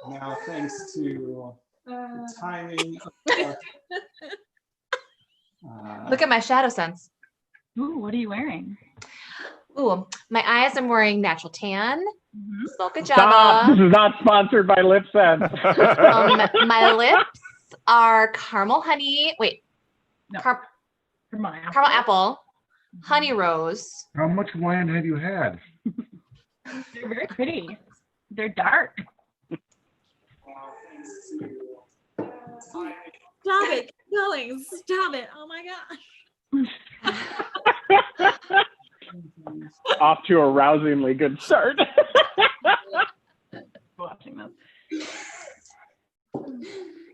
Now, thanks to the timing. Look at my shadow sense. Ooh, what are you wearing? Ooh, my eyes, I'm wearing natural tan, Mocha Stop! Java. This is not sponsored by Lip Sense. My lips are caramel honey. Wait, No. caramel apple, honey rose. How much wine have you had? They're very pretty. They're dark. Stop it. Keep going. Stop it. Oh my gosh. Off to a rousingly good start. Watching this.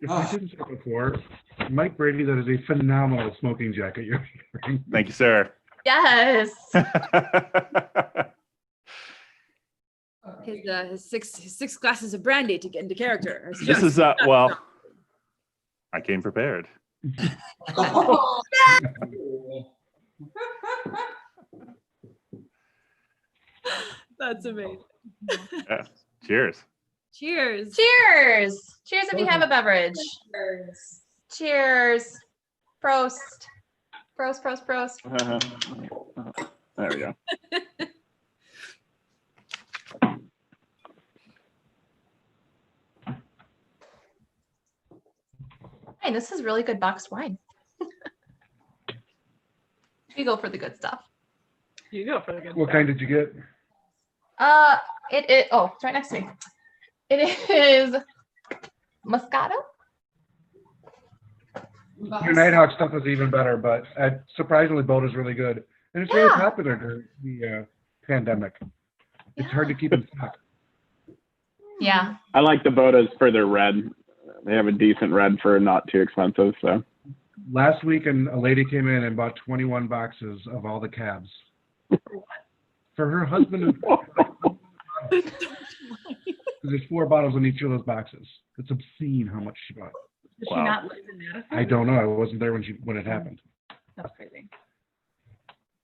If I didn't say before, Mike Brady, that is a phenomenal smoking jacket you're wearing. Thank you, sir. Yes. His six glasses of brandy to get into character. This is well, I came prepared. That's amazing. Yeah. Cheers. Cheers. Cheers. Cheers if you have a beverage. Cheers. Cheers. Prost. Prost, prost, prost. There we go. Hey, this is really good boxed wine. We go for the good stuff. You go for the good What stuff. kind did you get? Oh, it's right next to me. It is Moscato. Your Nighthawk stuff is even better, but surprisingly, Boda's really good. And it's really popular during the pandemic. It's hard to keep in stock. Yeah. I like the Bodas for their red. They have a decent red for not too expensive. So Last week, a lady came in and bought 21 boxes of all the cabs. For her husband. There's 4 bottles in each of those boxes. It's obscene how much she bought. Does she not live in Madison? I don't know. I wasn't there when it happened. That's crazy.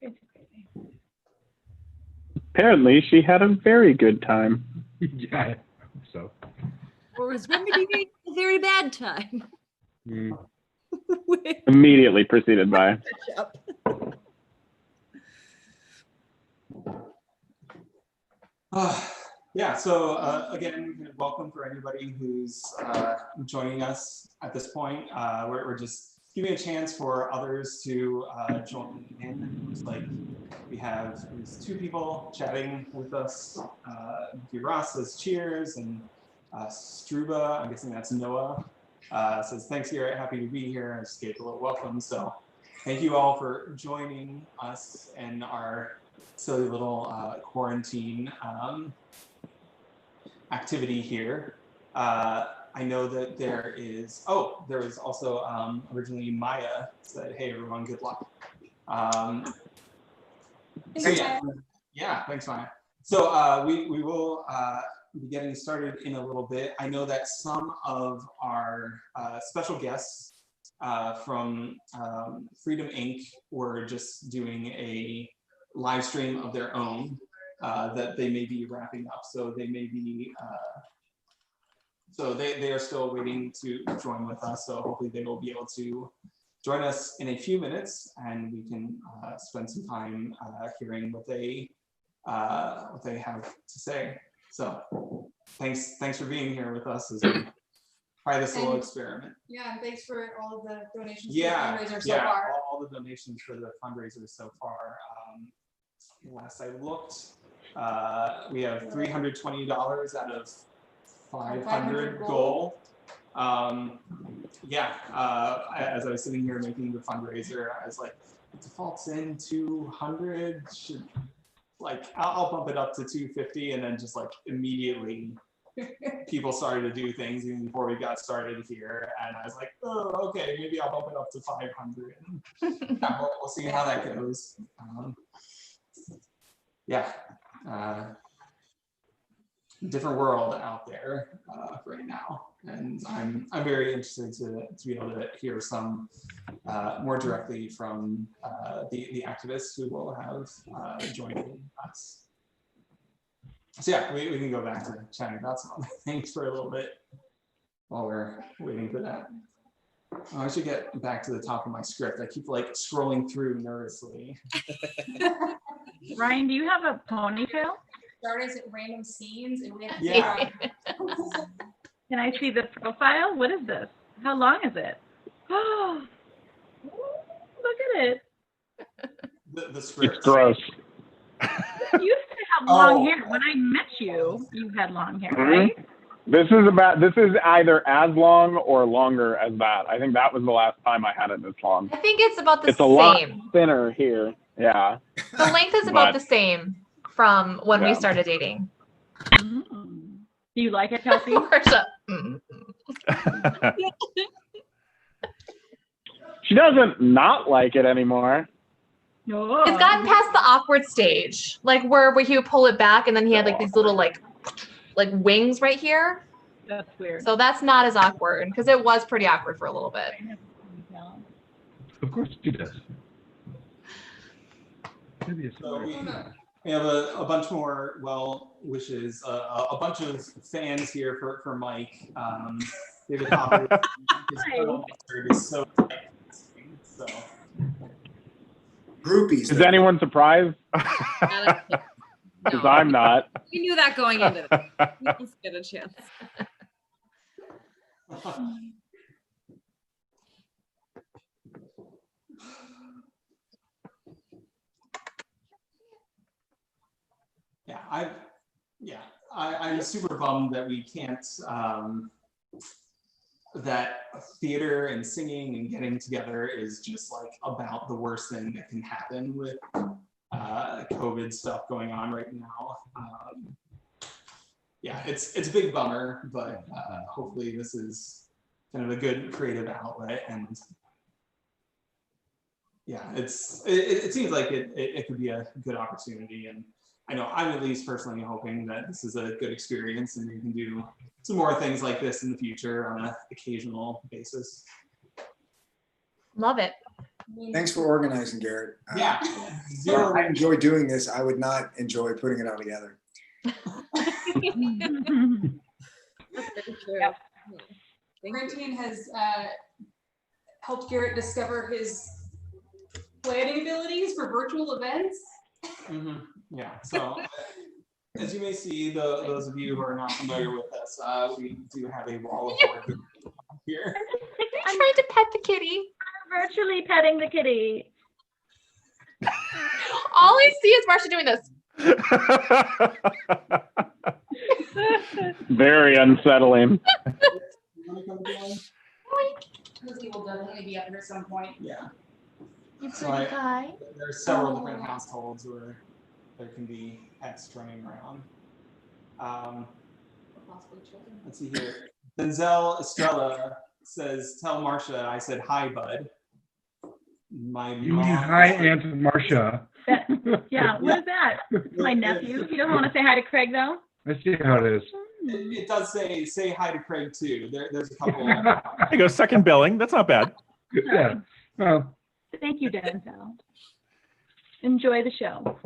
It's crazy. apparently she had a very good time. Yeah, I hope so. Or was remedying a very bad time. Mm. Immediately preceded by. Yeah, so again, welcome for anybody who's joining us at this point. We're just giving a chance for others to join in. It looks like we have at least 2 people chatting with us. Ross says cheers, and Struba, I'm guessing that's Noah, says thanks, Garrett, happy to be here. I just gave a little welcome. So thank you all for joining us in our silly little quarantine activity here. I know that there is also originally Maya said, hey everyone, good luck. So yeah, thanks Maya. So we will be getting started in a little bit. I know that some of our special guests from Freedom Inc. were just doing a live stream of their own that they may be wrapping up. So they may be, they are still waiting to join with us. So hopefully they will be able to join us in a few minutes, and we can spend some time hearing what they have to say. So thanks for being here with us as we try this little experiment. Yeah, and thanks for all of the donations Yeah, for the fundraiser so far. all the donations for the fundraiser so far. Last I looked, we have $320 out of 500 goal. Yeah, as I was sitting here making the fundraiser, I was like, it defaults in 200. I'll bump it up to 250, and then just like immediately people started to do things even before we got started here, and I was like, oh, okay, maybe I'll bump it up to 500. Yeah, we'll see how that goes. Yeah, different world out there right now, and I'm very interested to be able to hear some more directly from the activists who will have joined us. So yeah, we can go back to chatting about some other things for a little bit while we're waiting for that. Oh, I should get back to the top of my script. I keep like scrolling through nervously. Ryan, do you have a ponytail? Started at random scenes and we have to Yeah. Can I see the profile? What is this? How long is it? Oh, look at it. The script. It's gross. You used to have long Oh. hair. When I met you, you had long hair, Mhm. right? This is either as long or longer as that. I think that was the last time I had it this long. I think it's about the It's a lot same. thinner here. Yeah. The length is about But- the same from when we Yeah. started dating. Mm. Do you like it, Kelsey? Marsha, mm. She doesn't not like it anymore. No. It's gotten past the awkward stage, like where he would pull it back and then he had like these little like wings right here. That's weird. So that's not as awkward because it was pretty awkward for a little bit. Of course she does. Maybe it's So we have a bunch more well wishes, a bunch of fans here for Mike. David Hopper, his photo is so so. Groupies. Is anyone surprised? Because No, I'm not. we knew that going into it. Let's get a chance. I'm super bummed that we can't, that theater and singing and getting together is just like about the worst thing that can happen with COVID stuff going on right now. Yeah, it's a big bummer, but hopefully this is kind of a good creative outlet, and yeah, it seems like it could be a good opportunity, and I know I'm at least personally hoping that this is a good experience and we can do some more things like this in the future on an occasional basis. Love it. Thanks for organizing, Garrett. Yeah. I enjoy doing this. I would not enjoy putting it all together. That's very true. Yep. Thank you. Quarantine has helped Garrett discover his planning abilities for virtual events. Mhm. Yeah, so as you may see, those of you who are not familiar with us, we do have a wall of work here. I'm trying to pet the kitty. Virtually petting the kitty. All I see is Marsha doing this. Very unsettling. You wanna come join? Lizzie will definitely be up here at some point. Yeah, You So pretty guy. there are several different households where there can be pets running around. Possibly children. Let's see here. Denzel Estrella says, "Tell Marsha I said hi, bud." My You mom. mean hi, Aunt Marsha. Yeah, what is that? My nephew. You don't want to say hi to Craig, though? I see how it is. It does say hi to Craig too. There's a couple. There you go, second billing. That's not bad. Yeah. Well, Thank you, Denzel. Enjoy the show.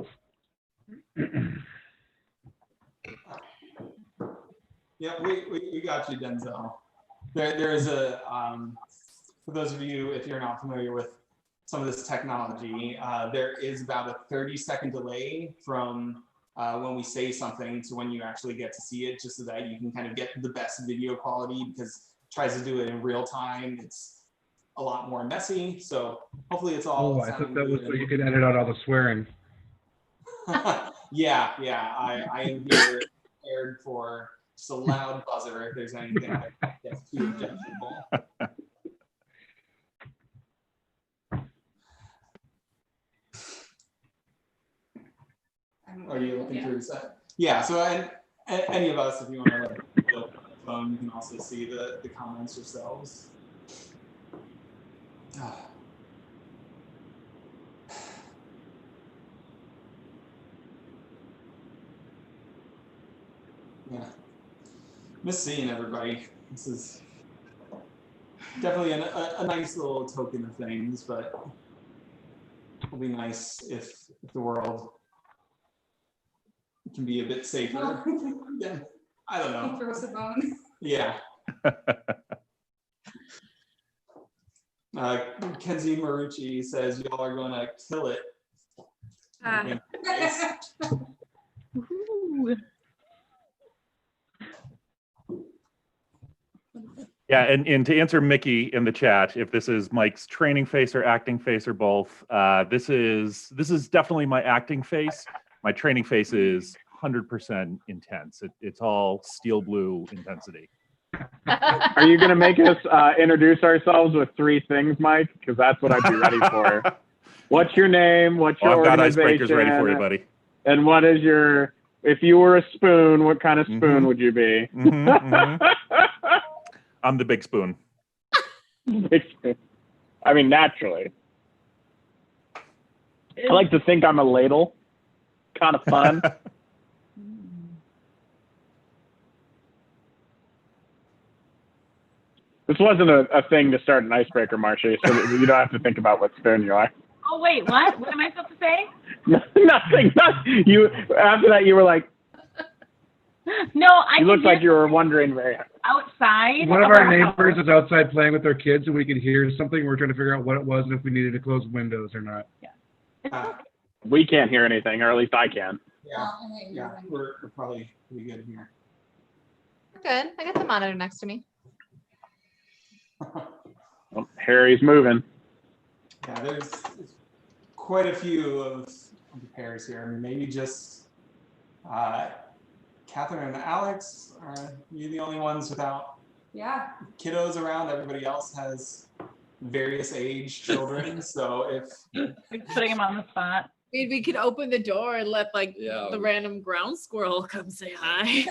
Yeah, we got you, Denzel. There is a for those of you, if you're not familiar with some of this technology, there is about a 30-second delay from when we say something to when you actually get to see it, just so that you can kind of get the best video quality, because it tries to do it in real time. It's a lot more messy, so hopefully it's all. oh, I thought that was so you could edit out all the swearing. yeah, I am here prepared for just a loud buzzer if there's anything that gets too objectionable. Are you looking through the set? Yeah, so any of us, if you want to like look at the phone, you can also see the comments yourselves. Yeah, miss seeing everybody. This is definitely a nice little token of things, but it'll be nice if the world can be a bit safer. Yeah, I don't know. Throws a bone. Yeah. Kenzie Marucci says y'all are going to kill it. Ooh. Yeah, and to answer Mickey in the chat, if this is Mike's training face or acting face or both, this is definitely my acting face. My training face is 100% intense. It's all steel blue intensity. Are you going to make us introduce ourselves with 3 things, Mike? Because that's what I'd be ready for. What's your name? What's your I've got organization? icebreakers ready for you, buddy. And what is your, if you were a spoon, what kind of spoon would you be? I'm the big spoon. Big spoon. I mean, naturally. I like to think I'm a ladle. Kind of fun. This wasn't a thing to start an icebreaker, Marsha, so that you don't have to think about what spoon you are. Oh, wait, what? What am I supposed to say? Nothing. You, after that, you were like, No, I you looked like you were wondering very hard. outside. One of our neighbors is outside playing with their kids, and we could hear something. We're trying to figure out what it was and if we needed to close windows or not. We can't hear anything, or at least I can. Yeah, we're probably pretty good here. Good. I got the monitor next to me. Oh, Harry's moving. Yeah, there's quite a few of the pairs here. Maybe just Katherine and Alex. Are you the only ones without kiddos around? Everybody else has various age children. So if Putting him on the spot. We could open the door and let the random ground squirrel come say hi.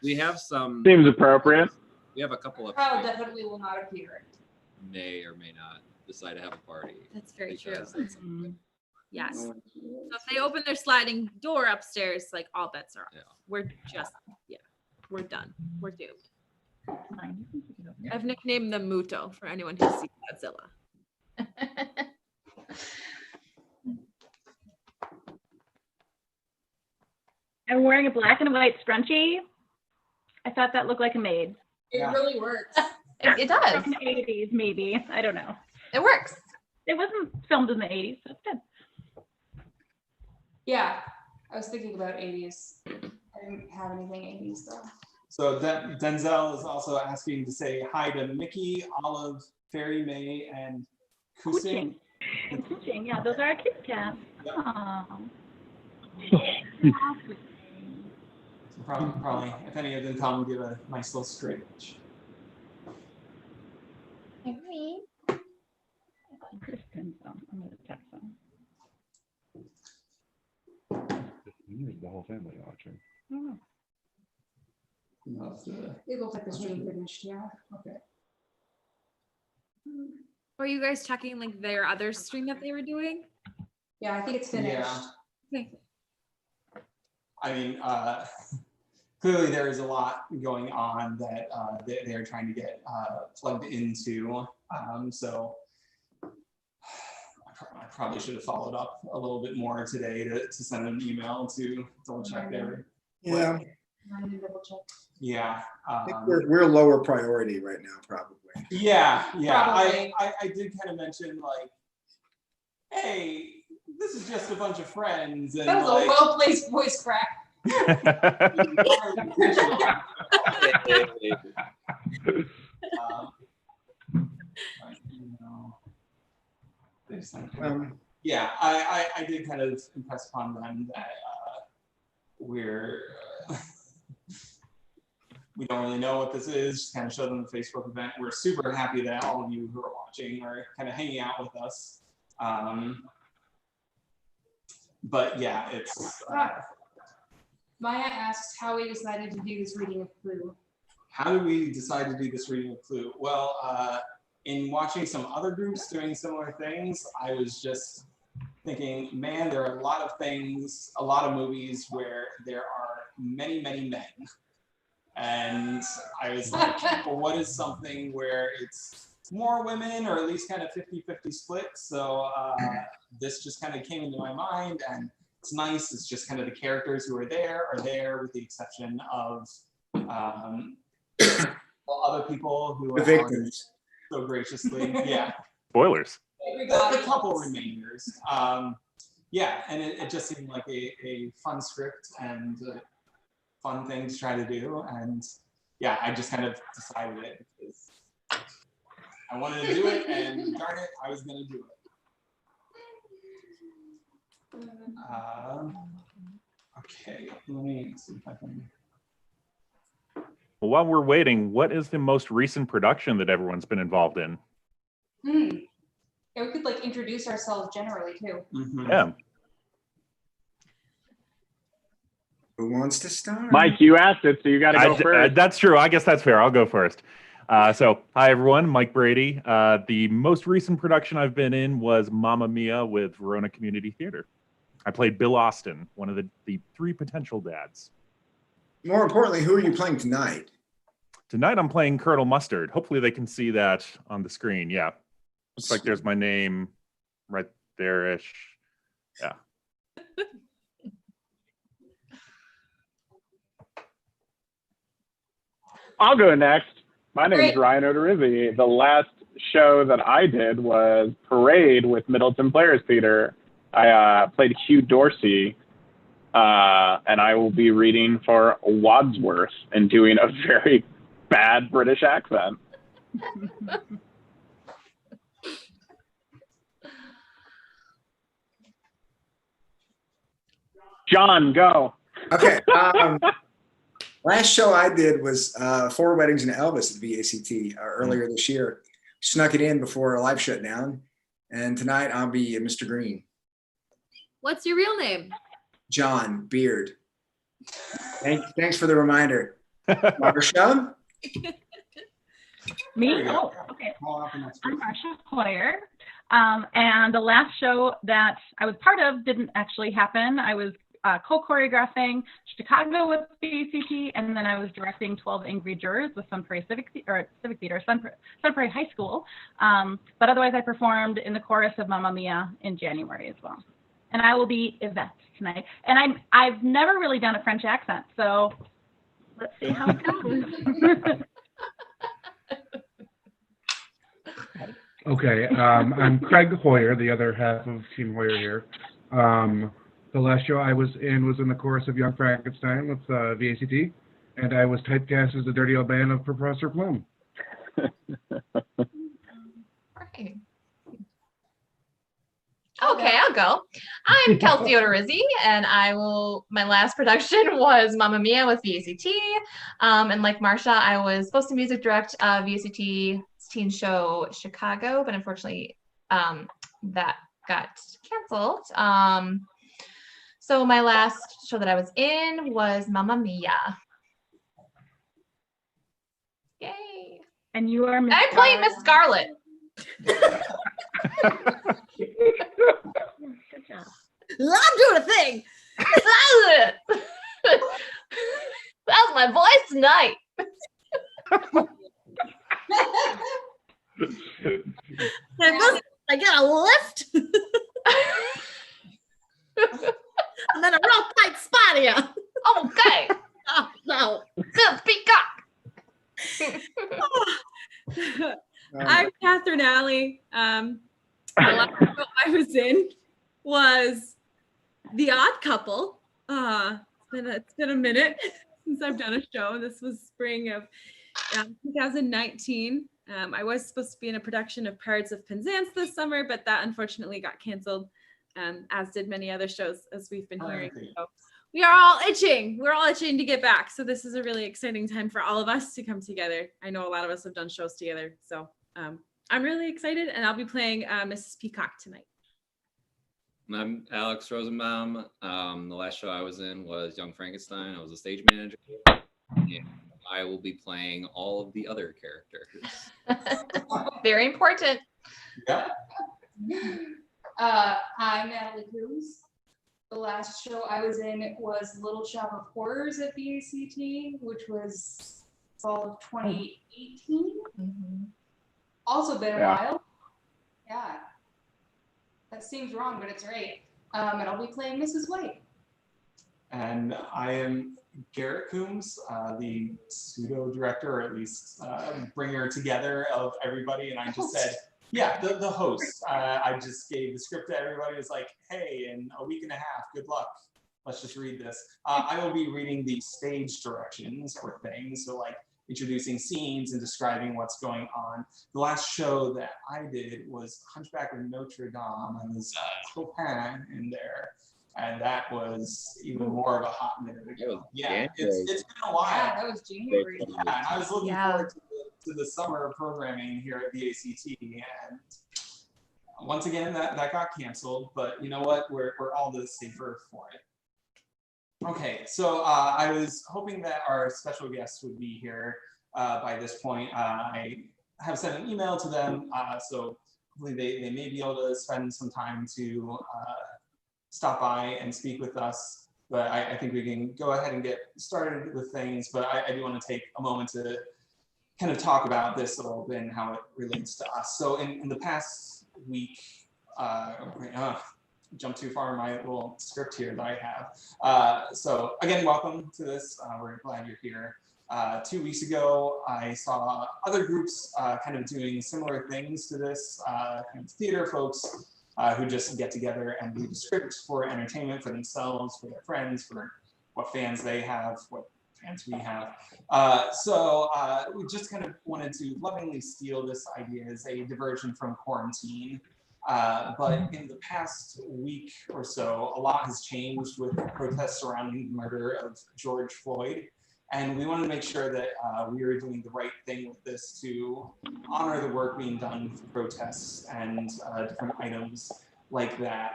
We have some. Seems appropriate. We have a couple of. Crowd definitely will not appear. May or may not decide to have a party. That's very true. because Yes. So if they open their sliding door upstairs, like all bets are off. Yeah. We're just, we're done. We're doomed. I've nicknamed them Muto for anyone who sees Godzilla. I'm wearing a black and white scrunchie. I thought that looked like a maid. It really works. It does. From the 80s, maybe. I don't know. It works. It wasn't filmed in the 80s, so it's good. Yeah, I was thinking about 80s. I didn't have anything 80s though. so, Denzel is also asking to say hi to Mickey, Olive, Fairy May, and Kusing. Kuching, yeah, those are our kids' cats. Yep. Aww. Probably, if any of them come, give a nice little stretch. Kristen, so I'm gonna text them. The whole family watching. Oh. It looks like the stream finished, yeah. Okay. Were you guys checking their other stream that they were doing? Yeah, I think it's finished. Yeah. Okay. I mean, clearly there is a lot going on that they're trying to get plugged into. So I probably should have followed up a little bit more today to send an email to double check there. Yeah, Yeah. I think we're lower priority right now, probably. Yeah. Probably. I did kind of mention hey, this is just a bunch of friends. And That was a well-placed voice crack. Yeah, I did kind of impress upon them that we don't really know what this is, just kind of show them the Facebook event. We're super happy that all of you who are watching are kind of hanging out with us. But yeah, it's Maya asks how we decided to do this reading of Clue. how did we decide to do this reading of Clue? Well, in watching some other groups doing similar things, I was just thinking, man, there are a lot of things, a lot of movies where there are many, many men. And I was like, well, what is something where it's more women or at least kind of 50-50 split? So this just kind of came into my mind, and what's nice is just kind of the characters who are there with the exception of other people who The are victims. so graciously. Yeah. Spoilers. The couple remainders. Yeah, and it just seemed like a fun script and a fun thing to try to do. And yeah, I just kind of decided it because I wanted to do it, and darn it, I was going to do it. Okay, let me see if I can. Well, while we're waiting, what is the most recent production that everyone's been involved in? Yeah, we could like introduce ourselves generally too. Yeah. Who wants to start? Mike, you asked it, so you got to go first. That's true. I guess that's fair. I'll go first. So, hi everyone, Mike Brady. The most recent production I've been in was Mamma Mia with Verona Community Theater. I played Bill Austin, one of the three potential dads. More importantly, who are you playing tonight? Tonight I'm playing Colonel Mustard. Hopefully they can see that on the screen. Yeah. Looks like there's my name right there-ish. Yeah. I'll go next. My name is Great. Ryan Odorizzi. The last show that I did was Parade with Middleton Players Theater. I played Hugh Dorsey, and I will be reading for Wadsworth and doing a very bad British accent. John, go. Okay. Last show I did was 4 Weddings and Elvis at VACT earlier this year. Snuck it in before a live shutdown. And tonight I'll be Mr. Green. What's your real name? John Beard. Thanks for the reminder. Marsha? Me? Oh, okay. I'm Marsha Heuer. And the last show that I was part of didn't actually happen. I was co-choreographing Chicago with BACT, and then I was directing 12 Angry Jurors with Sun Prairie Sun Prairie High School. But otherwise, I performed in the chorus of Mamma Mia in January as well. And I will be Yvette tonight. And I've never really done a French accent, so let's see how it goes. Okay, I'm Craig Heuer, the other half of Team Heuer here. The last show I was in the chorus of Young Frankenstein with VACT, and I was typecast as the dirty old man of Professor Plum. Right. Okay, I'll go. I'm Kelsey Odorizzi, and my last production was Mamma Mia with VACT. And like Marsha, I was supposed to music direct VACT's teen show Chicago, but unfortunately that got canceled. So my last show that I was in was Mamma Mia. Yay. And you are Miss I played Miss Scarlet. I'm doing a thing. That was my voice tonight. I get a lift. I'm in a real tight spot here. Okay. Oh, no. Good Peacock. I'm Katherine, Allee. The last show I was in was The Odd Couple. It's been a minute since I've done a show. This was spring of 2019. I was supposed to be in a production of Pirates of Penzance this summer, but that unfortunately got canceled, as did many other shows, as we've been hearing. So we are all itching. We're all itching to get back. So this is a really exciting time for all of us to come together. I know a lot of us have done shows together. So I'm really excited, and I'll be playing Mrs. Peacock tonight. I'm Alex Rosenbaum. The last show I was in was Young Frankenstein. I was a stage manager. And I will be playing all of the other characters. Very important. Yeah. I'm Natalie Coombs. The last show I was in was Little Shop of Horrors at BACT, which was fall of 2018. Mm-hmm. Also been a while. Yeah. That seems wrong, but it's right. And I'll be playing Mrs. White. And I am Garrett Coombs, the pseudo director, or at least bringer together of everybody. And I just said, yeah, the host. I just gave the script to everybody. It's like, hey, in a week and a half, good luck. Let's just read this. I will be reading the stage directions or things. So like introducing scenes and describing what's going on. The last show that I did was Hunchback of Notre Dame, and there's Chopin in there. And that was even more of a hot minute ago. Yeah, it's been a while. Yeah, that was January. Yeah, and I was looking forward to the summer programming here at the ACT. And once again, that got canceled. But you know what? We're all the safer for it. Okay, so I was hoping that our special guests would be here by this point. I have sent an email to them, so hopefully they may be able to spend some time to stop by and speak with us. But I think we can go ahead and get started with things. But I do want to take a moment to kind of talk about this a little bit and how it relates to us. So in the past week, jump too far in my little script here that I have. So again, welcome to this. We're glad you're here. 2 weeks ago, I saw other groups kind of doing similar things to this, kind of theater folks who just get together and read a script for entertainment for themselves, for their friends, for what fans they have, what fans we have. So we just kind of wanted to lovingly steal this idea as a diversion from quarantine. But in the past week or so, a lot has changed with protests surrounding the murder of George Floyd. And we wanted to make sure that we were doing the right thing with this to honor the work being done with protests and different items like that,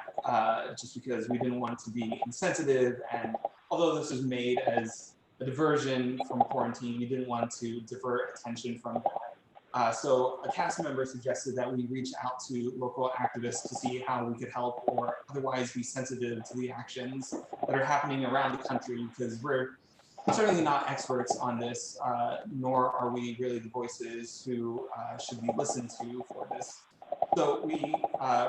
just because we didn't want to be insensitive. And although this was made as a diversion from quarantine, we didn't want to divert attention from that. So a cast member suggested that we reach out to local activists to see how we could help or otherwise be sensitive to the actions that are happening around the country, because we're certainly not experts on this, nor are we really the voices who should be listened to for this. So we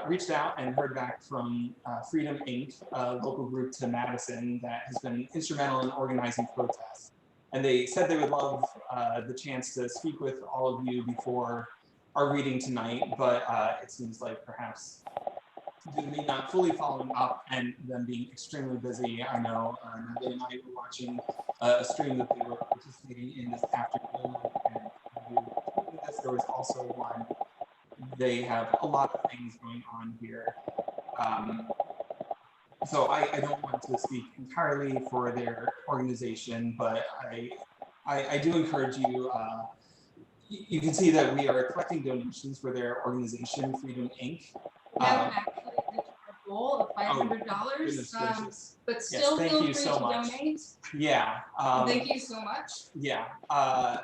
reached out and heard back from Freedom Inc., a local group to Madison that has been instrumental in organizing protests. And they said they would love the chance to speak with all of you before our reading tonight, but it seems like perhaps due to me not fully following up and them being extremely busy, I know Natalie and I were watching a stream that they were participating in this afternoon, and there was also one. They have a lot of things going on here. So I don't want to speak entirely for their organization, but I do encourage you. You can see that we are collecting donations for their organization, Freedom Inc. We haven't actually reached our goal of $500, but still feel free to donate. Yeah. Thank you so much. Yeah. I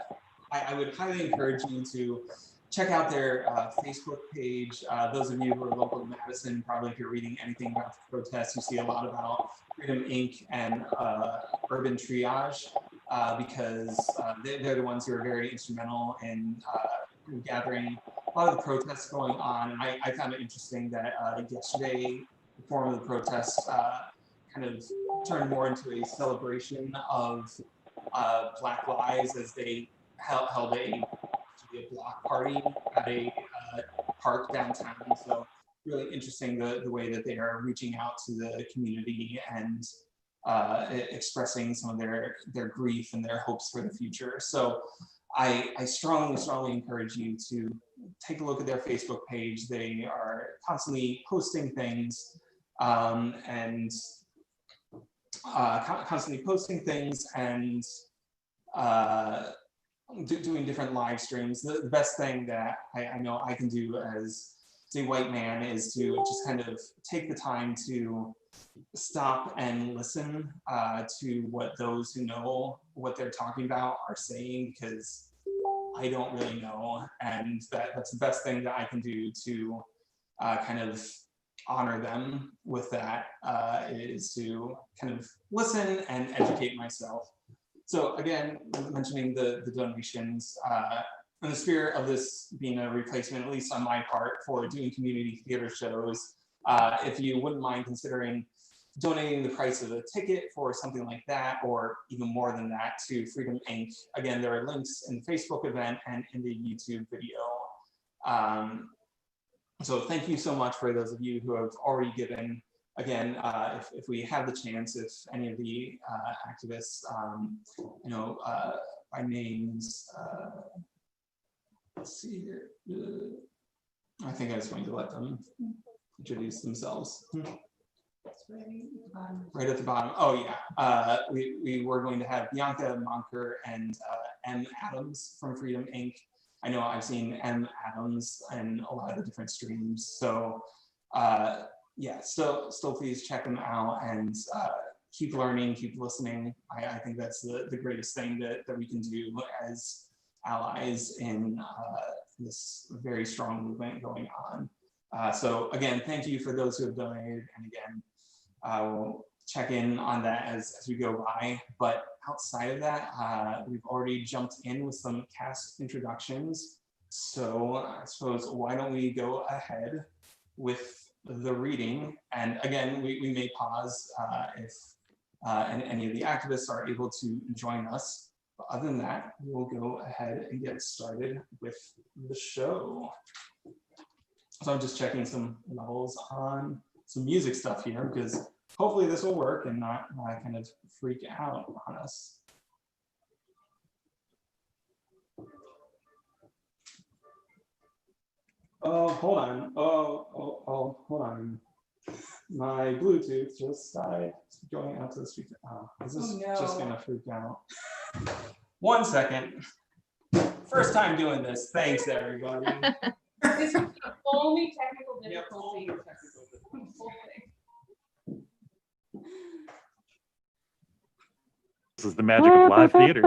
would highly encourage you to check out their Facebook page. Those of you who are local to Madison, probably if you're reading anything about the protests, you see a lot about Freedom Inc. and Urban Triage, because they're the ones who are very instrumental in gathering a lot of the protests going on. And I found it interesting that yesterday, the form of the protest kind of turned more into a celebration of Black lives as they held a block party at a park downtown. So really interesting the way that they are reaching out to the community and expressing some of their grief and their hopes for the future. So I strongly encourage you to take a look at their Facebook page. They are constantly posting things and doing different live streams. The best thing that I know I can do as a white man is to just kind of take the time to stop and listen to what those who know what they're talking about are saying, because I don't really know, and that's the best thing that I can do to kind of honor them with that, is to kind of listen and educate myself. So again, mentioning the donations, in the spirit of this being a replacement, at least on my part, for doing community theater shows, if you wouldn't mind considering donating the price of a ticket for something like that, or even more than that, to Freedom Inc. Again, there are links in the Facebook event and in the YouTube video. So thank you so much for those of you who have already given. Again, if we have the chance, if any of the activists, by names, let's see here. I think I was going to let them introduce themselves. Right at the bottom. Oh yeah, we were going to have Bianca Monker and M. Adams from Freedom Inc. I know I've seen M. Adams in a lot of the different streams. So yeah, still please check them out and keep learning, keep listening. I think that's the greatest thing that we can do as allies in this very strong movement going on. So again, thank you for those who have donated. And again, we'll check in on that as we go by. But outside of that, we've already jumped in with some cast introductions. So I suppose, why don't we go ahead with the reading? And again, we may pause if any of the activists are able to join us. But other than that, we'll go ahead and get started with the show. So I'm just checking some levels on some music stuff here, because hopefully this will work and not kind of freak out on us. Oh, hold on. Oh, hold on. My Bluetooth just died going out to the speaker. Oh, is this just gonna freak out? 1 second. First time doing this. Thanks, everybody. This is the only technical difficulty. This is the magic of live theater.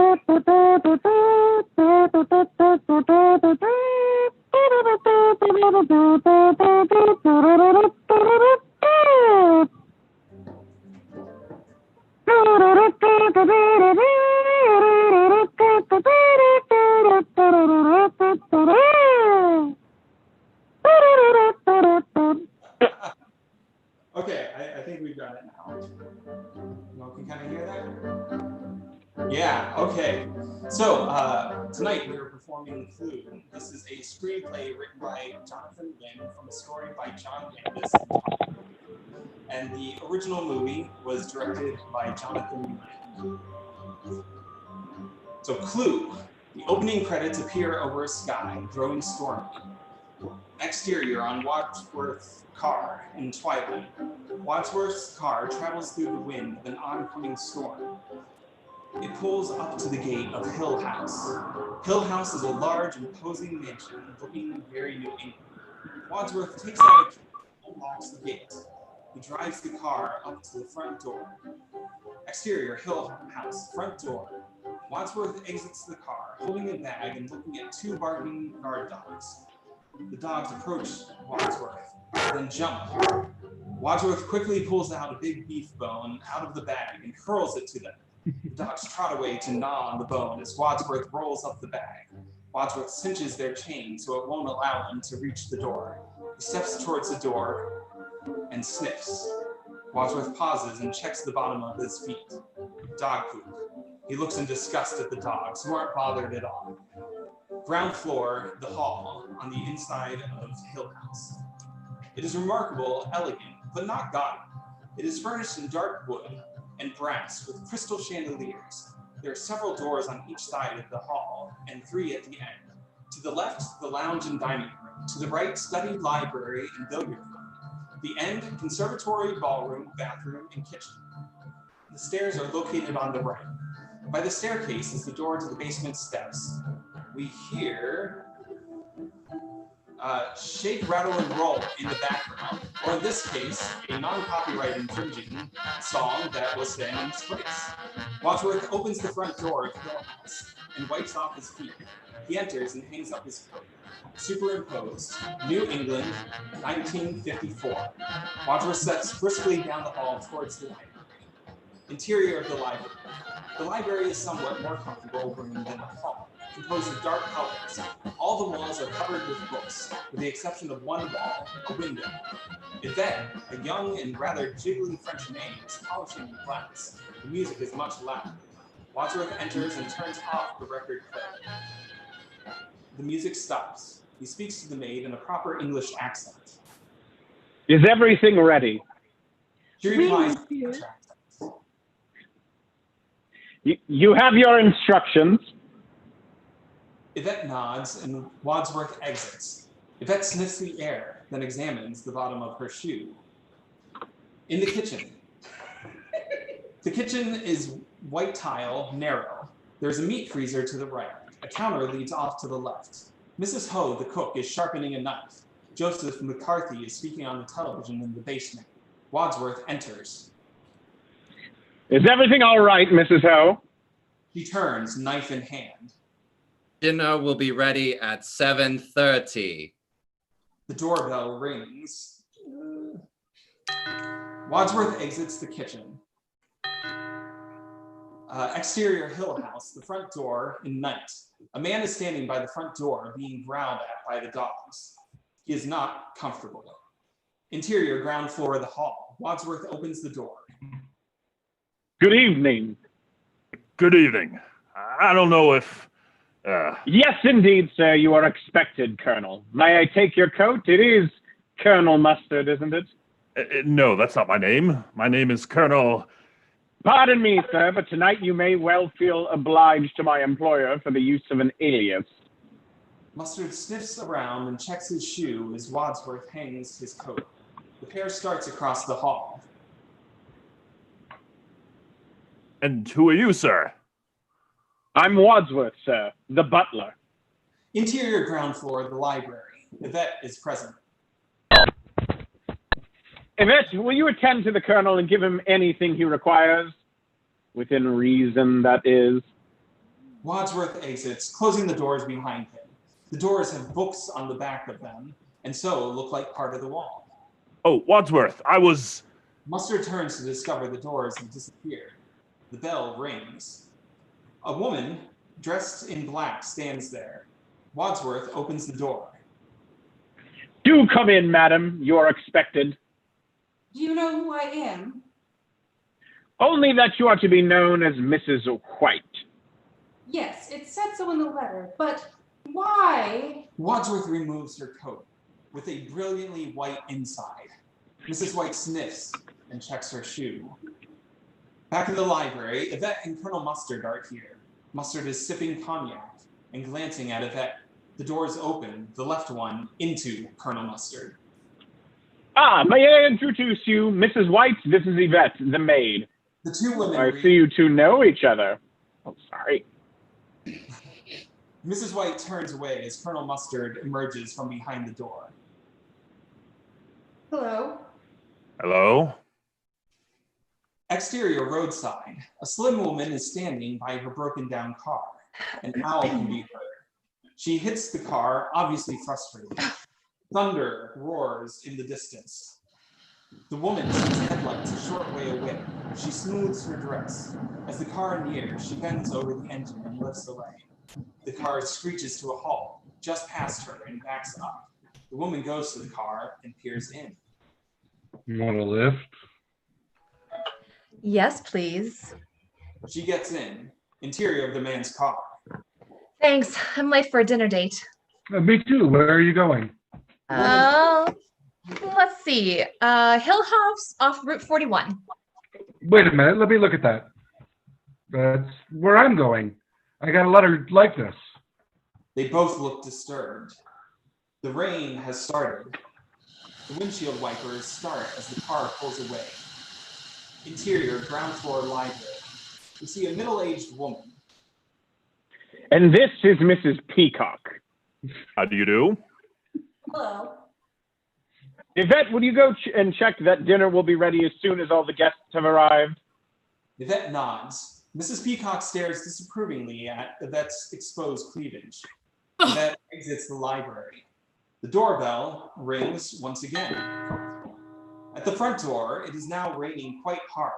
Okay, I think we've got it now. You can kind of hear that? Yeah, okay. So tonight we are performing Clue. This is a screenplay written by Jonathan Lynn from a story by John Landis and the original movie was directed by Jonathan Lynn. So Clue, the opening credits appear over a sky growing stormy. Exterior on Wadsworth's car in twilight. Wadsworth's car travels through the wind of an oncoming storm. It pulls up to the gate of Hill House. Hill House is a large, imposing mansion looking very New England. Wadsworth takes out a key and unlocks the gate. He drives the car up to the front door. Exterior, Hill House, front door. Wadsworth exits the car, holding a bag and looking at two barking guard dogs. The dogs approach Wadsworth, then jump. Wadsworth quickly pulls out a big beef bone out of the bag and hurls it to them. The dogs trot away to gnaw on the bone as Wadsworth rolls up the bag. Wadsworth cinches their chain so it won't allow him to reach the door. He steps towards the door and sniffs. Wadsworth pauses and checks the bottom of his feet. Dog poop. He looks in disgust at the dogs, who aren't bothered at all. Ground floor, the hall, on the inside of Hill House. It is remarkable, elegant, but not gaudy. It is furnished in dark wood and brass with crystal chandeliers. There are several doors on each side of the hall and 3 at the end. To the left, the lounge and dining room. To the right, study, library, and billiard room. The end, conservatory, ballroom, bathroom, and kitchen. The stairs are located on the right. By the staircase is the door to the basement steps. We hear shake, rattle, and roll in the background, or in this case, a non-copyright infringing song that was then in its place. Wadsworth opens the front door of Hill House and wipes off his feet. He enters and hangs up his coat. Superimposed, New England, 1954. Wadsworth steps briskly down the hall towards the library. Interior of the library. The library is somewhat more comfortable room than the hall, composed of dark colors. All All the walls are covered with books, with the exception of one wall, a window. Yvette, a young and rather jiggly French maid, is polishing the glass. The music is much louder. Wadsworth enters and turns off the record player. The music stops. He speaks to the maid in a proper English accent. Is everything ready? She replies, You have your instructions. Yvette nods and Wadsworth exits. Yvette sniffs the air, then examines the bottom of her shoe. In the kitchen. The kitchen is white tile, narrow. There's a meat freezer to the right. A counter leads off to the left. Mrs. Ho, the cook, is sharpening a knife. Joseph McCarthy is speaking on the television in the basement. Wadsworth enters. Is everything all right, Mrs. Ho? She turns, knife in hand. Dinner will be ready at 7:30. The doorbell rings. Wadsworth exits the kitchen. Exterior Hill House, the front door in night. A man is standing by the front door being growled at by the dogs. He is not comfortable. Interior ground floor of the hall. Wadsworth opens the door. Good evening. Good evening. I don't know if... Yes, indeed, sir. You are expected, Colonel. May I take your coat? It is Colonel Mustard, isn't it? No, that's not my name. My name is Colonel... Pardon me, sir, but tonight you may well feel obliged to my employer for the use of an alias. Mustard sniffs around and checks his shoe as Wadsworth hangs his coat. The pair starts across the hall. And who are you, sir? I'm Wadsworth, sir, the butler. Interior ground floor of the library. Yvette is present. Yvette, will you attend to the Colonel and give him anything he requires? Within reason, that is. Wadsworth exits, closing the doors behind him. The doors have books on the back of them, and so look like part of the wall. Oh, Wadsworth, I was... Mustard turns to discover the doors have disappeared. The bell rings. A woman, dressed in black, stands there. Wadsworth opens the door. Do come in, madam. You are expected. Do you know who I am? Only that you are to be known as Mrs. White. Yes, it said so in the letter, but why? Wadsworth removes her coat with a brilliantly white inside. Mrs. White sniffs and checks her shoe. Back in the library, Yvette and Colonel Mustard are here. Mustard is sipping cognac and glancing at Yvette. The doors open, the left one, into Colonel Mustard. Ah, may I introduce you, Mrs. White? This is Yvette, the maid. The two women I see you two know each other. Oh, sorry. Mrs. White turns away as Colonel Mustard emerges from behind the door. Hello. Hello? Exterior roadside. A slim woman is standing by her broken down car. An owl can be heard. She hits the car, obviously frustrated. Thunder roars in the distance. The woman sees headlights a short way away. She smooths her dress. As the car nears, she bends over the engine and lifts away. The car screeches to a halt just past her and backs up. The woman goes to the car and peers in. You want a lift? Yes, please. She gets in. Interior of the man's car. Thanks. I'm late for a dinner date. Me too. Where are you going? Let's see. Hill House off Route 41. Wait a minute. Let me look at that. That's where I'm going. I got a letter like this. They both look disturbed. The rain has started. The windshield wipers start as the car pulls away. Interior, ground floor library. We see a middle-aged woman. And this is Mrs. Peacock. How do you do? Hello. Yvette, would you go and check that dinner will be ready as soon as all the guests have arrived? Yvette nods. Mrs. Peacock stares disapprovingly at Yvette's exposed cleavage. Yvette exits the library. The doorbell rings once again. At the front door, it is now raining quite hard.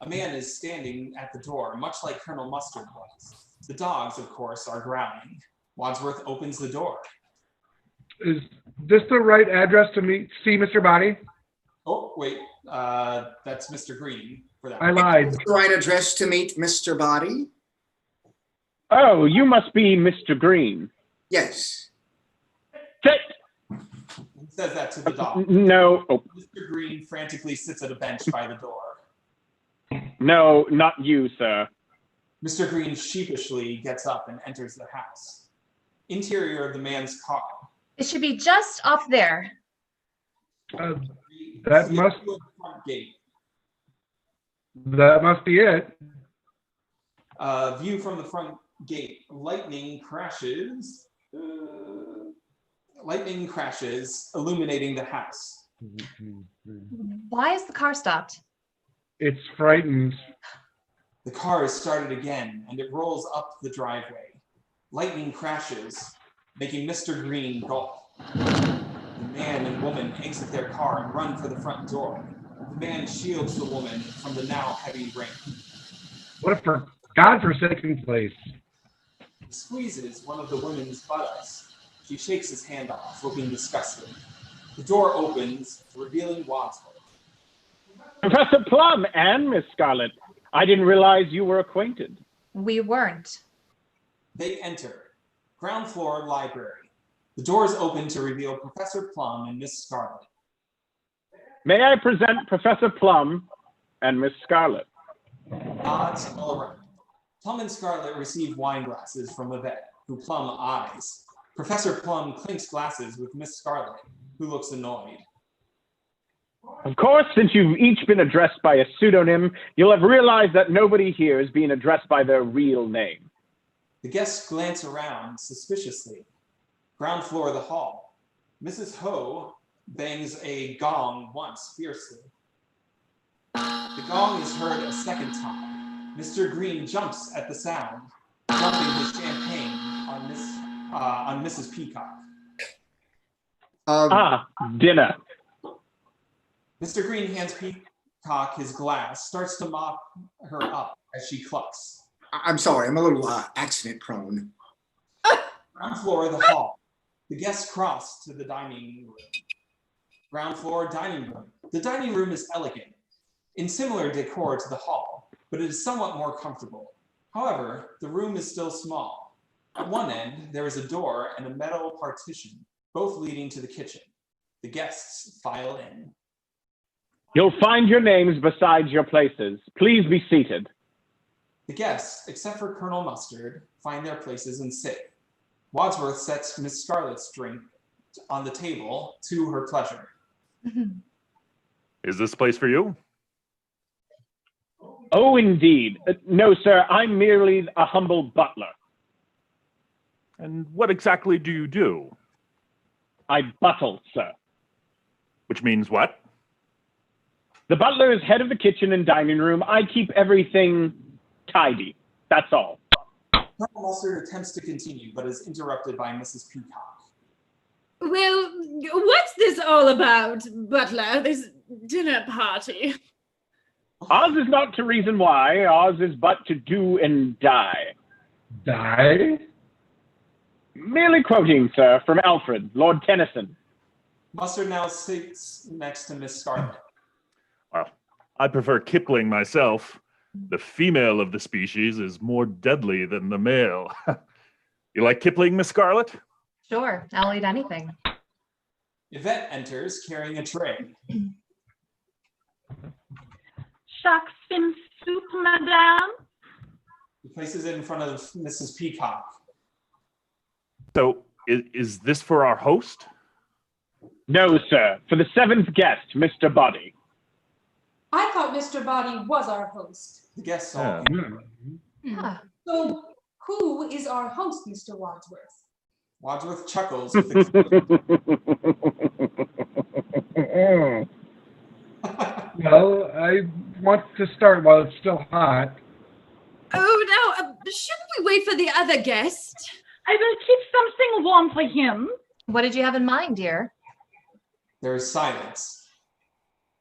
A man is standing at the door, much like Colonel Mustard was. The dogs, of course, are growling. Wadsworth opens the door. Is this the right address to see Mr. Boddy? Oh, wait, that's Mr. Green for that. I lied. Is this the right address to meet Mr. Boddy? Oh, you must be Mr. Green. Yes. Sit. He says that to the dog. No. Oh, Mr. Green frantically sits at a bench by the door. no, not you, sir. Mr. Green sheepishly gets up and enters the house. Interior of the man's car. It should be just off there. That must Front gate. be it. View from the front gate. Lightning crashes. Lightning crashes, illuminating the house. Why is the car stopped? It's frightened. The car is started again, and it rolls up the driveway. Lightning crashes, making Mr. Green gulp. The man and woman exit their car and run for the front door. The man shields the woman from the now heavy rain. What a godforsaken place. He squeezes one of the woman's buttocks. She shakes his hand off, looking disgusted. The door opens, revealing Wadsworth. Professor Plum and Miss Scarlet. I didn't realize you were acquainted. We weren't. They enter. Ground floor library. The doors open to reveal Professor Plum and Miss Scarlet. May I present Professor Plum and Miss Scarlet? Nods all around. Plum and Scarlet receive wine glasses from Yvette, who Plum eyes. Professor Plum clinks glasses with Miss Scarlet, who looks annoyed. Of course, since you've each been addressed by a pseudonym, you'll have realized that nobody here is being addressed by their real name. The guests glance around suspiciously. Ground floor of the hall. Mrs. Ho bangs a gong once fiercely. The gong is heard a second time. Mr. Green jumps at the sound, dumping his champagne on Mrs. Peacock. Dinner. Mr. Green hands Peacock his glass, starts to mop her up as she clucks. I'm sorry, I'm a little accident prone. Ground floor of the hall. The guests cross to the dining room. Ground floor dining room. The dining room is elegant, in similar decor to the hall, but it is somewhat more comfortable. However, the room is still small. At one end, there is a door and a metal partition, both leading to the kitchen. The guests file in. You'll find your names beside your places. Please be seated. The guests, except for Colonel Mustard, find their places and sit. Wadsworth sets Miss Scarlet's drink on the table to her pleasure. Is this place for you? Oh, indeed. No, sir, I'm merely a humble butler. And what exactly do you do? I buttle, sir. Which means what? The butler is head of the kitchen and dining room. I keep everything tidy. That's all. Colonel Mustard attempts to continue, but is interrupted by Mrs. Peacock. Well, what's this all about, Butler? This dinner party? Ours is not to reason why. Ours is but to do and die. Die? Merely quoting, sir, from Alfred, Lord Tennyson. Mustard now sits next to Miss Scarlet. Well, I prefer Kipling myself. The female of the species is more deadly than the male. You like Kipling, Miss Scarlet? Sure, I'll eat anything. Yvette enters carrying a tray. Shark fin soup, madame. He places it in front of Mrs. Peacock. So, is this for our host? No, sir. For the seventh guest, Mr. Boddy. I thought Mr. Boddy was our host. The guests all. Ah, So who is our host, Mr. Wadsworth? Wadsworth chuckles with the Well, I want to start while it's still hot. Oh, no, shouldn't we wait for the other guest? I will keep something warm for him. what did you have in mind, dear? There is silence.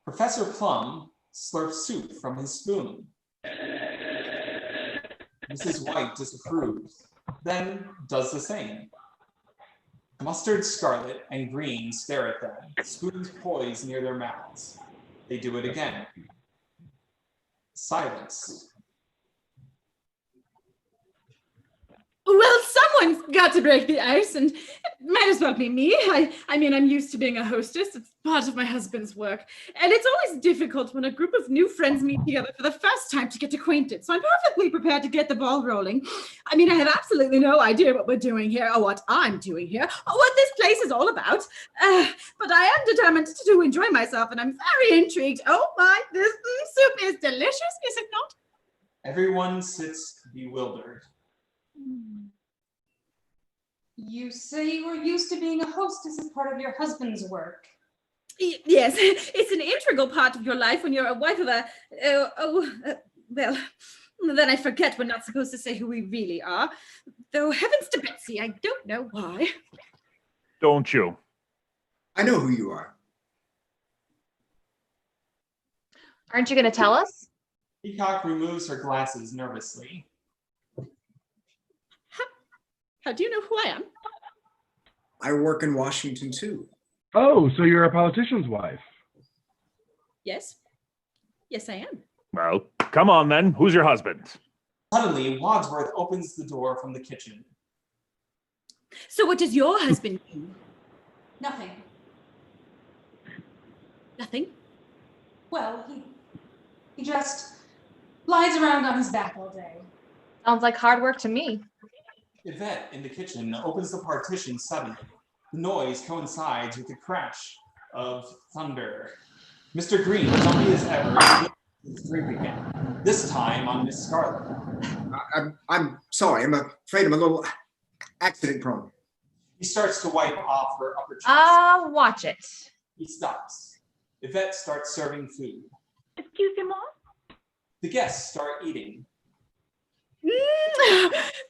Professor Plum slurps soup from his spoon. Mrs. White disapproves. then does the same. Mustard, Scarlet, and Green stare at them, spoons poised near their mouths. They do it again. Silence. Well, someone's got to break the ice, and it might as well be me. I mean, I'm used to being a hostess. It's part of my husband's work. And it's always difficult when a group of new friends meet together for the first time to get acquainted. So I'm perfectly prepared to get the ball rolling. I mean, I have absolutely no idea what we're doing here, or what I'm doing here, or what this place is all about. But I am determined to enjoy myself, and I'm very intrigued. Oh my, this soup is delicious, is it not? Everyone sits bewildered. You say you were used to being a hostess as part of your husband's work. Yes, it's an integral part of your life when you're a wife of a, well, then I forget we're not supposed to say who we really are. Though heavens to Betsy, I don't know why. Don't you? I know who you are. Aren't you going to tell us? Peacock removes her glasses nervously. How do you know who I am? I work in Washington too. Oh, so you're a politician's wife. Yes. Yes, I am. Well, come on then. Who's your husband? Suddenly, Wadsworth opens the door from the kitchen. So what does your husband do? Nothing. Nothing? Well, he just lies around on his back all day. Sounds like hard work to me. Yvette in the kitchen opens the partition suddenly. The noise coincides with the crash of thunder. Mr. Green, jumpy as ever, his drink again. This time on Miss Scarlet. I'm sorry. I'm afraid I'm a little accident prone. He starts to wipe off her upper chest. Watch it. He stops. Yvette starts serving food. Excuse me, Mom? The guests start eating.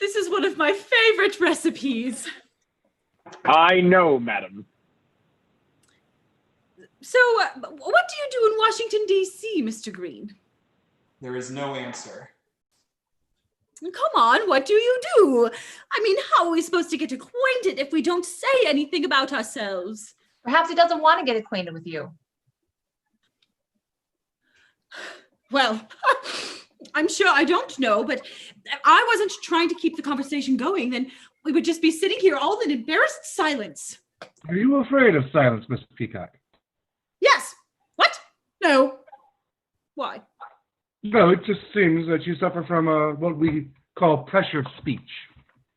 This is one of my favorite recipes. I know, madam. So, what do you do in Washington, D.C., Mr. Green? There is no answer. Come on, what do you do? I mean, how are we supposed to get acquainted if we don't say anything about ourselves? Perhaps he doesn't want to get acquainted with you. Well, I'm sure I don't know, but if I wasn't trying to keep the conversation going, then we would just be sitting here all in embarrassed silence. Are you afraid of silence, Miss Peacock? Yes. What? No. Why? No, it just seems that you suffer from what we call pressure speech.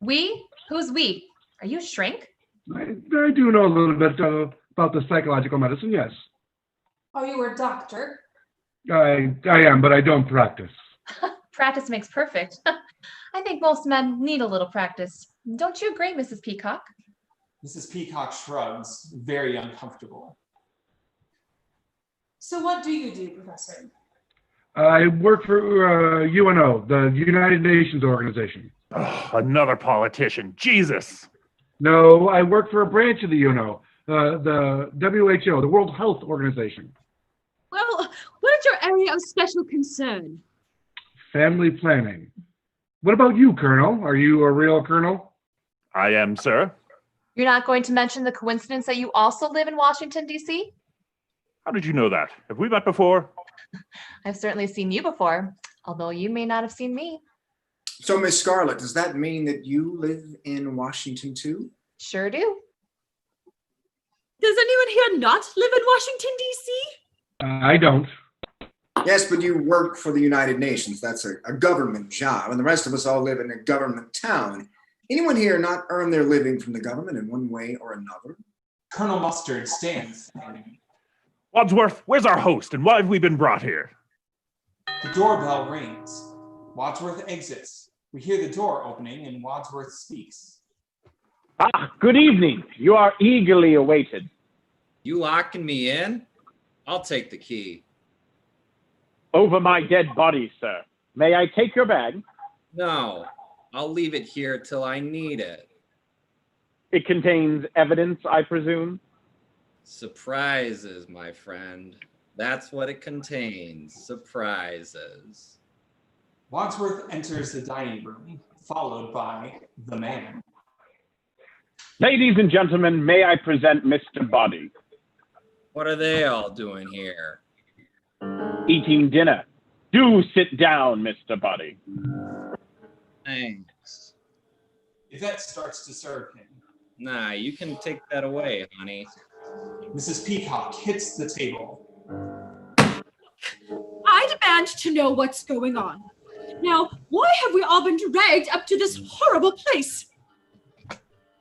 We? Who's we? Are you a shrink? I do know a little bit about the psychological medicine, yes. Oh, you were a doctor? I am, but I don't practice. Practice makes perfect. I think most men need a little practice. Don't you agree, Mrs. Peacock? Mrs. Peacock shrugs, very uncomfortable. So what do you do, Professor? I work for UNO, the United Nations organization. Oh, another politician. Jesus. No, I work for a branch of the UNO, the WHO, the World Health Organization. Well, what is your area of special concern? Family planning. What about you, Colonel? Are you a real colonel? I am, sir. You're not going to mention the coincidence that you also live in Washington, D.C.? How did you know that? Have we met before? I've certainly seen you before, although you may not have seen me. So, Miss Scarlet, does that mean that you live in Washington too? Sure do. Does anyone here not live in Washington, D.C.? I don't. Yes, but you work for the United Nations. That's a government job, and the rest of us all live in a government town. Anyone here not earn their living from the government in one way or another? Colonel Mustard stands. Wadsworth, where's our host and why have we been brought here? The doorbell rings. Wadsworth exits. We hear the door opening and Wadsworth speaks. Ah, good evening. You are eagerly awaited. You locking me in? I'll take the key. Over my dead body, sir. May I take your bag? No, I'll leave it here till I need it. It contains evidence, I presume? Surprises, my friend. That's what it contains. Surprises. Wadsworth enters the dining room, followed by the man. Ladies and gentlemen, may I present Mr. Boddy. What are they all doing here? Eating dinner. Do sit down, Mr. Boddy. Thanks. Yvette starts to serve him. Nah, you can take that away, honey. Mrs. Peacock hits the table. I demand to know what's going on. Now, why have we all been dragged up to this horrible place?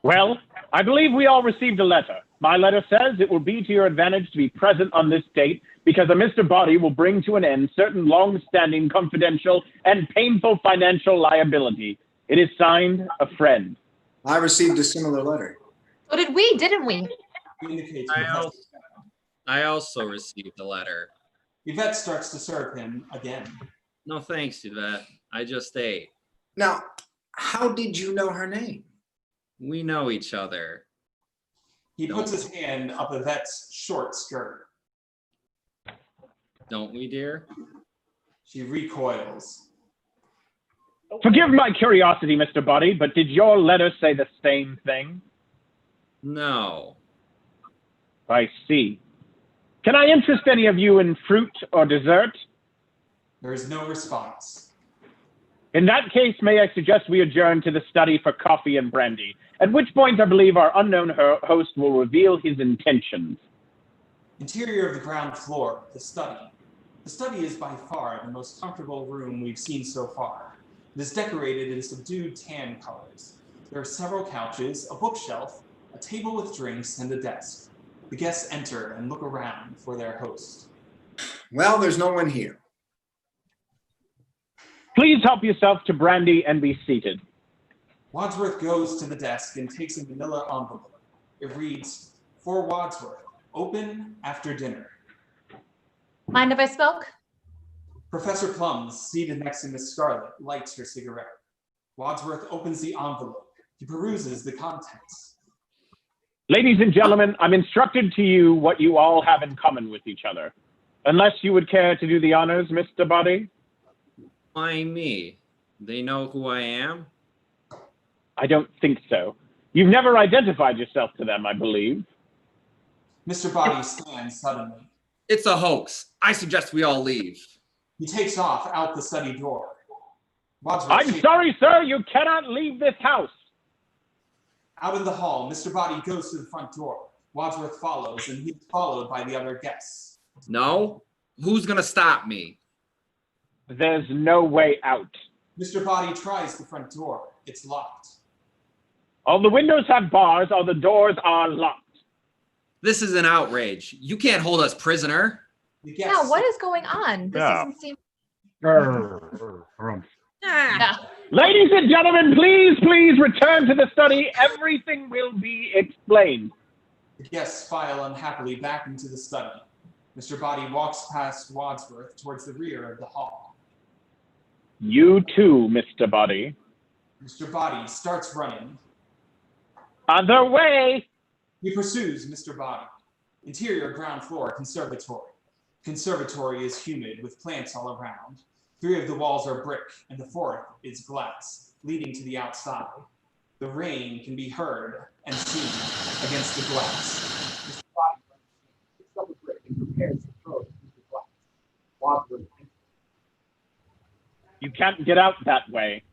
Well, I believe we all received a letter. My letter says it will be to your advantage to be present on this date because a Mr. Boddy will bring to an end certain long-standing, confidential, and painful financial liability. It is signed, a friend. I received a similar letter. So did we, didn't we? Indicates I also received a letter. Yvette starts to serve him again. No thanks, Yvette. I just ate. Now, how did you know her name? We know each other. He puts his hand up Yvette's short skirt. Don't we, dear? She recoils. Forgive my curiosity, Mr. Boddy, but did your letter say the same thing? No. I see. Can I interest any of you in fruit or dessert? There is no response. In that case, may I suggest we adjourn to the study for coffee and brandy, at which point I believe our unknown host will reveal his intentions. Interior of the ground floor, the study. The study is by far the most comfortable room we've seen so far. It is decorated in subdued tan colors. There are several couches, a bookshelf, a table with drinks, and a desk. The guests enter and look around for their host. Well, there's no one here. Please help yourself to brandy and be seated. Wadsworth goes to the desk and takes a manila envelope. It reads, "For Wadsworth, open after dinner." Mind if I smoke? Professor Plum, seated next to Miss Scarlet, lights her cigarette. Wadsworth opens the envelope. He peruses the contents. Ladies and gentlemen, I'm instructed to you what you all have in common with each other. Unless you would care to do the honors, Mr. Boddy? Why me? They know who I am? I don't think so. You've never identified yourself to them, I believe. Mr. Boddy stands suddenly. It's a hoax. I suggest we all leave. He takes off out the study door. Wadsworth I'm sorry, sir, you cannot leave this house. Out in the hall, Mr. Boddy goes to the front door. Wadsworth follows, and he's followed by the other guests. No? Who's gonna stop me? There's no way out. Mr. Boddy tries the front door. It's locked. All the windows have bars, all the doors are locked. This is an outrage. You can't hold us prisoner. The Yeah, guests what is going on? This Yeah. doesn't seem. Ah, Yeah. Ladies and gentlemen, please return to the study. Everything will be explained. The guests file unhappily back into the study. Mr. Boddy walks past Wadsworth towards the rear of the hall. You too, Mr. Boddy. Mr. Boddy starts running. Other way. He pursues Mr. Boddy. Interior ground floor conservatory. Conservatory is humid with plants all around. 3 of the walls are brick and the 4th is glass, leading to the outside. The rain can be heard and seen against the glass. Mr. Boddy picks up a brick and prepares to throw it into the glass. Wadsworth enters. You can't get out that way.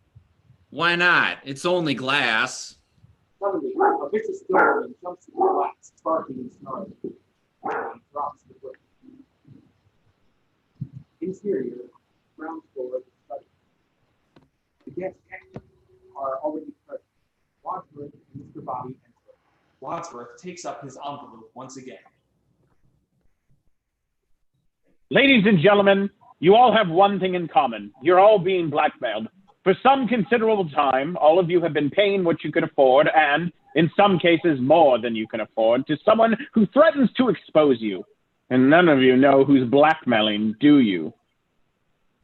Why not? It's only glass. Suddenly, a vicious doorman jumps into the glass, barking and snarling. He drops the brick. Interior, ground floor of the study. The guests are already present. Wadsworth and Mr. Boddy enter. Wadsworth takes up his envelope once again. Ladies and gentlemen, you all have one thing in common. You're all being blackmailed. For some considerable time, all of you have been paying what you can afford and, in some cases, more than you can afford to someone who threatens to expose you. And none of you know who's blackmailing, do you?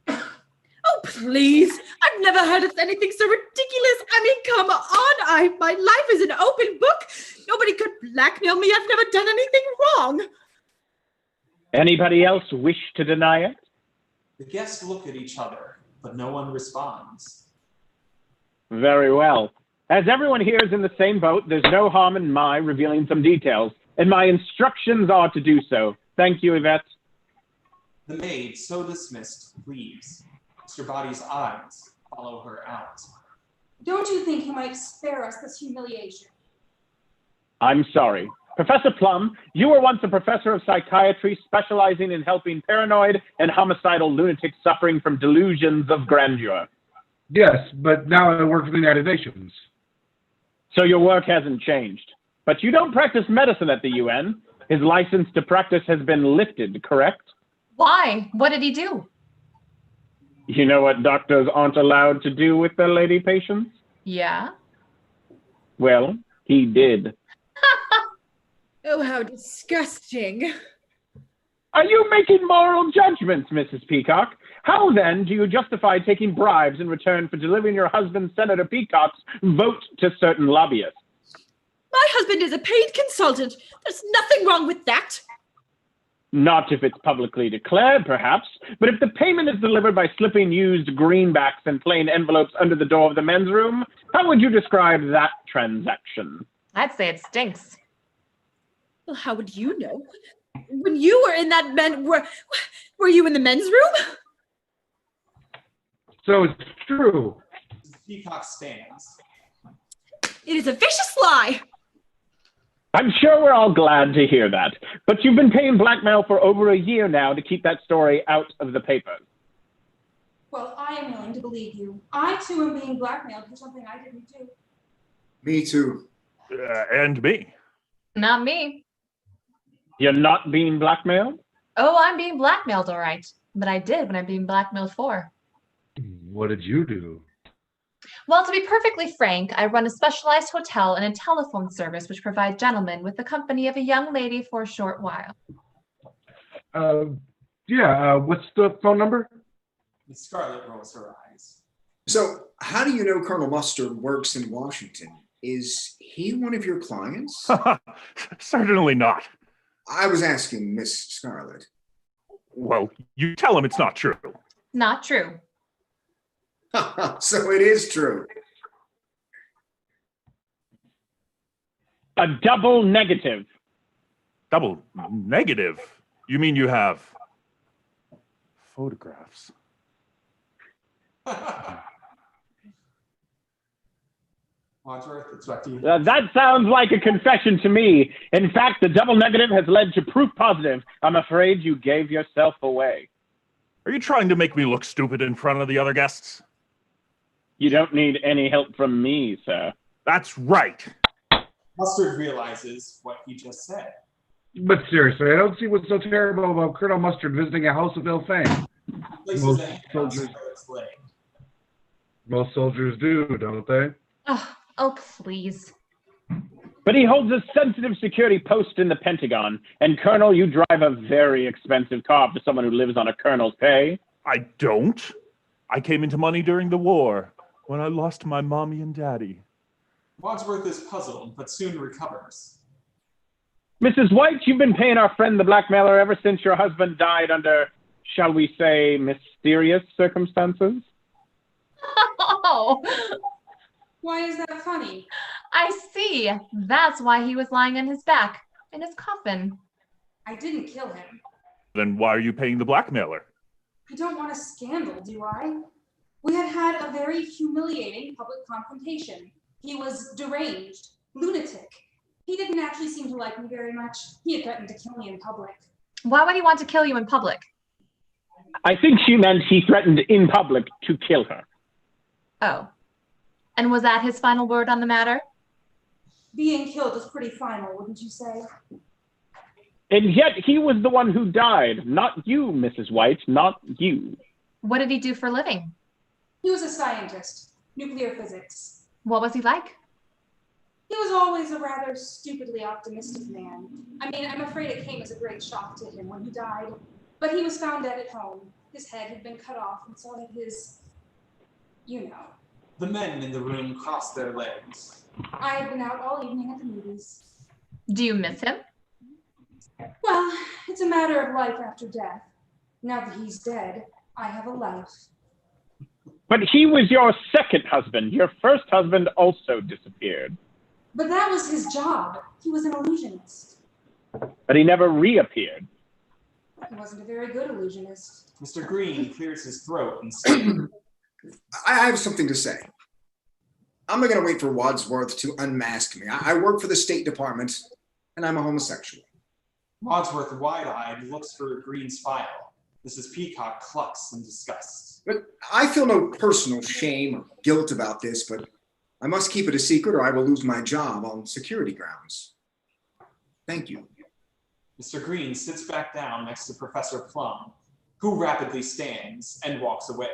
Oh, please. I've never heard of anything so ridiculous. I mean, come on. My life is an open book. Nobody could blackmail me. I've never done anything wrong. Anybody else wish to deny it? The guests look at each other, but no one responds. Very well. As everyone here is in the same boat, there's no harm in my revealing some details, and my instructions are to do so. Thank you, Yvette. The maid, so dismissed, leaves. Mr. Boddy's eyes follow her out. Don't you think you might spare us this humiliation? I'm sorry. Professor Plum, you were once a professor of psychiatry specializing in helping paranoid and homicidal lunatics suffering from delusions of grandeur. Yes, but now I work for the United Nations. So your work hasn't changed. But you don't practice medicine at the UN. His license to practice has been lifted, correct? Why? What did he do? You know what doctors aren't allowed to do with their lady patients? Yeah. Well, he did. Oh, how disgusting. Are you making moral judgments, Mrs. Peacock? How then do you justify taking bribes in return for delivering your husband, Senator Peacock's vote to certain lobbyists? My husband is a paid consultant. There's nothing wrong with that. Not if it's publicly declared, perhaps, but if the payment is delivered by slipping used greenbacks and plain envelopes under the door of the men's room, how would you describe that transaction? I'd say it stinks. Well, how would you know? When you were in that were you in the men's room? So it's true. Peacock stands. It is a vicious lie. I'm sure we're all glad to hear that, but you've been paying blackmail for over a year now to keep that story out of the papers. Well, I am willing to believe you. I too am being blackmailed for something I didn't do. Me too. And me. Not me. You're not being blackmailed? Oh, I'm being blackmailed, all right. But I did what I'm being blackmailed for. What did you do? Well, to be perfectly frank, I run a specialized hotel and a telephone service which provide gentlemen with the company of a young lady for a short while. What's the phone number? Scarlet rolls her eyes. So how do you know Colonel Mustard works in Washington? Is he one of your clients? Certainly not. I was asking Miss Scarlet. Well, you tell him it's not true. Not true. So it is true. A double negative. Double negative? You mean you have photographs? Wadsworth, it's back to you. That sounds like a confession to me. In fact, the double negative has led to proof positive. I'm afraid you gave yourself away. Are you trying to make me look stupid in front of the other guests? You don't need any help from me, sir. That's right. Mustard realizes what he just said. But seriously, I don't see what's so terrible about Colonel Mustard visiting a house of ill fame. Places Most a hand on soldiers- Scarlet's leg. Most soldiers do, don't they? Oh, please. But he holds a sensitive security post in the Pentagon. And Colonel, you drive a very expensive car for someone who lives on a colonel's pay. I don't. I came into money during the war when I lost my mommy and daddy. Wadsworth is puzzled, but soon recovers. Mrs. White, you've been paying our friend the blackmailer ever since your husband died under, shall we say, mysterious circumstances? Oh, Why is that funny? I see. That's why he was lying on his back in his coffin. I didn't kill him. Then why are you paying the blackmailer? I don't want a scandal, do I? We had a very humiliating public confrontation. He was deranged, lunatic. He didn't actually seem to like me very much. He had threatened to kill me in public. Why would he want to kill you in public? I think she meant he threatened in public to kill her. Oh. And was that his final word on the matter? Being killed is pretty final, wouldn't you say? And yet he was the one who died, not you, Mrs. White, not you. What did he do for a living? He was a scientist, nuclear physics. What was he like? He was always a rather stupidly optimistic man. I mean, I'm afraid it came as a great shock to him when he died. But he was found dead at home. His head had been cut off and so had his, you know. The men in the room crossed their legs. I had been out all evening at the movies. Do you miss him? Well, it's a matter of life after death. Now that he's dead, I have a life. But he was your second husband. Your first husband also disappeared. But that was his job. He was an illusionist. But he never reappeared. He wasn't a very good illusionist. Mr. Green clears his throat and says, I have something to say. I'm not going to wait for Wadsworth to unmask me. I work for the State Department, and I'm a homosexual. Wadsworth, wide-eyed, looks for Green's file. Mrs. Peacock clucks in disgust. But I feel no personal shame or guilt about this, but I must keep it a secret or I will lose my job on security grounds. Thank you. Mr. Green sits back down next to Professor Plum, who rapidly stands and walks away.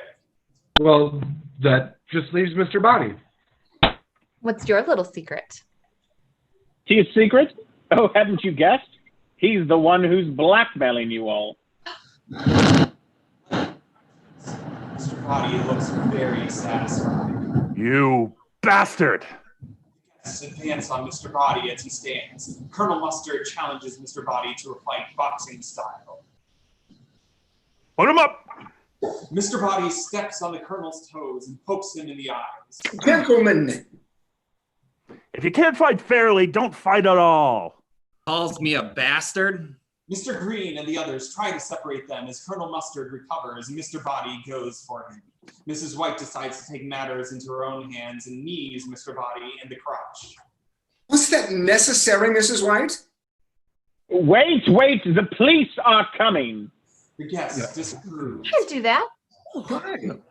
Well, that just leaves Mr. Boddy. What's your little secret? His secret? Oh, hadn't you guessed? He's the one who's blackmailing you all. Mr. Boddy looks very satisfied. You bastard! Guests advance on Mr. Boddy as he stands. Colonel Mustard challenges Mr. Boddy to a fight boxing style. Put him up! Mr. Boddy steps on the Colonel's toes and pokes him in the eyes. Gentlemen, If you can't fight fairly, don't fight at all. Calls me a bastard. Mr. Green and the others try to separate them as Colonel Mustard recovers and Mr. Boddy goes for him. Mrs. White decides to take matters into her own hands and knees Mr. Boddy in the crotch. was that necessary, Mrs. White? Wait, the police are coming. The guests disapprove. You can't do that.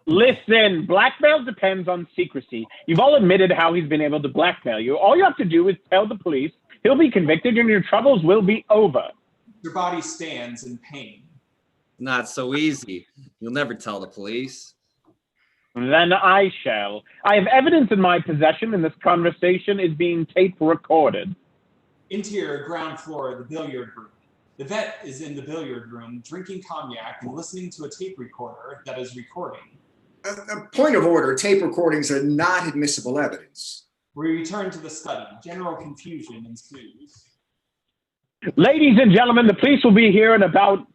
Listen, blackmail depends on secrecy. You've all admitted how he's been able to blackmail you. All you have to do is tell the police. He'll be convicted and your troubles will be over. Mr. Boddy stands in pain. Not so easy. You'll never tell the police. Then I shall. I have evidence in my possession and this conversation is being tape recorded. Interior ground floor of the billiard room. Yvette is in the billiard room drinking cognac and listening to a tape recorder that is recording. A point of order, tape recordings are not admissible evidence. We return to the study. General confusion ensues. Ladies and gentlemen, the police will be here in about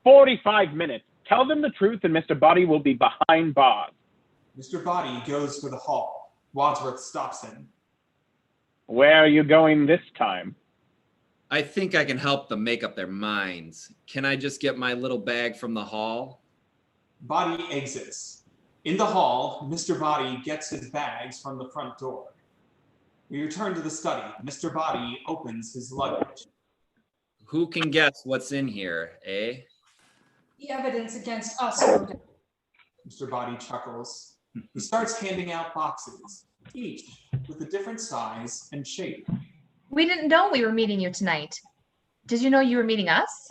45 minutes. Tell them the truth and Mr. Boddy will be behind bars. Mr. Boddy goes for the hall. Wadsworth stops him. Where are you going this time? I think I can help them make up their minds. Can I just get my little bag from the hall? Boddy exits. In the hall, Mr. Boddy gets his bags from the front door. We return to the study. Mr. Boddy opens his luggage. Who can guess what's in here, eh? The evidence against us, no doubt. Mr. Boddy chuckles. He starts handing out boxes, each with a different size and shape. We didn't know we were meeting you tonight. Did you know you were meeting us?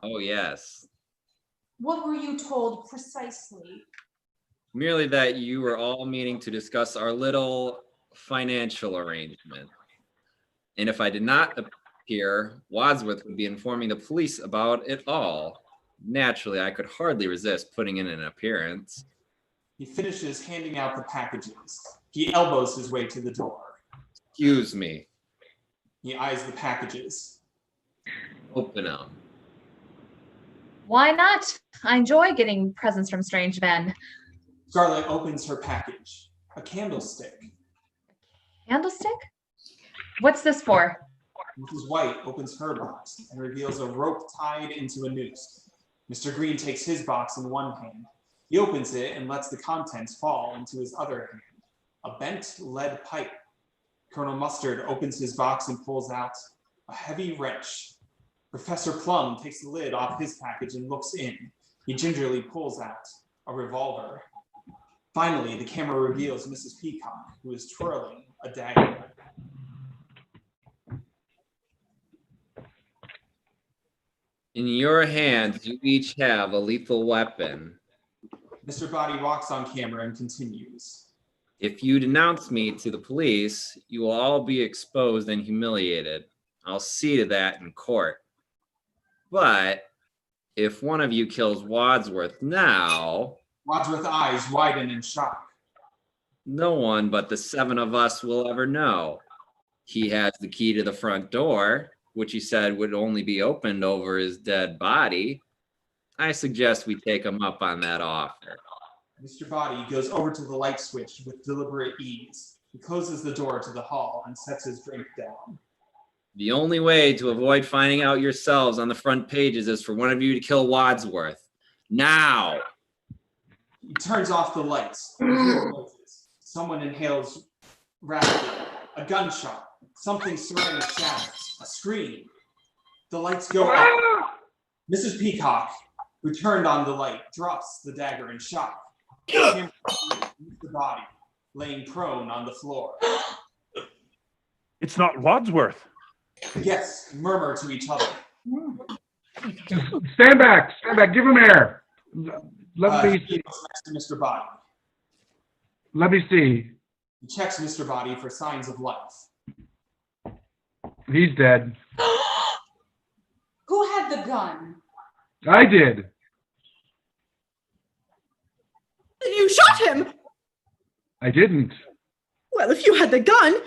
Oh, yes. What were you told precisely? Merely that you were all meeting to discuss our little financial arrangement. And if I did not appear, Wadsworth would be informing the police about it all. Naturally, I could hardly resist putting in an appearance. He finishes handing out the packages. He elbows his way to the door. Excuse me. He eyes the packages. Open them. Why not? I enjoy getting presents from strange men. Scarlet opens her package. A candlestick. Candlestick? What's this for? Mrs. White opens her box and reveals a rope tied into a noose. Mr. Green takes his box in one hand. He opens it and lets the contents fall into his other hand. A bent lead pipe. Colonel Mustard opens his box and pulls out a heavy wrench. Professor Plum takes the lid off his package and looks in. He gingerly pulls out a revolver. Finally, the camera reveals Mrs. Peacock, who is twirling a dagger. In your hands, you each have a lethal weapon. Mr. Boddy walks on camera and continues. If you denounce me to the police, you will all be exposed and humiliated. I'll see to that in court. But if one of you kills Wadsworth now, Wadsworth's eyes widen in shock. no one but the 7 of us will ever know. He has the key to the front door, which he said would only be opened over his dead body. I suggest we take him up on that offer. Mr. Boddy goes over to the light switch with deliberate ease. He closes the door to the hall and sets his drink down. The only way to avoid finding out yourselves on the front pages is for one of you to kill Wadsworth. Now! He turns off the lights. You hear noises. Someone inhales rapidly. A gunshot. Something stirring a shadow. A scream. The lights go up. Mrs. Peacock, who turned on the light, drops the dagger in shock. The body, laying prone on the floor. It's not Wadsworth. The guests murmur to each other. Stand back, give him air. Let me he goes next to Mr. Boddy. Let me see. He checks Mr. Boddy for signs of life. He's dead. Who had the gun? I did. You shot him! I didn't. Well, if you had the gun,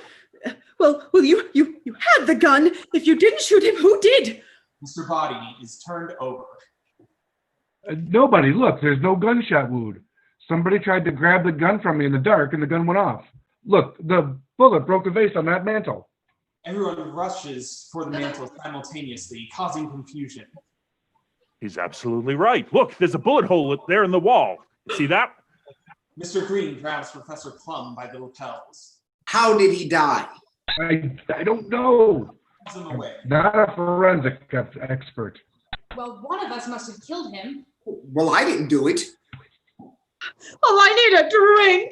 well, you had the gun. If you didn't shoot him, who did? Mr. Boddy is turned over. Nobody. Look, there's no gunshot wound. Somebody tried to grab the gun from me in the dark, and the gun went off. Look, the bullet broke the vase on that mantle. Everyone rushes for the mantle simultaneously, causing confusion. He's absolutely right. Look, there's a bullet hole there in the wall. See that? Mr. Green grabs Professor Plum by the lapels. How did he die? I don't know. Pulls him away. Not a forensic expert. Well, one of us must have killed him. Well, I didn't do it. Oh, I need a drink.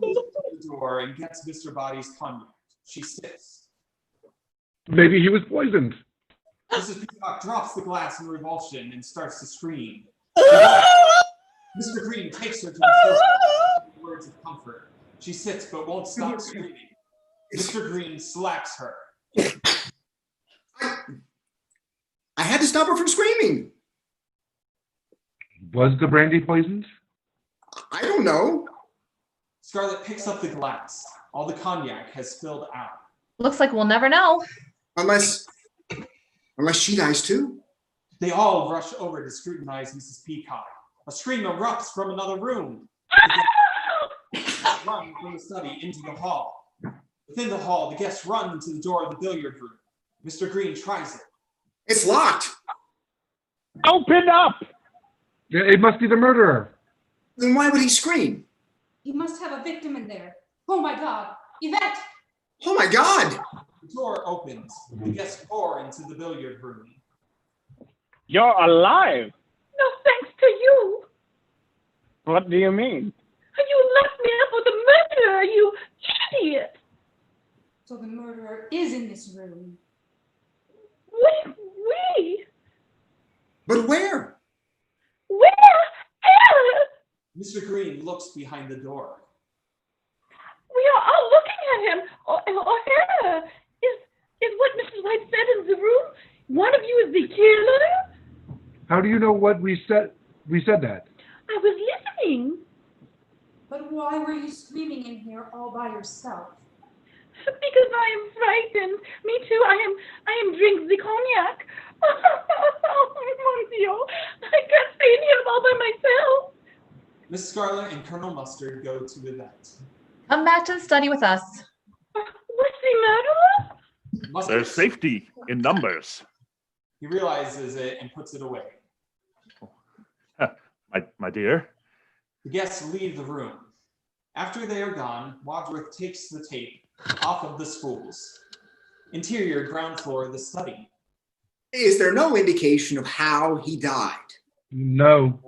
He opens the door and gets Mr. Boddy's cognac. She sits. Maybe he was poisoned. Mrs. Peacock drops the glass in revulsion and starts to scream. Mr. Green takes her to the sofa with words of comfort. She sits but won't stop screaming. Mr. Green slaps her. I had to stop her from screaming. Was the brandy poisoned? I don't know. Scarlet picks up the glass. All the cognac has spilled out. Looks like we'll never know. Unless she dies too. They all rush over to scrutinize Mrs. Peacock. A scream erupts from another room. The guests run from the study into the hall. Within the hall, the guests run to the door of the billiard room. Mr. Green tries it. It's locked. Open up! It must be the murderer. Then why would he scream? He must have a victim in there. Oh my God. Yvette! Oh my God! The door opens. The guests pour into the billiard room. You're alive! No thanks to you. What do you mean? You left me up with the murderer, you idiot. So the murderer is in this room. We? But where? Where? Mr. Green looks behind the door. We are all looking at him. O'Hara, is what Mrs. White said in the room? One of you is the killer? How do you know what we said? We said that. I was listening. But why were you screaming in here all by yourself? Because I am frightened. Me too. I am drink the cognac. Oh, mon Dieu. I can't stay in here all by myself. Miss Scarlet and Colonel Mustard go to Yvette. Come back to the study with us. What's the matter? Mustard, There's safety in numbers. he realizes it and puts it away. My dear. The guests leave the room. After they are gone, Wadsworth takes the tape off of the spools. Interior ground floor of the study. Is there no indication of how he died? No.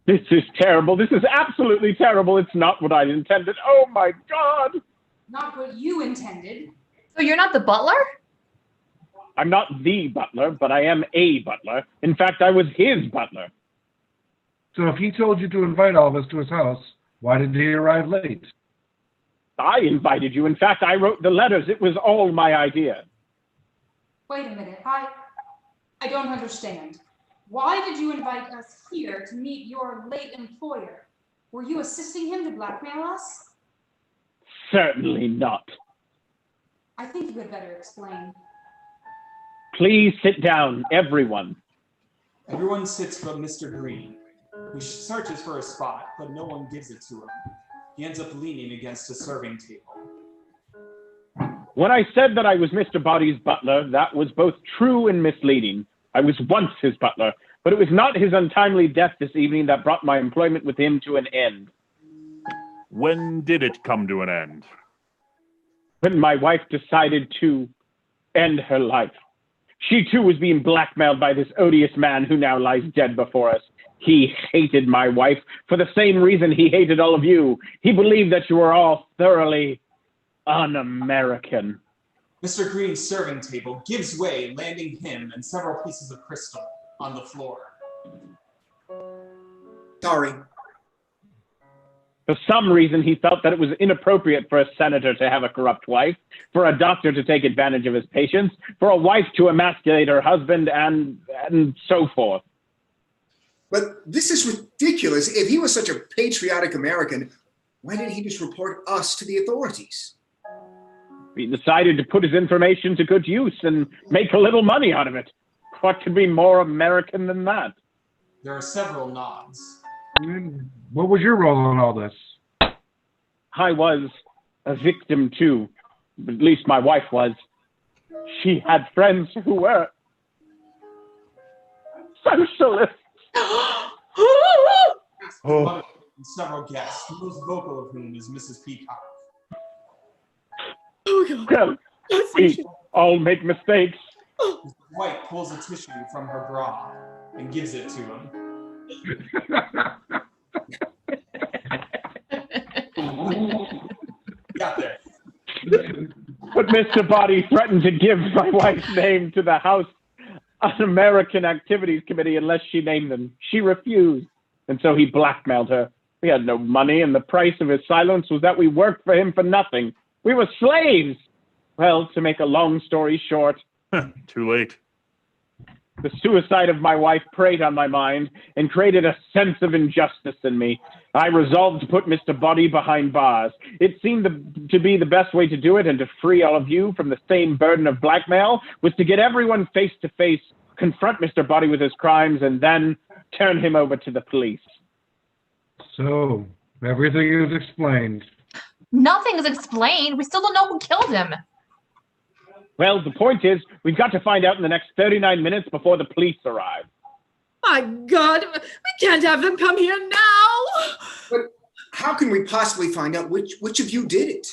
This is terrible. This is absolutely terrible. It's not what I intended. Oh my God. Not what you intended. So you're not the butler? I'm not the butler, but I am a butler. In fact, I was his butler. So if he told you to invite all of us to his house, why did he arrive late? I invited you. In fact, I wrote the letters. It was all my idea. Wait a minute. I don't understand. Why did you invite us here to meet your late employer? Were you assisting him to blackmail us? Certainly not. I think you had better explain. Please sit down, everyone. Everyone sits but Mr. Green. He searches for a spot, but no one gives it to him. He ends up leaning against a serving table. When I said that I was Mr. Boddy's butler, that was both true and misleading. I was once his butler, but it was not his untimely death this evening that brought my employment with him to an end. When did it come to an end? When my wife decided to end her life. She too was being blackmailed by this odious man who now lies dead before us. He hated my wife for the same reason he hated all of you. He believed that you were all thoroughly un-American. Mr. Green's serving table gives way, landing him and several pieces of crystal on the floor. Sorry. For some reason, he felt that it was inappropriate for a senator to have a corrupt wife, for a doctor to take advantage of his patients, for a wife to emasculate her husband, and so forth. But this is ridiculous. If he was such a patriotic American, why didn't he just report us to the authorities? He decided to put his information to good use and make a little money out of it. What could be more American than that? There are several nods. What was your role in all this? I was a victim too. At least my wife was. She had friends who were socialists. Oh. Several guests, the most vocal of whom is Mrs. Peacock. Well, we all make mistakes. Mr. White pulls a tissue from her bra and gives it to him. Got there. But Mr. Boddy threatened to give my wife's name to the House Un-American Activities Committee unless she named them. She refused, and so he blackmailed her. We had no money, and the price of his silence was that we worked for him for nothing. We were slaves. Well, to make a long story short. Too late. The suicide of my wife preyed on my mind and created a sense of injustice in me. I resolved to put Mr. Boddy behind bars. It seemed to be the best way to do it, and to free all of you from the same burden of blackmail was to get everyone face to face, confront Mr. Boddy with his crimes, and then turn him over to the police. So, everything is explained. Nothing is explained. We still don't know who killed him. Well, the point is, we've got to find out in the next 39 minutes before the police arrive. My God, we can't have them come here now. But how can we possibly find out which of you did it?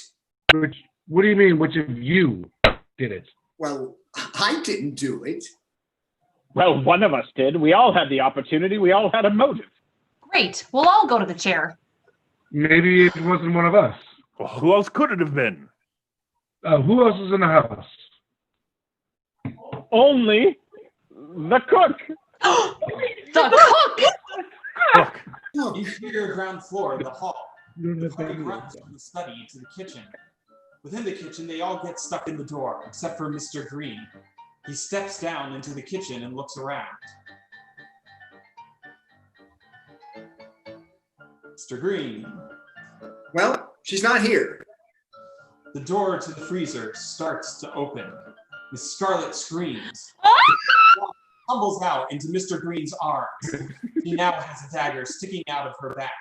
What do you mean, which of you did it? Well, I didn't do it. Well, one of us did. We all had the opportunity. We all had a motive. Great. We'll all go to the chair. Maybe it wasn't one of us. Well, who else could it have been? Who else is in the house? Only the cook. The cook! Look, interior ground floor of the hall. The party runs from the study to the kitchen. Within the kitchen, they all get stuck in the door, except for Mr. Green. He steps down into the kitchen and looks around. Mr. Green. Well, she's not here. The door to the freezer starts to open. Miss Scarlet screams. Tumbles out into Mr. Green's arms. He now has a dagger sticking out of her back.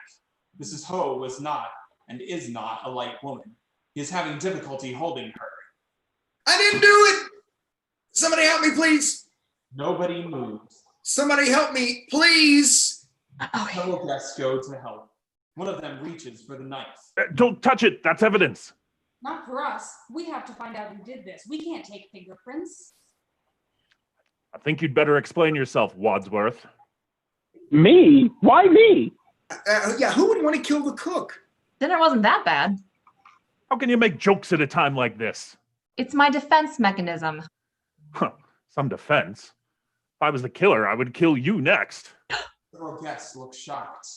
Mrs. Ho was not and is not a light woman. He is having difficulty holding her. I didn't do it! Somebody help me, please! Nobody moves. Somebody help me, please! Several guests go to help. One of them reaches for the knife. Don't touch it. That's evidence. Not for us. We have to find out who did this. We can't take fingerprints. I think you'd better explain yourself, Wadsworth. Me? Why me? Yeah, who would want to kill the cook? Dinner wasn't that bad. How can you make jokes at a time like this? It's my defense mechanism. Huh, some defense. If I was the killer, I would kill you next. Several guests look shocked.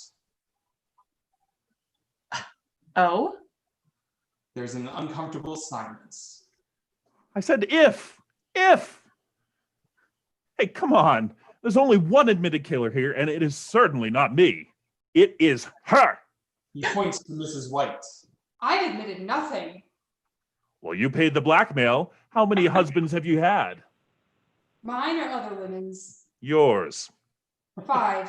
Oh? There's an uncomfortable silence. I said if. Hey, come on. There's only one admitted killer here, and it is certainly not me. It is her. He points to Mrs. White. I've admitted nothing. Well, you paid the blackmail. How many husbands have you had? Mine or other women's? Yours. 5.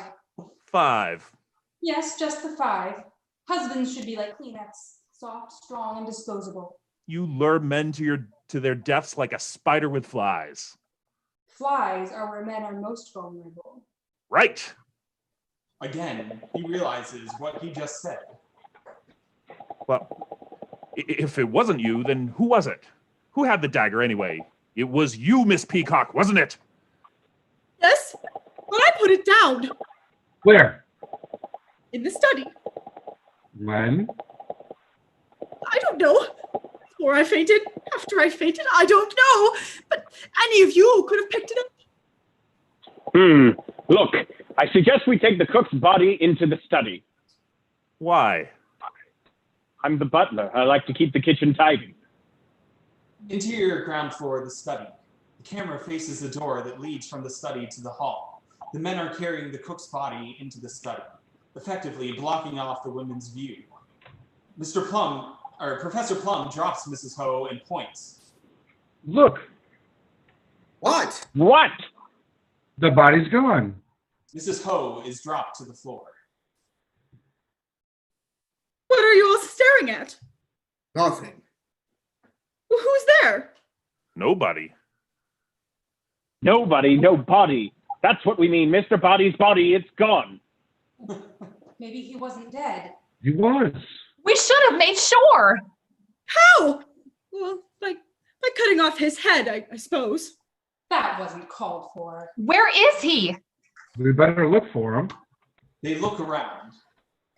Yes, just the 5. Husbands should be like Kleenex, soft, strong, and disposable. You lure men to their deaths like a spider with flies. Flies are where men are most vulnerable. Right. Again, he realizes what he just said. Well, if it wasn't you, then who was it? Who had the dagger anyway? It was you, Miss Peacock, wasn't it? Yes, but I put it down Where? in the study. When? I don't know. Before I fainted, after I fainted, I don't know. But any of you could have picked it up. Look, I suggest we take the cook's body into the study. Why? I'm the butler. I like to keep the kitchen tidy. Interior ground floor of the study. The camera faces the door that leads from the study to the hall. The men are carrying the cook's body into the study, effectively blocking off the women's view. Professor Plum drops Mrs. Ho and points. Look, What? What? the body's gone. Mrs. Ho is dropped to the floor. What are you all staring at? Nothing. Well, who's there? Nobody. Nobody, no body. That's what we mean. Mr. Boddy's body, it's gone. Maybe he wasn't dead. He was. We should have made sure. How? Well, by cutting off his head, I suppose. That wasn't called for. Where is he? We better look for him. They look around.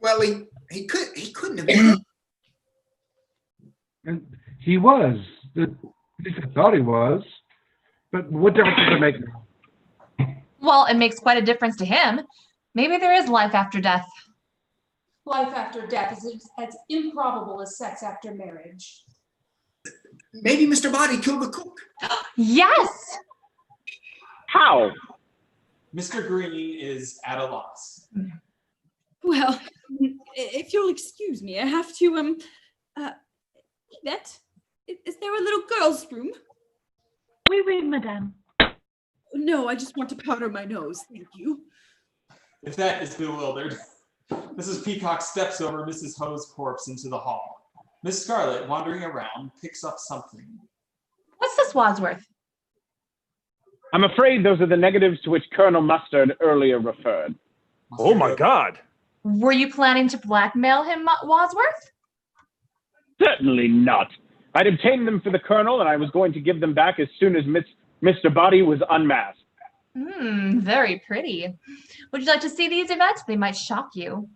Well, he couldn't have been. And he was. At least I thought he was. But what difference does it make now? Well, it makes quite a difference to him. Maybe there is life after death. Life after death is as improbable as sex after marriage. Maybe Mr. Boddy killed the cook. Yes. How? Mr. Green is at a loss. Well, if you'll excuse me, I have to, Yvette, is there a little girl's room? Oui, madame. No, I just want to powder my nose, thank you. Yvette is bewildered. Mrs. Peacock steps over Mrs. Ho's corpse into the hall. Miss Scarlet, wandering around, picks up something. What's this, Wadsworth? I'm afraid those are the negatives to which Colonel Mustard earlier referred. Oh my God. Were you planning to blackmail him, Wadsworth? Certainly not. I'd obtained them for the Colonel, and I was going to give them back as soon as Mr. Boddy was unmasked. Very pretty. Would you like to see these, Yvette? They might shock you.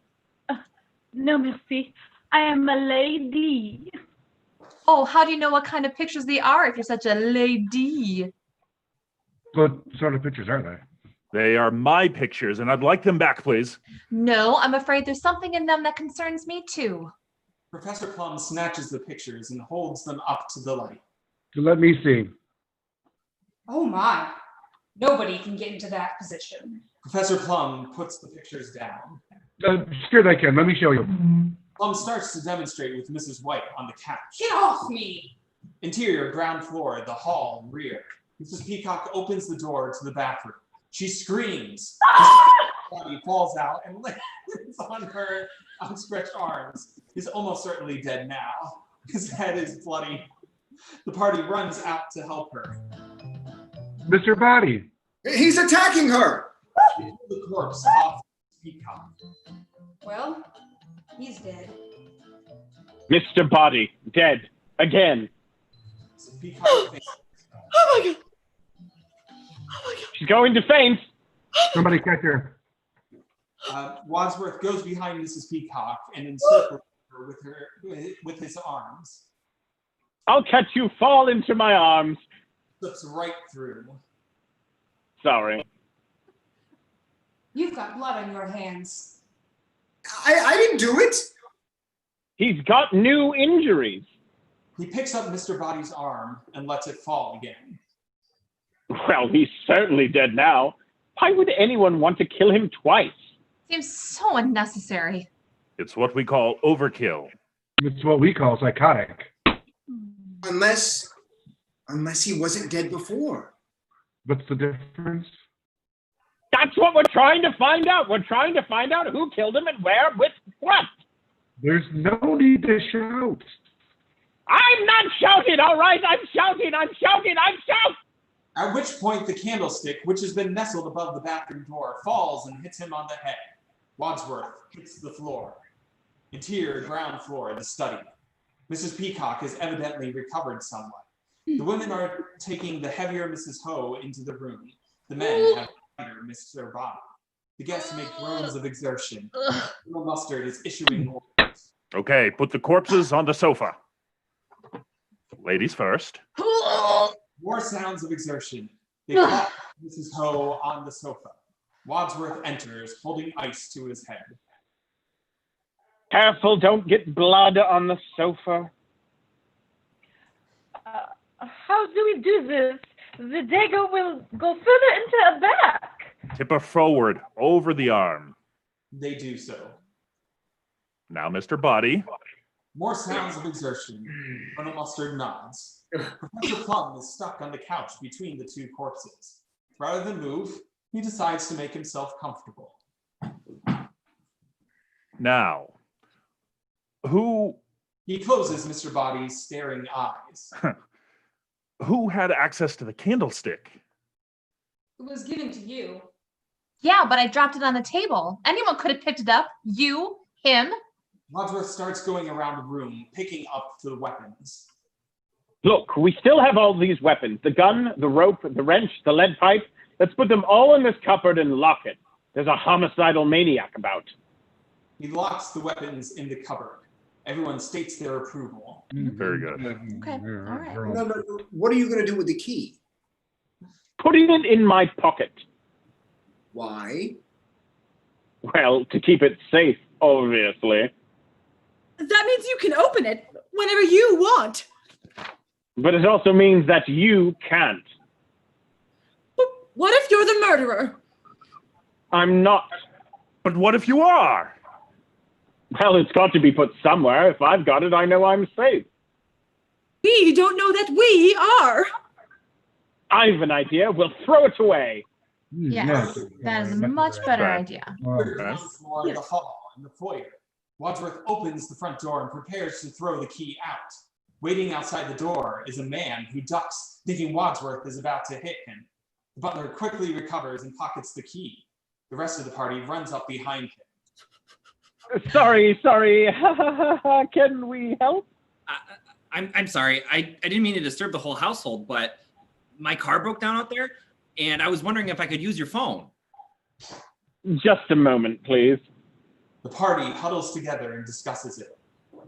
No, merci. I am a lady. Oh, how do you know what kind of pictures they are if you're such a lady? What sort of pictures are they? They are my pictures, and I'd like them back, please. No, I'm afraid there's something in them that concerns me too. Professor Plum snatches the pictures and holds them up to the light. So let me see. Oh my. Nobody can get into that position. Professor Plum puts the pictures down. Sure they can. Let me show you. Plum starts to demonstrate with Mrs. White on the couch. Get off me! Interior, ground floor, the hall, rear. Mrs. Peacock opens the door to the bathroom. She screams. His body falls out and lands on her outstretched arms. He's almost certainly dead now. His head is bloody. The party runs out to help her. Mr. Boddy. He's attacking her. They pull the corpse off Peacock. Well, he's dead. Mr. Boddy, dead. Again. So Peacock faints. Oh my God. Oh my God. She's going to faint. Somebody catch her. Wadsworth goes behind Mrs. Peacock and encircles her with his arms. I'll catch you. Fall into my arms. Slips right through. Sorry. You've got blood on your hands. I didn't do it. He's got new injuries. He picks up Mr. Boddy's arm and lets it fall again. Well, he's certainly dead now. Why would anyone want to kill him twice? Seems so unnecessary. It's what we call overkill. It's what we call psychotic. Unless he wasn't dead before. What's the difference? That's what we're trying to find out. We're trying to find out who killed him and where with what. There's no need to shout. I'm not shouting, all right? I'm shouting. At which point the candlestick, which has been nestled above the bathroom door, falls and hits him on the head. Wadsworth hits the floor. Interior ground floor of the study. Mrs. Peacock has evidently recovered somewhat. The women are taking the heavier Mrs. Hoe into the room. The men have lighter Mr. Boddy. The guests make groans of exertion. Colonel Mustard is issuing orders. Okay, put the corpses on the sofa. Ladies first. More sounds of exertion. They clap Mrs. Hoe on the sofa. Wadsworth enters, holding ice to his head. Careful, don't get blood on the sofa. How do we do this? The dagger will go further into her back. Tip her forward, over the arm. They do so. Now, Mr. Boddy. More sounds of exertion. Colonel Mustard nods. Professor Plum is stuck on the couch between the two corpses. Rather than move, he decides to make himself comfortable. Now, who... He closes Mr. Boddy's staring eyes. Who had access to the candlestick? It was given to you. Yeah, but I dropped it on the table. Anyone could have picked it up. You, him. Wadsworth starts going around the room, picking up the weapons. Look, we still have all these weapons. The gun, the rope, the wrench, the lead pipe. Let's put them all in this cupboard and lock it. There's a homicidal maniac about. He locks the weapons in the cupboard. Everyone states their approval. Very good. Okay, all right. No. What are you going to do with the key? Putting it in my pocket. Why? Well, to keep it safe, obviously. That means you can open it whenever you want. But it also means that you can't. But what if you're the murderer? I'm not. But what if you are? Well, it's got to be put somewhere. If I've got it, I know I'm safe. We don't know that we are. I've an idea. We'll throw it away. Yes, that is a much better idea. The floor of the hall and the foyer. Wadsworth opens the front door and prepares to throw the key out. Waiting outside the door is a man who ducks, thinking Wadsworth is about to hit him. The butler quickly recovers and pockets the key. The rest of the party runs up behind him. Sorry. Can we help? I'm sorry. I didn't mean to disturb the whole household, but my car broke down out there, and I was wondering if I could use your phone. Just a moment, please. The party huddles together and discusses it.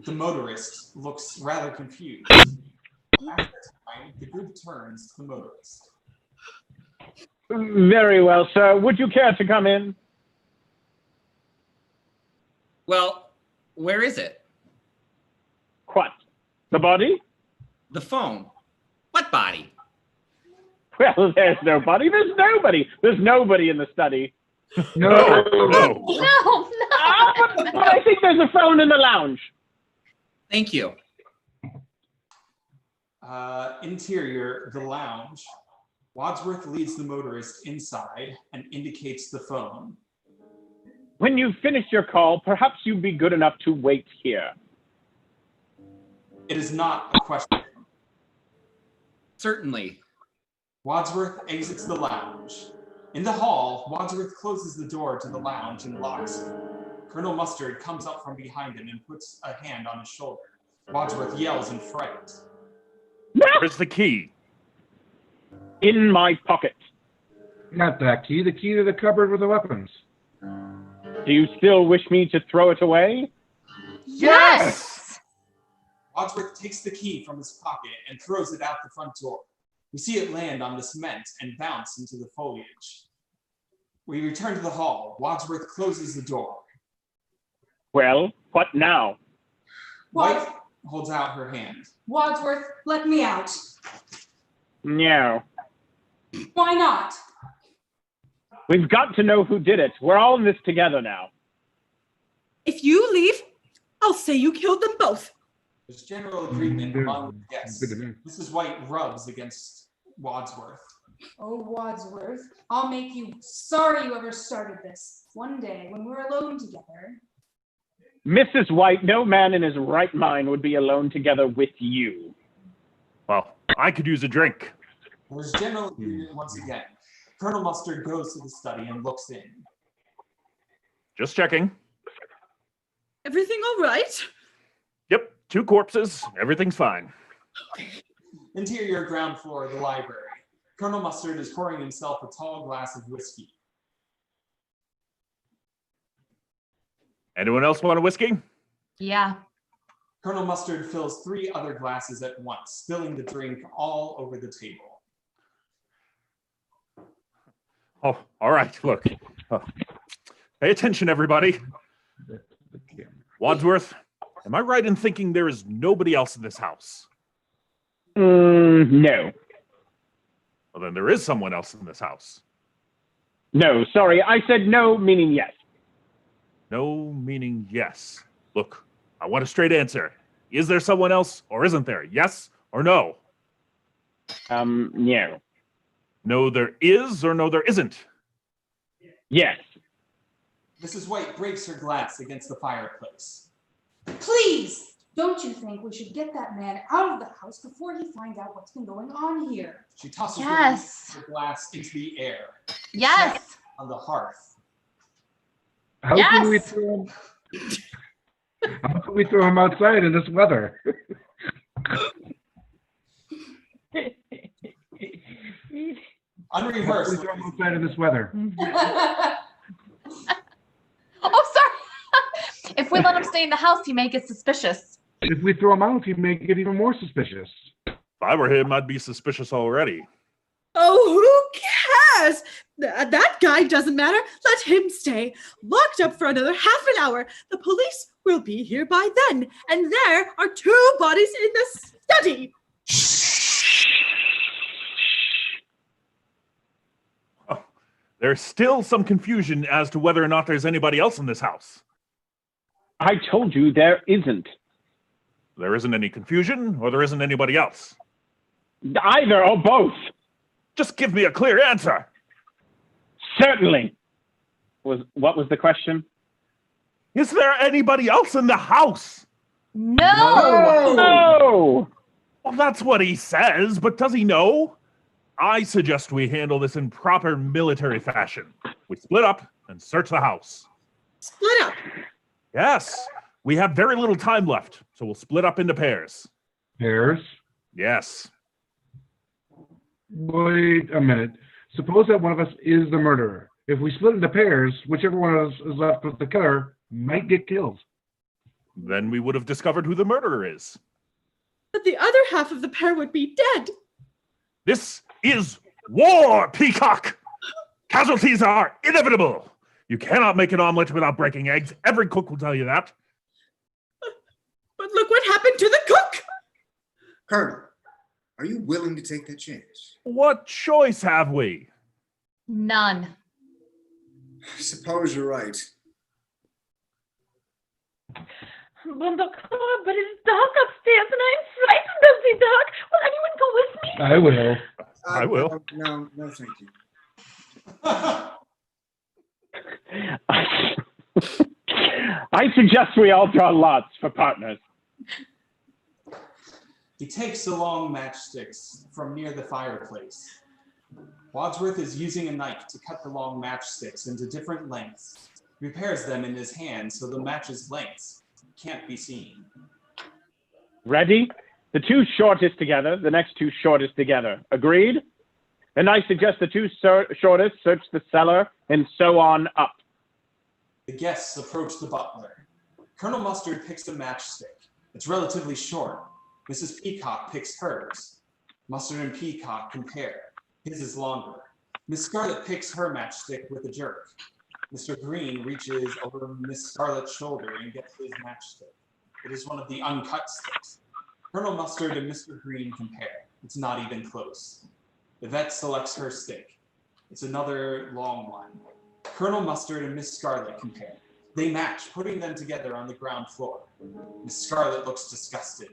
The motorist looks rather confused. After a time, the group turns to the motorist. Very well, sir. Would you care to come in? Well, where is it? What? The body? The phone. What body? Well, there's nobody. There's nobody. There's nobody in the study. No. No. But I think there's a phone in the lounge. Thank you. Interior, the lounge. Wadsworth leads the motorist inside and indicates the phone. When you've finished your call, perhaps you'd be good enough to wait here. It is not a question. Certainly. Wadsworth exits the lounge. In the hall, Wadsworth closes the door to the lounge and locks it. Colonel Mustard comes up from behind him and puts a hand on his shoulder. Wadsworth yells in fright. Where's the key? In my pocket. Not that key, the key to the cupboard with the weapons. Do you still wish me to throw it away? Yes! Wadsworth takes the key from his pocket and throws it out the front door. We see it land on the cement and bounce into the foliage. We return to the hall. Wadsworth closes the door. Well, what now? White holds out her hand. Wadsworth, let me out. No. Why not? We've got to know who did it. We're all in this together now. If you leave, I'll say you killed them both. There's general agreement among the guests. Mrs. White rubs against Wadsworth. Oh, Wadsworth, I'll make you sorry you ever started this. One day when we're alone together. Mrs. White, no man in his right mind would be alone together with you. Well, I could use a drink. There's general agreement once again. Colonel Mustard goes to the study and looks in. Just checking. Everything all right? Yep, 2 corpses. Everything's fine. Interior ground floor of the library. Colonel Mustard is pouring himself a tall glass of whiskey. Anyone else want a whiskey? Yeah. Colonel Mustard fills 3 other glasses at once, spilling the drink all over the table. Oh, all right, look. Pay attention, everybody. Wadsworth, am I right in thinking there is nobody else in this house? No. Well, then there is someone else in this house. No, sorry, I said no, meaning yes. No meaning yes. Look, I want a straight answer. Is there someone else or isn't there? Yes or no? No. No, there is or no, there isn't? Yes. Mrs. White breaks her glass against the fireplace. Please, don't you think we should get that man out of the house before he finds out what's been going on here? She tosses Yes. the glass into the air. Yes. On the hearth. How Yes. can we throw him? How can we throw him outside in this weather? Unrehearsed. How can we throw him outside in this weather? Oh, sorry. If we let him stay in the house, he may get suspicious. If we throw him out, he may get even more suspicious. If I were him, I'd be suspicious already. Oh, who cares? That guy doesn't matter. Let him stay. Locked up for another half an hour. The police will be here by then. And there are 2 bodies in the study. Oh, there's still some confusion as to whether or not there's anybody else in this house. I told you there isn't. There isn't any confusion, or there isn't anybody else? Either or both. Just give me a clear answer. Certainly. What was the question? Is there anybody else in the house? No. No. Well, that's what he says, but does he know? I suggest we handle this in proper military fashion. We split up and search the house. Split up. Yes, we have very little time left, so we'll split up into pairs. Pairs? Yes. Wait a minute. Suppose that one of us is the murderer. If we split into pairs, whichever one of us is left with the killer might get killed. Then we would have discovered who the murderer is. But the other half of the pair would be dead. This is war, Peacock! Casualties are inevitable! You cannot make an omelet without breaking eggs. Every cook will tell you that. But look what happened to the cook! Colonel, are you willing to take that chance? What choice have we? None. I suppose you're right. But it's dark upstairs and I'm frightened of the dark. Will anyone go with me? I will. I will. No, thank you. I suggest we all draw lots for partners. He takes the long matchsticks from near the fireplace. Wadsworth is using a knife to cut the long matchsticks into different lengths. He prepares them in his hand so the match's lengths can't be seen. Ready? The 2 shortest together, the next 2 shortest together. Agreed? And I suggest the 2 shortest search the cellar and so on up. The guests approach the butler. Colonel Mustard picks a matchstick. It's relatively short. Mrs. Peacock picks hers. Mustard and Peacock compare. His is longer. Miss Scarlet picks her matchstick with a jerk. Mr. Green reaches over Miss Scarlet's shoulder and gets his matchstick. It is one of the uncut sticks. Colonel Mustard and Mr. Green compare. It's not even close. Yvette selects her stick. It's another long one. Colonel Mustard and Miss Scarlet compare. They match, putting them together on the ground floor. Miss Scarlet looks disgusted.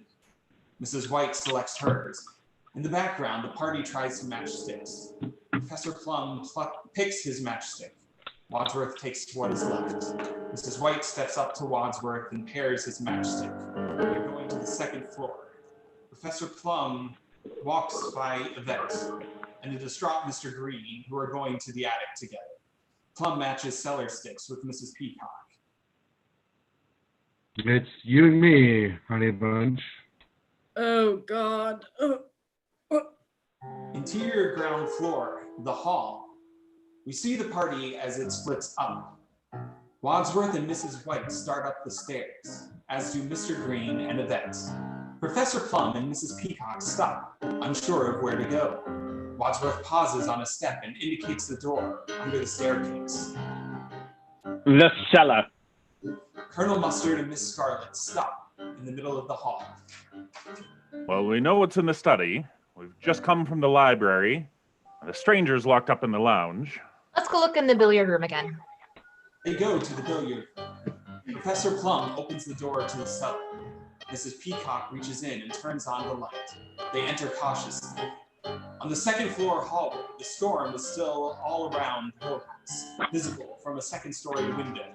Mrs. White selects hers. In the background, the party tries to match sticks. Professor Plum picks his matchstick. Wadsworth takes what is left. Mrs. White steps up to Wadsworth and pairs his matchstick. They're going to the second floor. Professor Plum walks by Yvette and a distraught Mr. Green, who are going to the attic together. Plum matches cellar sticks with Mrs. Peacock. It's you and me, honey bunch. Oh, God. Interior ground floor, the hall. We see the party as it splits up. Wadsworth and Mrs. White start up the stairs, as do Mr. Green and Yvette. Professor Plum and Mrs. Peacock stop, unsure of where to go. Wadsworth pauses on a step and indicates the door under the staircase. The cellar. Colonel Mustard and Miss Scarlet stop in the middle of the hall. Well, we know what's in the study. We've just come from the library. The stranger's locked up in the lounge. Let's go look in the billiard room again. They go to the billiard room. Professor Plum opens the door to the cellar. Mrs. Peacock reaches in and turns on the light. They enter cautiously. On the second floor hallway, the storm is still all around the whorehouse, visible from a second-story window.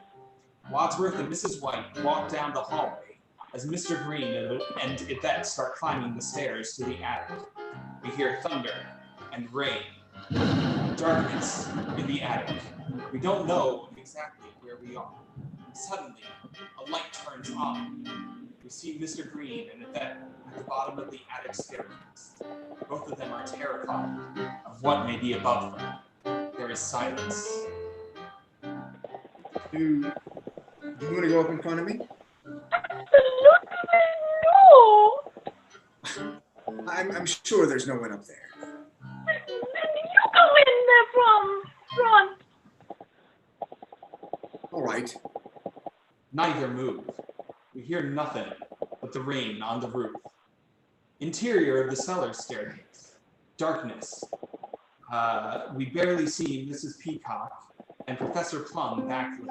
Wadsworth and Mrs. White walk down the hallway as Mr. Green and Yvette start climbing the stairs to the attic. We hear thunder and rain. Darkness in the attic. We don't know exactly where we are. Suddenly, a light turns on. We see Mr. Green and Yvette at the bottom of the attic staircase. Both of them are terrified of what may be above them. There is silence. Do you want to go up in front of me? No. I'm sure there's no one up there. You go in there from front. All right. Neither move. We hear nothing but the rain on the roof. Interior of the cellar staircase. Darkness. We barely see Mrs. Peacock and Professor Plum backlit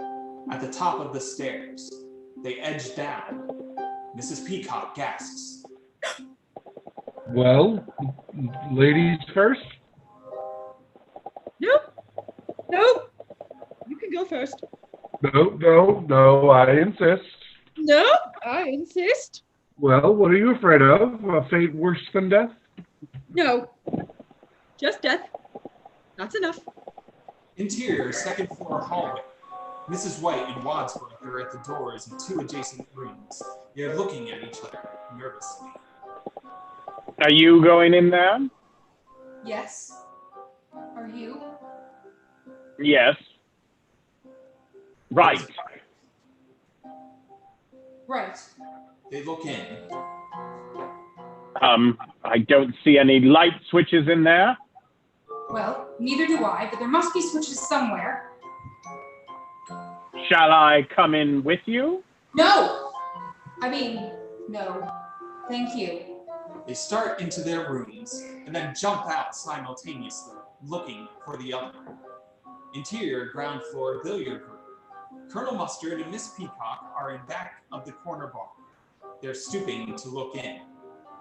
at the top of the stairs. They edge down. Mrs. Peacock gasps. Well, ladies first? Nope. You can go first. No, I insist. No, I insist. Well, what are you afraid of? A fate worse than death? No. Just death. That's enough. Interior, second floor hallway. Mrs. White and Wadsworth are at the doors of two adjacent rooms. They are looking at each other nervously. Are you going in there? Yes. Are you? Yes. Right. Right. They look in. I don't see any light switches in there. Well, neither do I, but there must be switches somewhere. Shall I come in with you? No! I mean, no. Thank you. They start into their rooms and then jump out simultaneously, looking for the other. Interior ground floor billiard room. Colonel Mustard and Miss Peacock are in back of the corner bar. They're stooping to look in.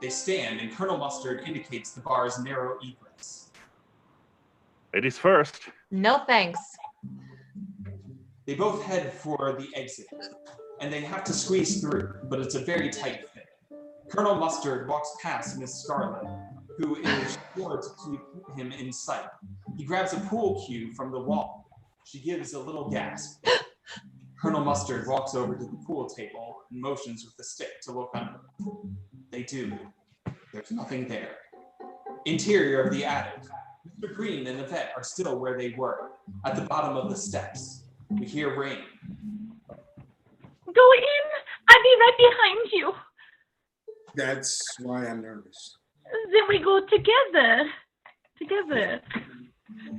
They stand and Colonel Mustard indicates the bar's narrow egress. Ladies first. No thanks. They both head for the exit, and they have to squeeze through, but it's a very tight fit. Colonel Mustard walks past Miss Scarlet, who is sure to keep him in sight. He grabs a pool cue from the wall. She gives a little gasp. Colonel Mustard walks over to the pool table and motions with the stick to look under. They do. There's nothing there. Interior of the attic. Mr. Green and Yvette are still where they were, at the bottom of the steps. We hear rain. Go in. I'll be right behind you. That's why I'm nervous. Then we go together. Together.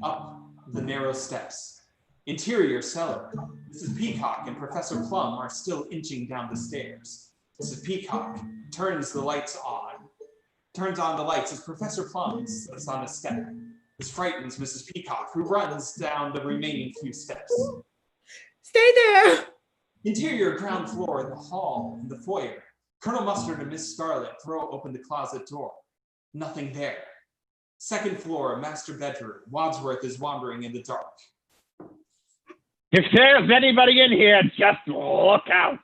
Up the narrow steps. Interior cellar. Mrs. Peacock and Professor Plum are still inching down the stairs. Mrs. Peacock turns the lights on. Turns on the lights as Professor Plum slips on a step. This frightens Mrs. Peacock, who runs down the remaining few steps. Stay there. Interior ground floor, the hall, and the foyer. Colonel Mustard and Miss Scarlet throw open the closet door. Nothing there. Second floor, master bedroom. Wadsworth is wandering in the dark. If there's anybody in here, just look out.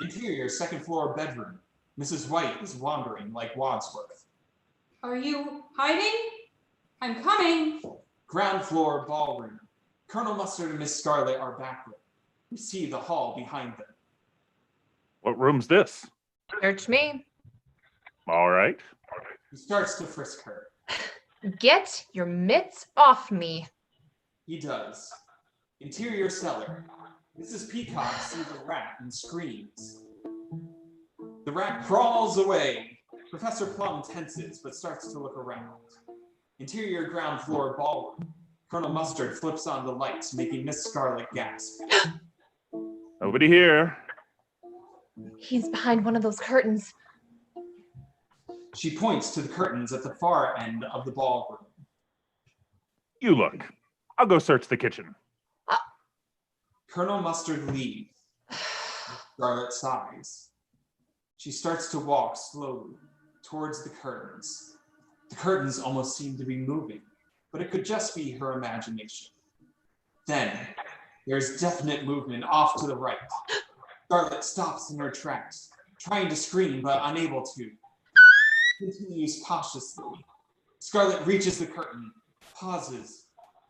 Interior, second floor bedroom. Mrs. White is wandering like Wadsworth. Are you hiding? I'm coming. Ground floor ballroom. Colonel Mustard and Miss Scarlet are backward. We see the hall behind them. What room's this? Search me. All right. He starts to frisk her. Get your mitts off me. He does. Interior cellar. Mrs. Peacock sees a rat and screams. The rat crawls away. Professor Plum tenses but starts to look around. Interior ground floor ballroom. Colonel Mustard flips on the lights, making Miss Scarlet gasp. Nobody here. He's behind one of those curtains. She points to the curtains at the far end of the ballroom. You look. I'll go search the kitchen. Colonel Mustard leaves. Scarlet sighs. She starts to walk slowly towards the curtains. The curtains almost seem to be moving, but it could just be her imagination. Then, there's definite movement off to the right. Scarlet stops in her tracks, trying to scream but unable to. Continues cautiously. Scarlet reaches the curtain, pauses,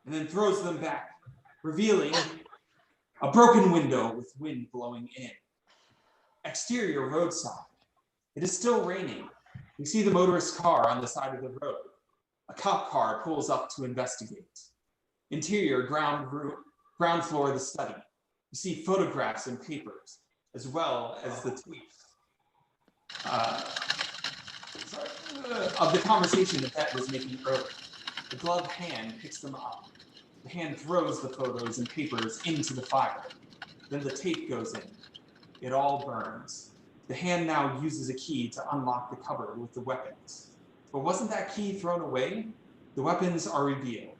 and then throws them back, revealing a broken window with wind blowing in. Exterior roadside. It is still raining. We see the motorist car on the side of the road. A cop car pulls up to investigate. Interior ground floor of the study. You see photographs and papers, as well as the tapes of the conversation Yvette was making earlier. The gloved hand picks them up. The hand throws the photos and papers into the fire. Then the tape goes in. It all burns. The hand now uses a key to unlock the cupboard with the weapons. But wasn't that key thrown away? The weapons are revealed.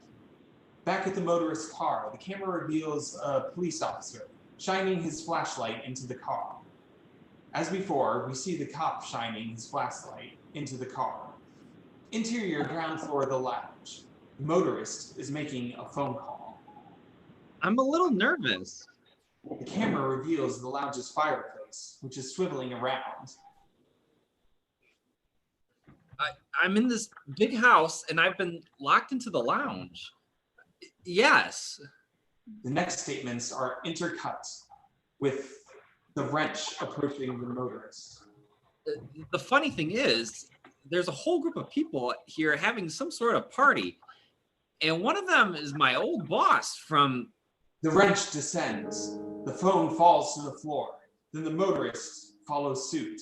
Back at the motorist car, the camera reveals a police officer shining his flashlight into the car. As before, we see the cop shining his flashlight into the car. Interior ground floor of the lounge. The motorist is making a phone call. I'm a little nervous. The camera reveals the lounge's fireplace, which is swiveling around. I'm in this big house and I've been locked into the lounge. Yes. The next statements are intercut with the wrench approaching the motorist. The funny thing is, there's a whole group of people here having some sort of party. And one of them is my old boss from... The wrench descends. The phone falls to the floor. Then the motorist follows suit.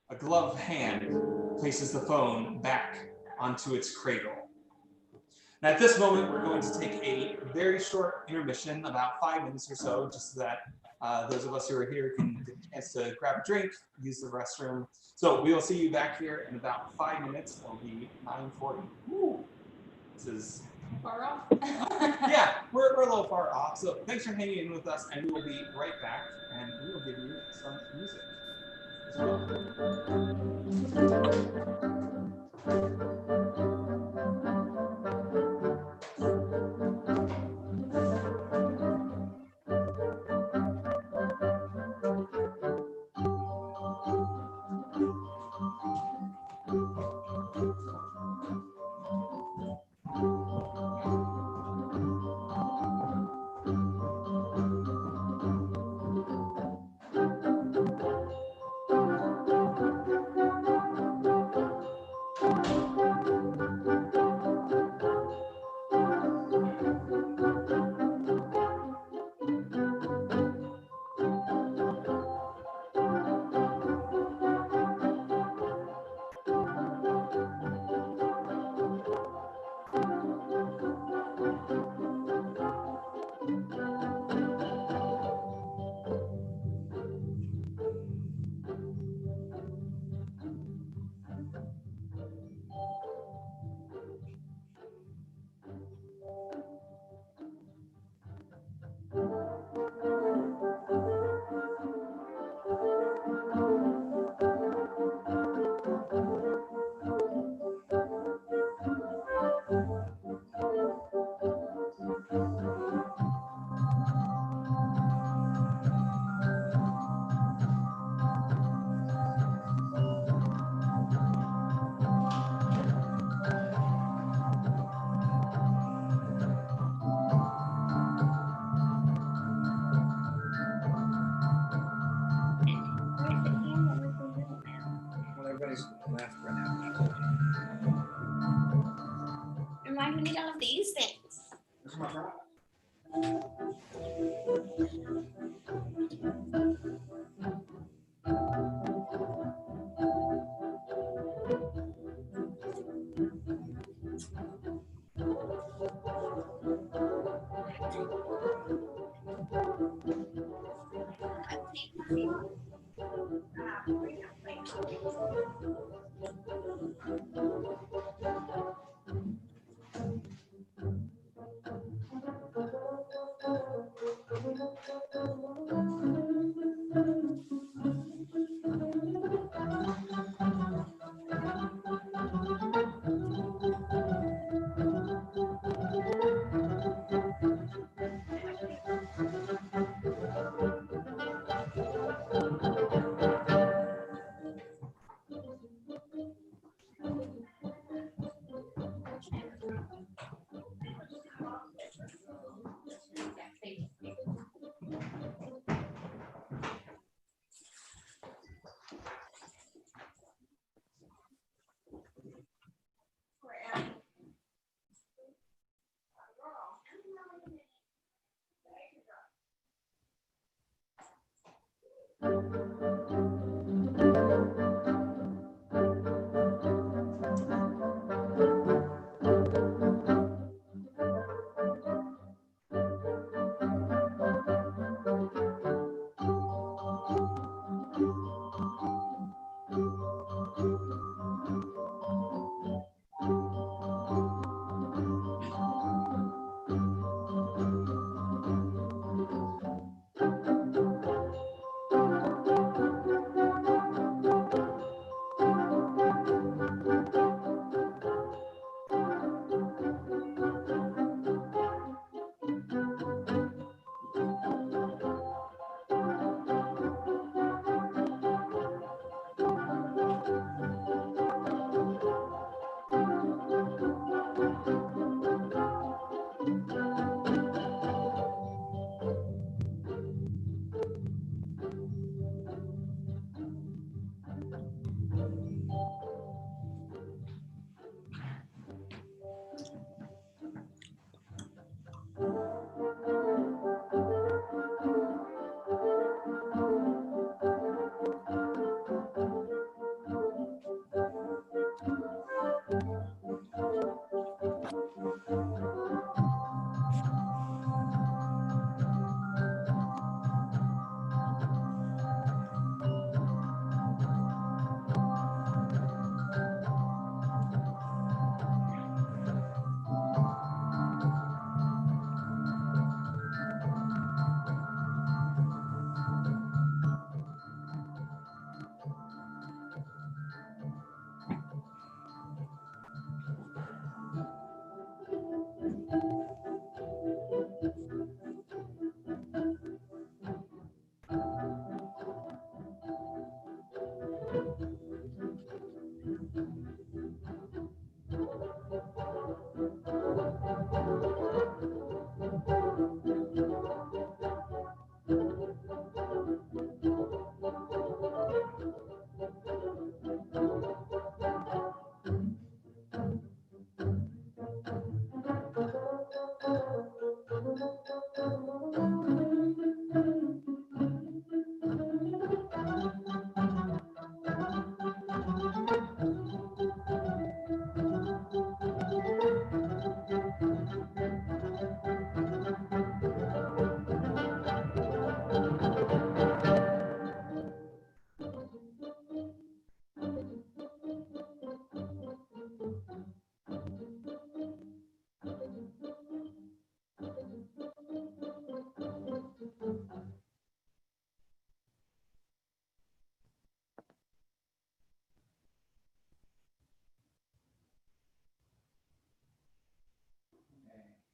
A gloved hand places the phone back onto its cradle. And at this moment, we're going to take a very short intermission, about 5 minutes or so, just so that those of us who are here can get a chance to grab a drink, use the restroom. So we will see you back here in about 5 minutes. It'll be 9:40. Woo. This is Far off. yeah, we're a little far off. So thanks for hanging in with us, and we will be right back, and we will give you some music as well. And why do we need all of these things?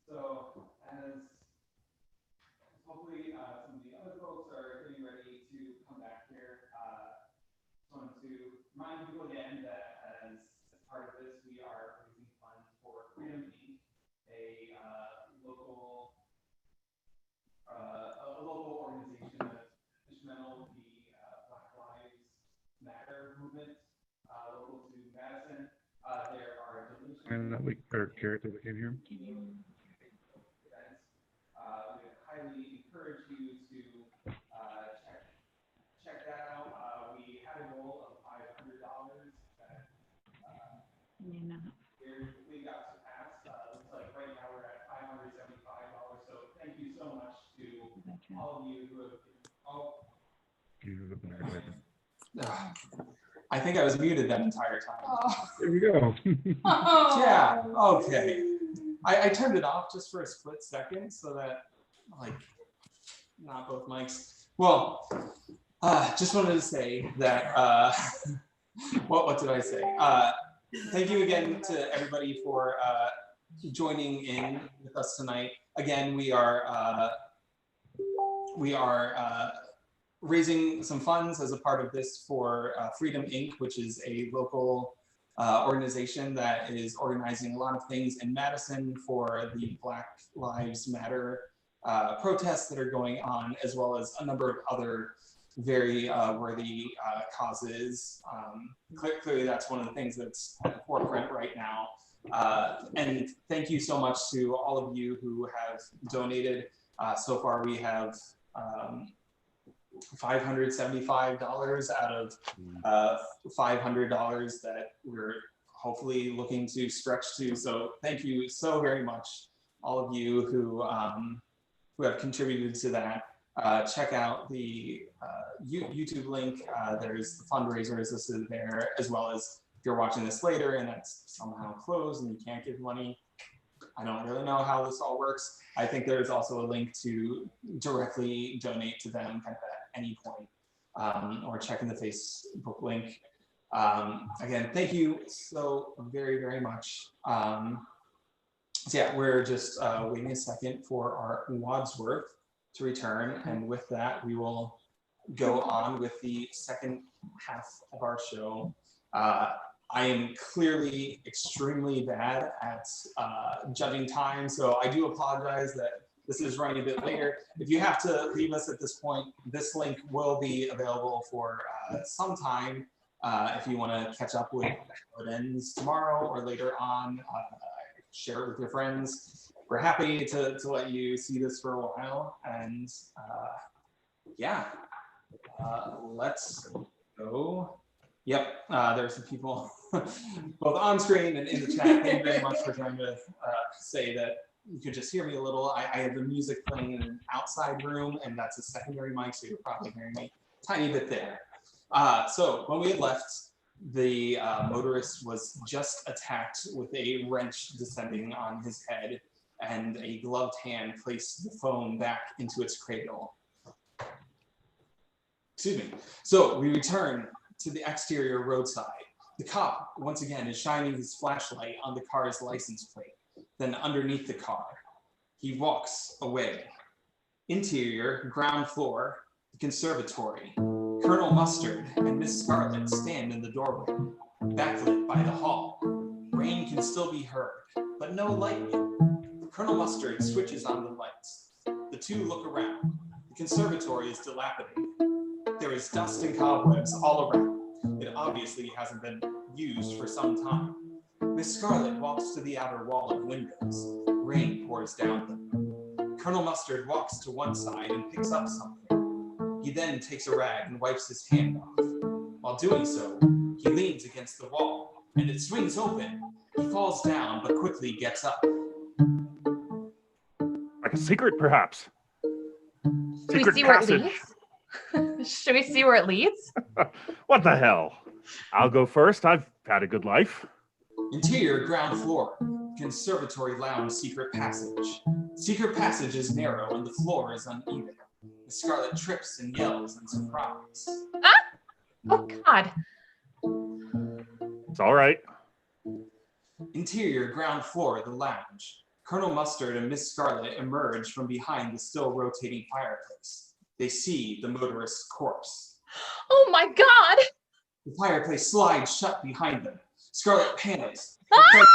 So as hopefully some of the other folks are getting ready to come back here, just wanted to remind people again that as part of this, we are raising funds for Freedom Inc, a local organization that's instrumental in the Black Lives Matter movement, local to Madison. There are donation And that we or Garrett that we can hear. We highly encourage you to check that out. We had a goal of $500 that we got surpassed. Looks like right now we're at $575. So thank you so much to all of you who have. I think I was muted that entire time. Oh. There we go. Yeah. Okay. I turned it off just for a split second so that, like, not both mics. Well, just wanted to say that. What did I say? Thank you again to everybody for joining in with us tonight. Again, we are raising some funds as a part of this for Freedom Inc, which is a local organization that is organizing a lot of things in Madison for the Black Lives Matter protests that are going on, as well as a number of other very worthy causes. Clearly, that's one of the things that's at the forefront right now. And thank you so much to all of you who have donated. So far, we have $575 out of $500 that we're hopefully looking to stretch to. So thank you so very much, all of you who have contributed to that. Check out the YouTube link. There's the fundraisers listed there, as well as if you're watching this later and that's somehow closed and you can't give money. I don't really know how this all works. I think there's also a link to directly donate to them kind of at any point, or check in the Facebook link. Again, thank you so very, very much. So yeah, we're just waiting a second for our Wadsworth to return. And with that, we will go on with the second half of our show. I am clearly extremely bad at judging time, so I do apologize that this is running a bit later. If you have to leave us at this point, this link will be available for some time if you want to catch up with how it ends tomorrow or later on. Share it with your friends. We're happy to let you see this for a while, and yeah, let's go. Yep, there's some people both on screen and in the chat. Thank you very much for trying to say that you could just hear me a little. I have the music playing in an outside room, and that's a secondary mic, so you're probably hearing me a tiny bit there. So when we had left, the motorist was just attacked with a wrench descending on his head, and a gloved hand placed the phone back into its cradle. Excuse me. So we return to the exterior roadside. The cop, once again, is shining his flashlight on the car's license plate. Then underneath the car, he walks away. Interior, ground floor, the conservatory. Colonel Mustard and Miss Scarlet stand in the doorway, backlit by the hall. Rain can still be heard, but no lightning. Colonel Mustard switches on the lights. The two look around. The conservatory is dilapidated. There is dust and cobwebs all around. It obviously hasn't been used for some time. Miss Scarlet walks to the outer wall of windows. Rain pours down them. Colonel Mustard walks to one side and picks up something. He then takes a rag and wipes his hand off. While doing so, he leans against the wall, and it swings open. He falls down, but quickly gets up. Like a secret, perhaps. Should we see where it leads? Should we see where it leads? What the hell? I'll go first. I've had a good life. Interior ground floor. Conservatory lounge secret passage. Secret passage is narrow and the floor is uneven. The Scarlet trips and yells in surprise. Ah! Oh, God. It's all right. Interior ground floor, the lounge. Colonel Mustard and Miss Scarlet emerge from behind the still rotating fireplace. They see the motorist's corpse. Oh my God! The fireplace slides shut behind them. Scarlet panics. Ah!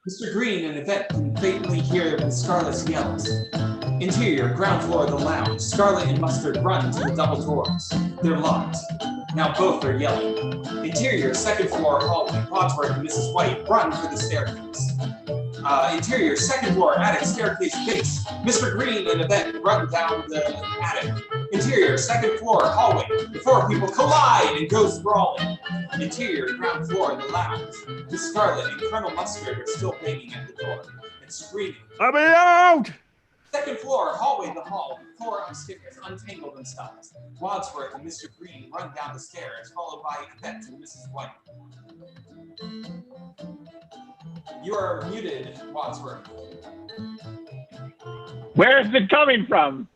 Mr. Green and Yvette can faintly hear Miss Scarlet's yells. Interior, ground floor of the lounge. Scarlet and Mustard run to the double doors. They're locked. Now both are yelling. Interior, second floor hallway. Wadsworth and Mrs. White run for the staircase. Interior, second floor, attic, staircase, base. Mr. Green and Yvette run down the attic. Interior, second floor, hallway. The four people collide and go sprawling. Interior, ground floor, the lounge. Miss Scarlet and Colonel Mustard are still banging at the door and screaming. Let me out! Second floor, hallway, the hall. The four upstairs untangle themselves. Wadsworth and Mr. Green run down the stairs, followed by Yvette and Mrs. White. You are muted, Wadsworth. Where is it coming from?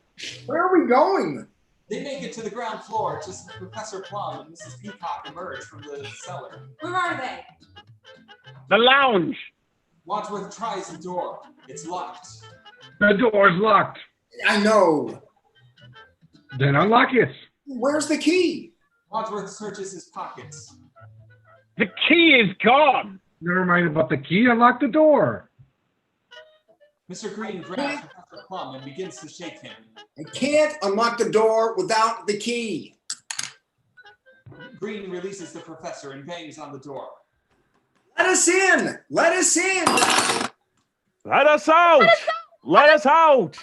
Where are we going? They make it to the ground floor just as Professor Plum and Mrs. Peacock emerge from the cellar. Where are they? The lounge. Wadsworth tries the door. It's locked. The door's locked. I know. Then unlock it. Where's the key? Wadsworth searches his pockets. The key is gone. Never mind about the key. Unlock the door. Mr. Green grabs Professor Plum and begins to shake him. I can't unlock the door without the key. Green releases the professor and bangs on the door. Let us in. Let us in. Let us out! Let us out!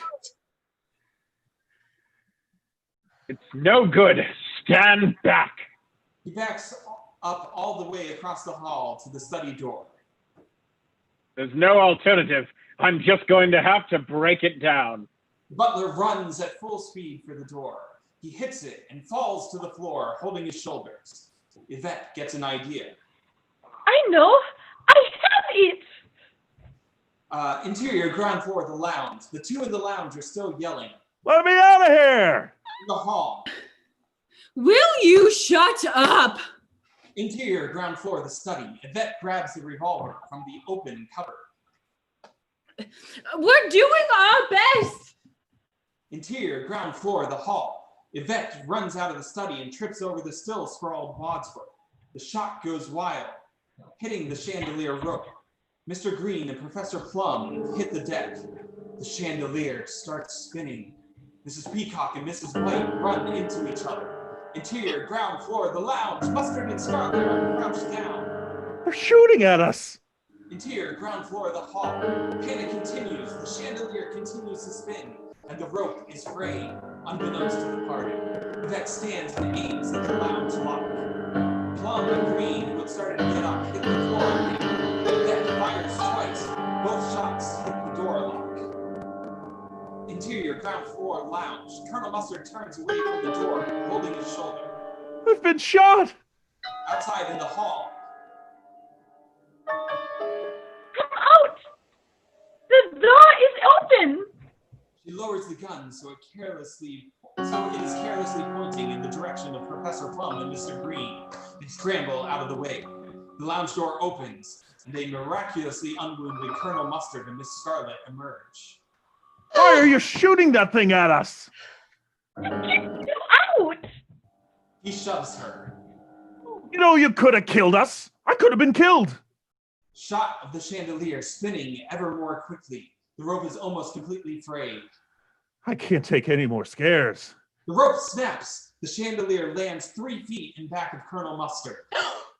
It's no good. Stand back. He backs up all the way across the hall to the study door. There's no alternative. I'm just going to have to break it down. The butler runs at full speed for the door. He hits it and falls to the floor, holding his shoulders. Yvette gets an idea. I know. I have it. Interior, ground floor, the lounge. The two in the lounge are still yelling. Let me out of here! In the hall. Will you shut up? Interior, ground floor, the study. Yvette grabs the revolver from the open cupboard. We're doing our best. Interior, ground floor, the hall. Yvette runs out of the study and trips over the still sprawled Wadsworth. The shot goes wild, hitting the chandelier rope. Mr. Green and Professor Plum hit the deck. The chandelier starts spinning. Mrs. Peacock and Mrs. White run into each other. Interior, ground floor, the lounge. Mustard and Scarlet are crouched down. They're shooting at us. Interior, ground floor, the hall. Panic continues. The chandelier continues to spin, and the rope is fraying, unbeknownst to the party. Yvette stands and aims at the lounge lock. Plum and Green, who had started to get up, hit the floor again. Yvette fires twice. Both shots hit the door lock. Interior, ground floor, lounge. Colonel Mustard turns away from the door, holding his shoulder. We've been shot. Outside in the hall. Come out. The door is open. She lowers the gun so it is carelessly pointing in the direction of Professor Plum and Mr. Green. They scramble out of the way. The lounge door opens, and a miraculously unwounded Colonel Mustard and Miss Scarlet emerge. Why are you shooting that thing at us? Get you out. He shoves her. You know you could have killed us. I could have been killed. Shot of the chandelier spinning ever more quickly. The rope is almost completely frayed. I can't take any more scares. The rope snaps. The chandelier lands 3 feet in back of Colonel Mustard.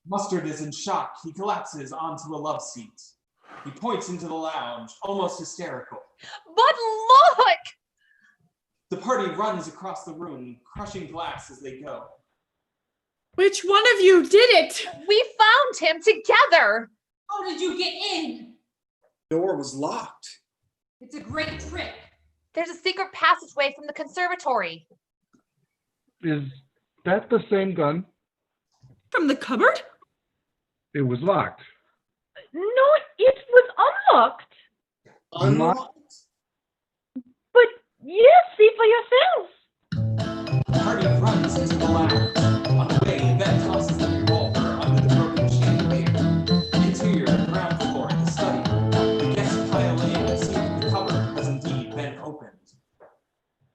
Mustard is in shock. He collapses onto a love seat. He points into the lounge, almost hysterical. But look! The party runs across the room, crushing glass as they go. Which one of you did it? We found him together. How did you get in? The door was locked. It's a great trick. There's a secret passageway from the conservatory. Is that the same gun? From the cupboard? It was locked. No, it was unlocked. Unlocked? But yes, see for yourselves. The party runs into the lounge. On the way, Yvette tosses the revolver under the broken chandelier. Interior, ground floor, the study. The guests pile in and see that the cupboard has indeed been opened.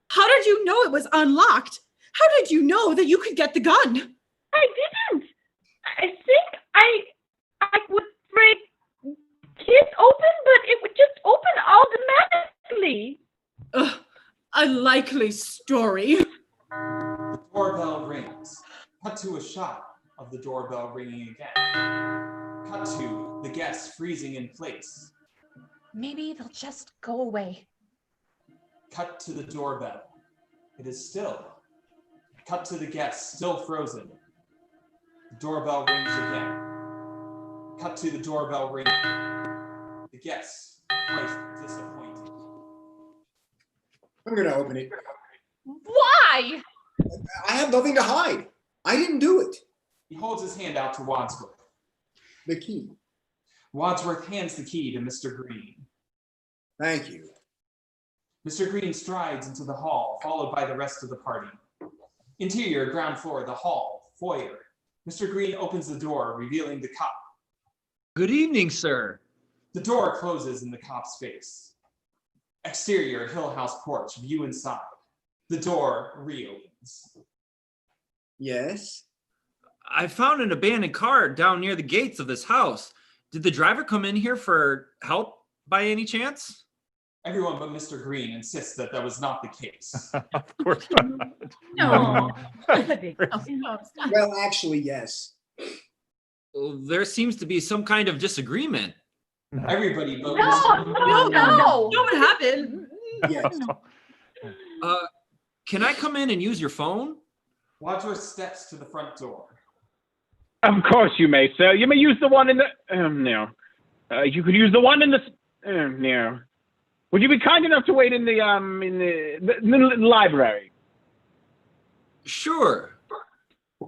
How did you know it was unlocked? How did you know that you could get the gun? I didn't. I think I would break it open, but it would just open automatically. Ugh, a likely story. The doorbell rings. Cut to a shot of the doorbell ringing again. Cut to the guests freezing in place. Maybe they'll just go away. Cut to the doorbell. It is still. Cut to the guests still frozen. The doorbell rings again. Cut to the doorbell ringing. The guests quite disappointed. I'm going to open it. Why? I have nothing to hide. I didn't do it. He holds his hand out to Wadsworth. The key. Wadsworth hands the key to Mr. Green. Thank you. Mr. Green strides into the hall, followed by the rest of the party. Interior, ground floor, the hall, foyer. Mr. Green opens the door, revealing the cop. Good evening, sir. The door closes in the cop's face. Exterior, Hill House porch, view inside. The door reopens. Yes? I found an abandoned car down near the gates of this house. Did the driver come in here for help by any chance? Everyone but Mr. Green insists that was not the case. Of course not. No. Well, actually, yes. Well, there seems to be some kind of disagreement. Everybody but No, Mr. Green. No. What happened? Yes. Can I come in and use your phone? Wadsworth steps to the front door. Of course you may, sir. You may use the one in the... no. You could use the one in the... no. Would you be kind enough to wait in the library? Sure.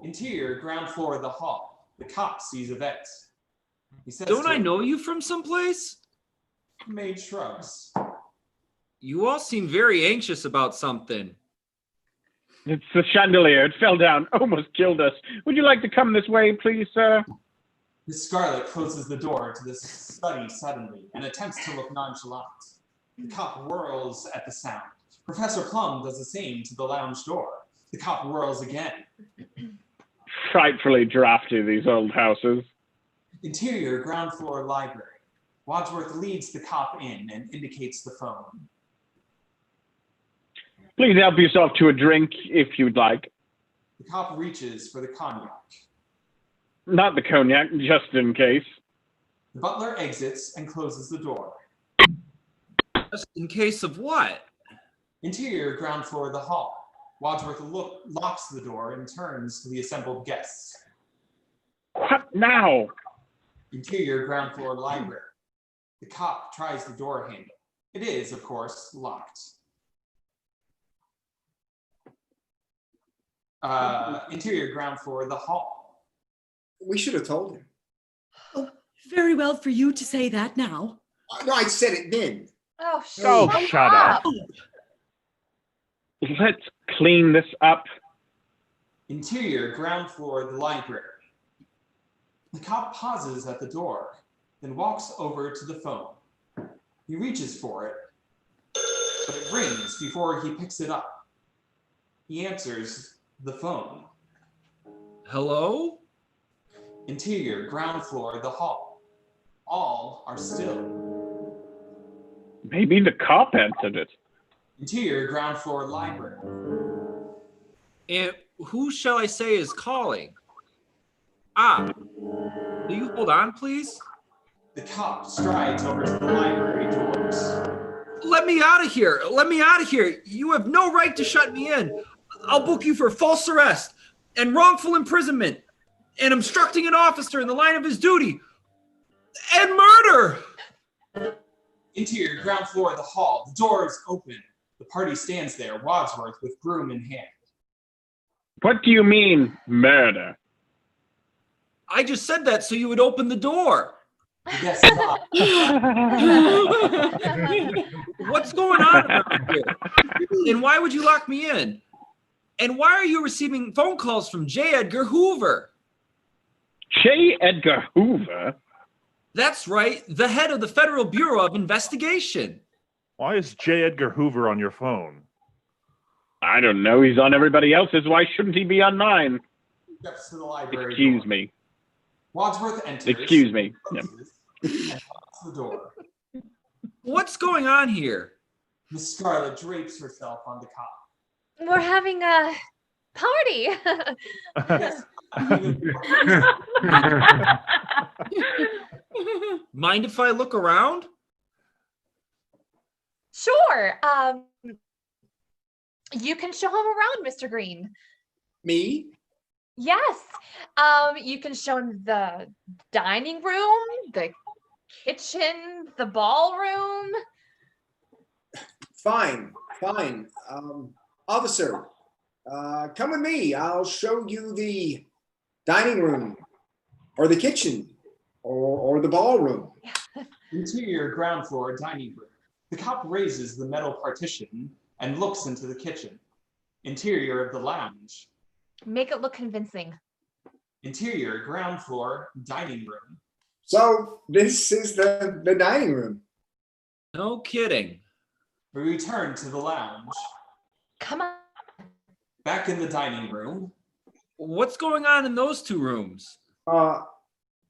Interior, ground floor of the hall. The cop sees Yvette. He says Don't to I her, know you from someplace? Maid shrugs. You all seem very anxious about something. It's the chandelier. It fell down. Almost killed us. Would you like to come this way, please, sir? Miss Scarlet closes the door to the study suddenly and attempts to look nonchalant. The cop whirls at the sound. Professor Plum does the same to the lounge door. The cop whirls again. Frightfully drafty, these old houses. Interior, ground floor library. Wadsworth leads the cop in and indicates the phone. Please help yourself to a drink, if you'd like. The cop reaches for the cognac. Not the cognac, just in case. The butler exits and closes the door. Just in case of what? Interior, ground floor of the hall. Wadsworth locks the door and turns to the assembled guests. What now? Interior, ground floor library. The cop tries the door handle. It is, of course, locked. Interior, ground floor of the hall. We should have told him. Oh, very well for you to say that now. No, I said it then. Oh, shut up. Let's clean this up. Interior, ground floor of the library. The cop pauses at the door, then walks over to the phone. He reaches for it, but it rings before he picks it up. He answers the phone. Hello? Interior, ground floor of the hall. All are still. Maybe the cop answered it. Interior, ground floor library. And who shall I say is calling? Will you hold on, please? The cop strides over to the library doors. Let me out of here. Let me out of here. You have no right to shut me in. I'll book you for false arrest and wrongful imprisonment and obstructing an officer in the line of his duty and murder. Interior, ground floor of the hall. The door is open. The party stands there, Wadsworth with broom in hand. What do you mean, murder? I just said that so you would open the door. Yes, What's going on around here? And why would you lock me in? And why are you receiving phone calls from J. Edgar Hoover? J. Edgar Hoover? That's right, the head of the Federal Bureau of Investigation. Why is J. Edgar Hoover on your phone? I don't know. He's on everybody else's. Why shouldn't he be on mine? Steps to the library. Excuse door. me. Wadsworth enters. Excuse me. And locks the door. What's going on here? Miss Scarlet drapes herself on the cop. We're having a party. Yes, Mind if I look around? Sure. You can show him around, Mr. Green. Me? Yes. You can show him the dining room, the kitchen, the ballroom. Fine. Officer, come with me. I'll show you the dining room or the kitchen or the ballroom. Interior ground floor dining room. The cop raises the metal partition and looks into the kitchen. Interior of the lounge. Make it look convincing. Interior ground floor dining room. So this is the dining room. No kidding. We return to the lounge. Come on. Back in the dining room. What's going on in those two rooms?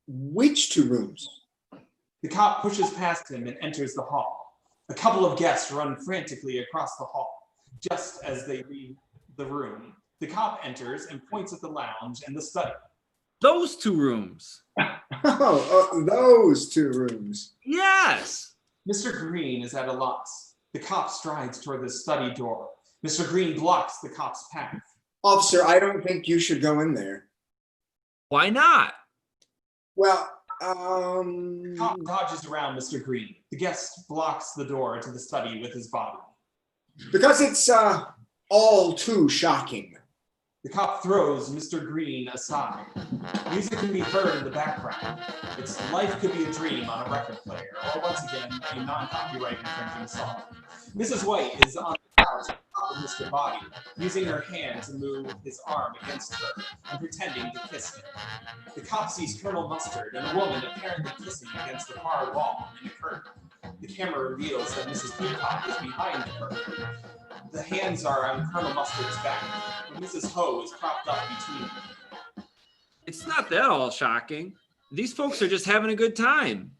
Which two rooms? The cop pushes past him and enters the hall. A couple of guests run frantically across the hall. Just as they leave the room, the cop enters and points at the lounge and the study. Those two rooms. Those two rooms. Yes. Mr. Green is at a loss. The cop strides toward the study door. Mr. Green blocks the cop's path. Officer, I don't think you should go in there. Why not? Well, The cop dodges around Mr. Green. The guest blocks the door to the study with his body. because it's all too shocking. The cop throws Mr. Green aside. Music can be heard in the background. It's Life Could Be a Dream on a record player, or once again, a non-copyright infringing song. Mrs. White is on the couch on top of Mr. Boddy, using her hand to move his arm against her and pretending to kiss him. The cop sees Colonel Mustard and a woman apparently kissing against the far wall in a curtain. The camera reveals that Mrs. Peacock is behind the curtain. The hands are on Colonel Mustard's back, but Mrs. Ho is propped up between them. It's not that all shocking. These folks are just having a good time.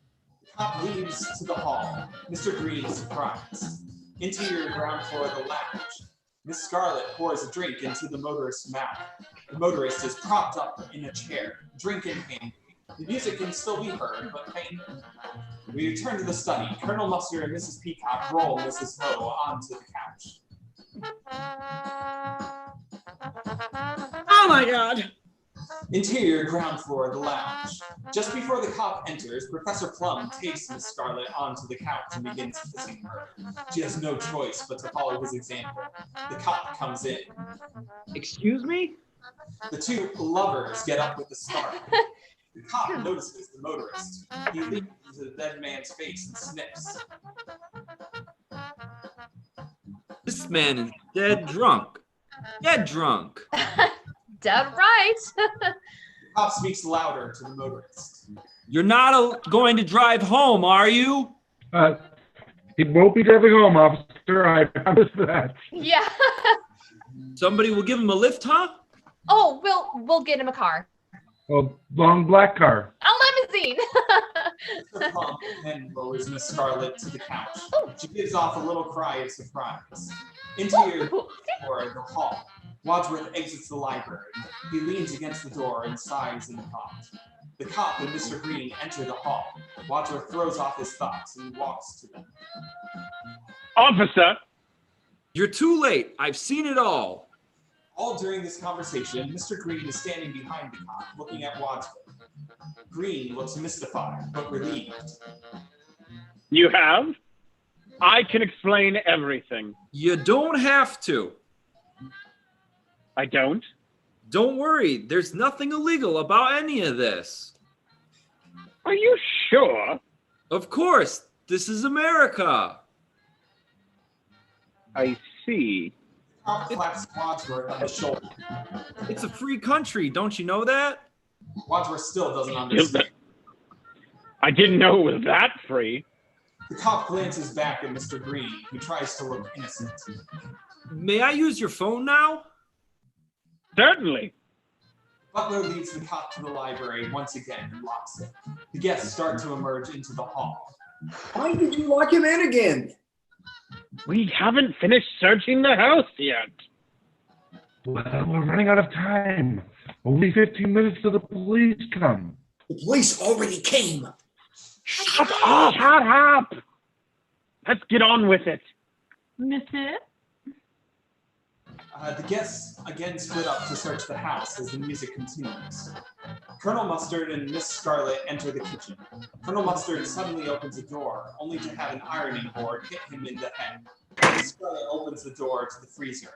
The cop leaves to the hall. Mr. Green is surprised. Interior ground floor of the lounge. Miss Scarlet pours a drink into the motorist's mouth. The motorist is propped up in a chair, drink in hand. The music can still be heard, but faint. We return to the study. Colonel Mustard and Mrs. Peacock roll Mrs. Ho onto the couch. Oh my God. Interior ground floor of the lounge. Just before the cop enters, Professor Plum takes Miss Scarlet onto the couch and begins kissing her. She has no choice but to follow his example. The cop comes in. Excuse me? The two lovers get up with a start. The cop notices the motorist. He leans into the dead man's face and sniffs. This man is dead drunk. Dead drunk. Dead right. The cop speaks louder to the motorist. You're not going to drive home, are you? He won't be driving home, officer. I promise that. Yeah. Somebody will give him a lift, huh? Oh, we'll get him a car. A long black car. A limousine. Mr. Plum then lowers Miss Scarlet to the couch. She gives off a little cry of surprise. Interior or the hall. Wadsworth exits the library. He leans against the door and sighs in thought. The cop and Mr. Green enter the hall. Wadsworth throws off his thoughts and walks to them. Officer! You're too late. I've seen it all. All during this conversation, Mr. Green is standing behind the cop, looking at Wadsworth. Green looks mystified, but relieved. You have? I can explain everything. You don't have to. I don't? Don't worry. There's nothing illegal about any of this. Are you sure? Of course. This is America. I see. Cop claps Wadsworth on the shoulder. It's a free country. Don't you know that? Wadsworth still doesn't understand. I didn't know it was that free. The cop glances back at Mr. Green, who tries to look innocent. May I use your phone now? Certainly. Butler leads the cop to the library once again and locks it. The guests start to emerge into the hall. Why did you lock him in again? We haven't finished searching the house yet. Well, we're running out of time. Only 15 minutes till the police come. The police already came. Shut up! Shut up! Let's get on with it. Mrs. The guests again split up to search the house as the music continues. Colonel Mustard and Miss Scarlet enter the kitchen. Colonel Mustard suddenly opens a door, only to have an ironing board hit him in the head. Miss Scarlet opens the door to the freezer.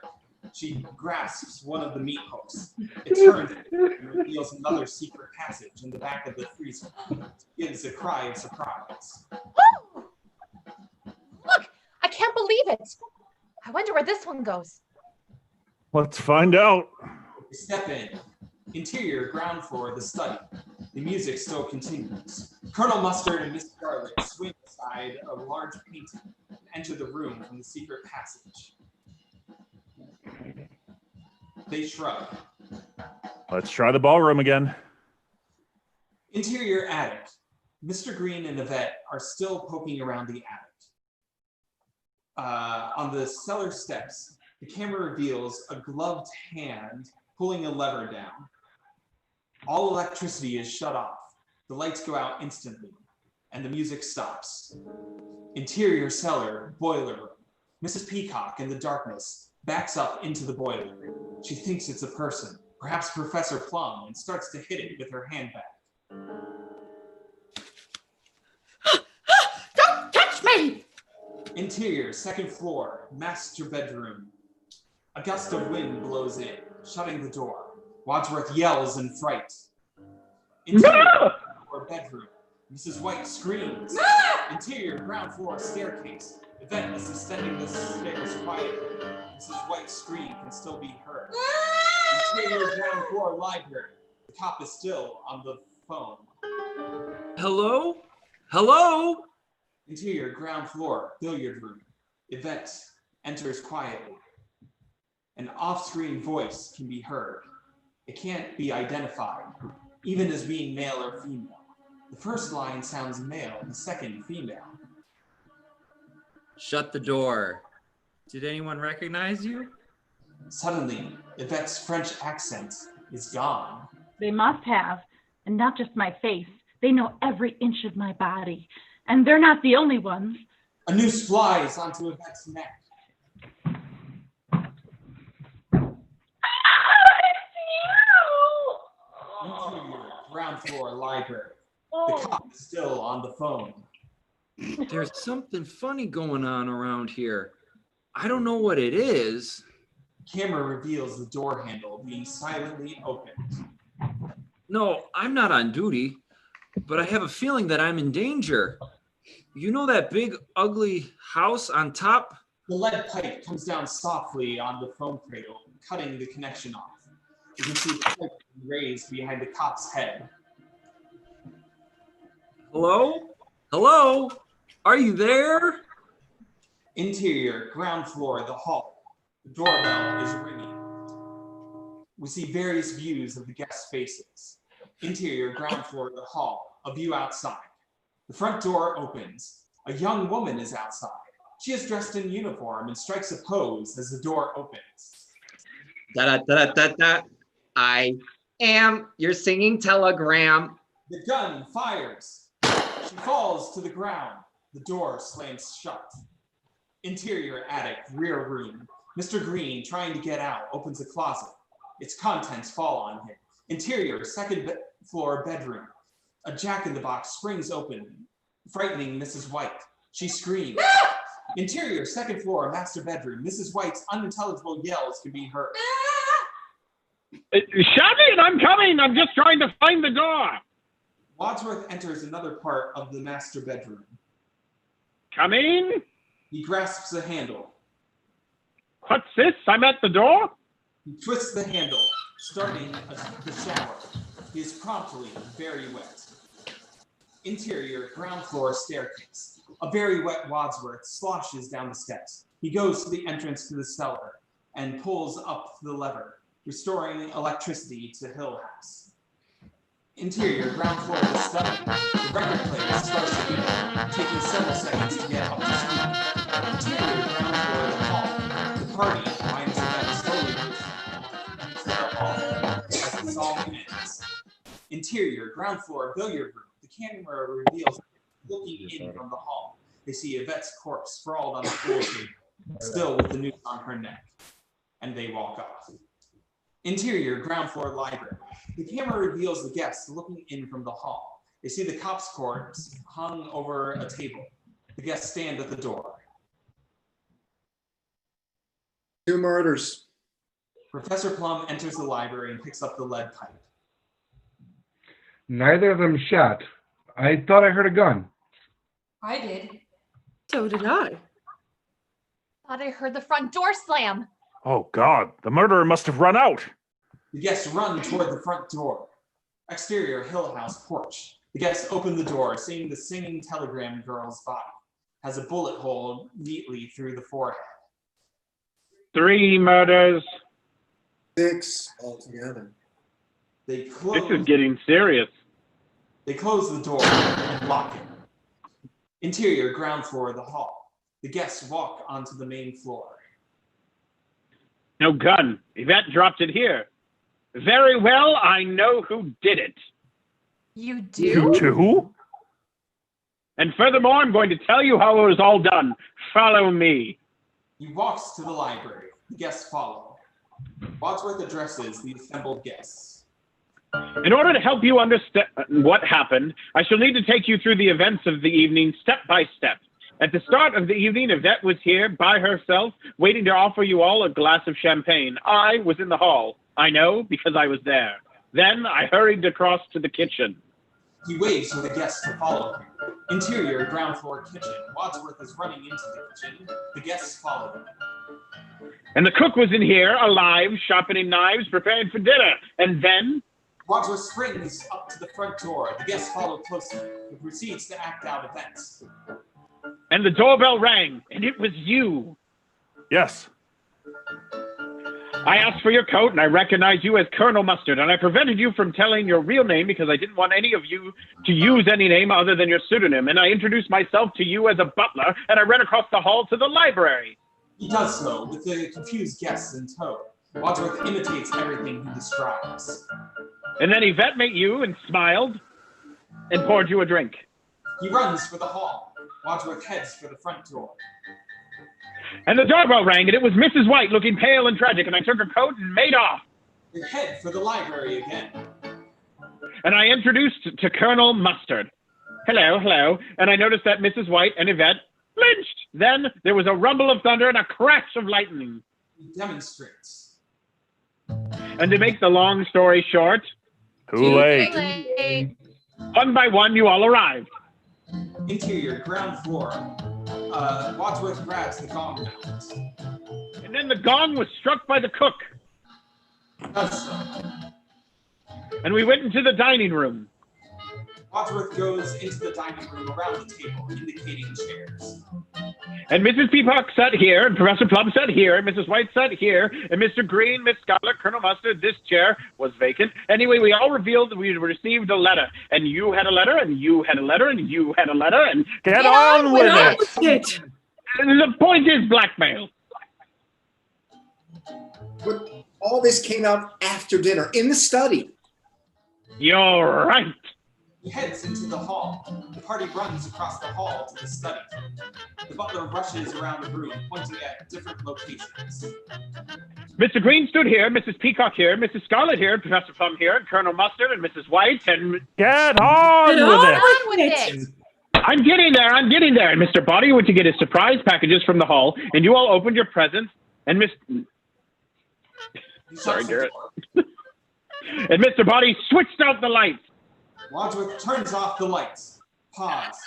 She grasps one of the meat hooks. It turns and reveals another secret passage in the back of the freezer. She gives a cry of surprise. Oh! Look, I can't believe it. I wonder where this one goes. Let's find out. We step in. Interior, ground floor, the study. The music still continues. Colonel Mustard and Miss Scarlet swing aside a large painting and enter the room from the secret passage. They shrug. Let's try the ballroom again. Interior attic. Mr. Green and Yvette are still poking around the attic. On the cellar steps, the camera reveals a gloved hand pulling a lever down. All electricity is shut off. The lights go out instantly, and the music stops. Interior cellar, boiler room. Mrs. Peacock, in the darkness, backs up into the boiler. She thinks it's a person, perhaps Professor Plum, and starts to hit it with her handbag. Don't touch me! Interior, second floor, master bedroom. A gust of wind blows in, shutting the door. Wadsworth yells in fright. Interior, or bedroom. Mrs. White screams. Interior, ground floor, staircase. Yvette is ascending the stairs quietly. Mrs. White's scream can still be heard. Interior, ground floor, library. The cop is still on the phone. Hello? Hello? Interior, ground floor, billiard room. Yvette enters quietly. An off-screen voice can be heard. It can't be identified, even as being male or female. The first line sounds male, the second female. Shut the door. Did anyone recognize you? Suddenly, Yvette's French accent is gone. They must have, and not just my face. They know every inch of my body, and they're not the only ones. A noose flies onto Yvette's neck. Interior, ground floor, library. The cop is still on the phone. There's something funny going on around here. I don't know what it is. Camera reveals the door handle being silently opened. No, I'm not on duty, but I have a feeling that I'm in danger. You know that big, ugly house on top? The lead pipe comes down softly on the phone cradle, cutting the connection off. You can see the pipe raised behind the cop's head. Hello? Hello? Are you there? Interior, ground floor, the hall. The doorbell is ringing. We see various views of the guests' faces. Interior, ground floor, the hall, a view outside. The front door opens. A young woman is outside. She is dressed in uniform and strikes a pose as the door opens. Da-da-da-da-da-da. I am your singing telegram. The gun fires. She falls to the ground. The door slams shut. Interior attic, rear room. Mr. Green, trying to get out, opens a closet. Its contents fall on him. Interior, second floor bedroom. A jack-in-the-box springs open, frightening Mrs. White. She screams. Interior, second floor, master bedroom. Mrs. White's unintelligible yells can be heard. Shut it! I'm coming! I'm just trying to find the door! Wadsworth enters another part of the master bedroom. Coming? He grasps the handle. What's this? I'm at the door? He twists the handle, starting the shower. He is promptly very wet. Interior, ground floor staircase. A very wet Wadsworth sloshes down the steps. He goes to the entrance to the cellar and pulls up the lever, restoring electricity to Hill House. Interior, ground floor of the study. The record player starts to beat, taking several seconds to get up to speed. Interior, ground floor of the hall. The party, minus Yvette, slowly moves to the hall as the song Interior, ground floor, billiard room. The camera reveals looking in from the hall. They see Yvette's corpse sprawled on the pool table, still with the noose on her neck. And they walk off. Interior, ground floor, library. The camera reveals the guests looking in from the hall. They see the cop's corpse hung over a table. The guests stand at the door. 2 murders. Professor Plum enters the library and picks up the lead pipe. Neither of them shot. I thought I heard a gun. I did. So did I. Thought I heard the front door slam. Oh, God. The murderer must have run out. The guests run toward the front door. Exterior, Hill House porch. The guests open the door, seeing the singing telegram girl's body. Has a bullet hole neatly through the forehead. 3 murders. 6 altogether. They close. This is getting serious. They close the door and lock it. Interior, ground floor of the hall. The guests walk onto the main floor. No gun. Yvette dropped it here. Very well, I know who did it. You do? You do? And furthermore, I'm going to tell you how it was all done. Follow me. He walks to the library. The guests follow. Wadsworth addresses the assembled guests. In order to help you understand what happened, I shall need to take you through the events of the evening step by step. At the start of the evening, Yvette was here by herself, waiting to offer you all a glass of champagne. I was in the hall. I know because I was there. Then I hurried across to the kitchen. He waves for the guests to follow him. Interior, ground floor kitchen. Wadsworth is running into the kitchen. The guests follow him. And the cook was in here, alive, sharpening knives, preparing for dinner. And then... Wadsworth springs up to the front door. The guests follow closely. He proceeds to act out events. And the doorbell rang, and it was you. Yes. I asked for your coat, and I recognized you as Colonel Mustard, and I prevented you from telling your real name because I didn't want any of you to use any name other than your pseudonym, and I introduced myself to you as a butler, and I ran across the hall to the library. He does so, with the confused guests in tow. Wadsworth imitates everything he describes. And then Yvette met you and smiled and poured you a drink. He runs for the hall. Wadsworth heads for the front door. And the doorbell rang, and it was Mrs. White looking pale and tragic, and I took her coat and made off. They head for the library again. And I introduced to Colonel Mustard. Hello, hello. And I noticed that Mrs. White and Yvette flinched. Then there was a rumble of thunder and a crash of lightning. He demonstrates. And to make the long story short, Too late. One by one, you all arrived. Interior, ground floor. Wadsworth grabs the gong mallet. And then the gong was struck by the cook. Does so. And we went into the dining room. Wadsworth goes into the dining room around the table, indicating chairs. And Mrs. Peacock sat here, and Professor Plum sat here, and Mrs. White sat here, and Mr. Green, Miss Scarlet, Colonel Mustard, this chair was vacant. Anyway, we all revealed that we had received a letter. And you had a letter, and you had a letter, and you had a letter, and... Get on with it! And the point is blackmail. But all this came out after dinner, in the study. You're right. He heads into the hall. The party runs across the hall to the study. The butler rushes around the room, pointing at different locations. Mr. Green stood here, Mrs. Peacock here, Mrs. Scarlet here, Professor Plum here, and Colonel Mustard, and Mrs. White, and... Get on with it! I'm getting there, And Mr. Boddy went to get his surprise packages from the hall, and you all opened your presents, and Sorry, Garrett. And Mr. Boddy switched out the lights. Wadsworth turns off the lights. Pause.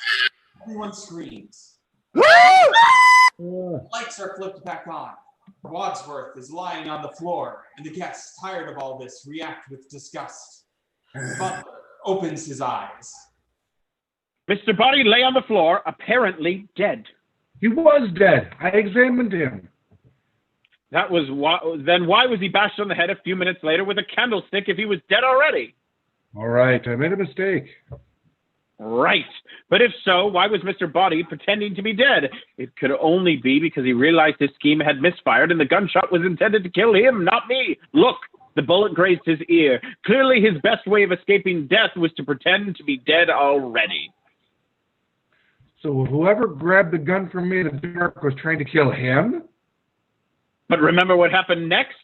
Everyone screams. Lights are flipped back on. Wadsworth is lying on the floor, and the guests, tired of all this, react with disgust. The butler opens his eyes. Mr. Boddy lay on the floor, apparently dead. He was dead. I examined him. That was then why was he bashed on the head a few minutes later with a candlestick if he was dead already? All right, I made a mistake. Right. But if so, why was Mr. Boddy pretending to be dead? It could only be because he realized his scheme had misfired and the gunshot was intended to kill him, not me. Look, The bullet grazed his ear. Clearly his best way of escaping death was to pretend to be dead already. So whoever grabbed the gun from me in the dark was trying to kill him? But remember what happened next?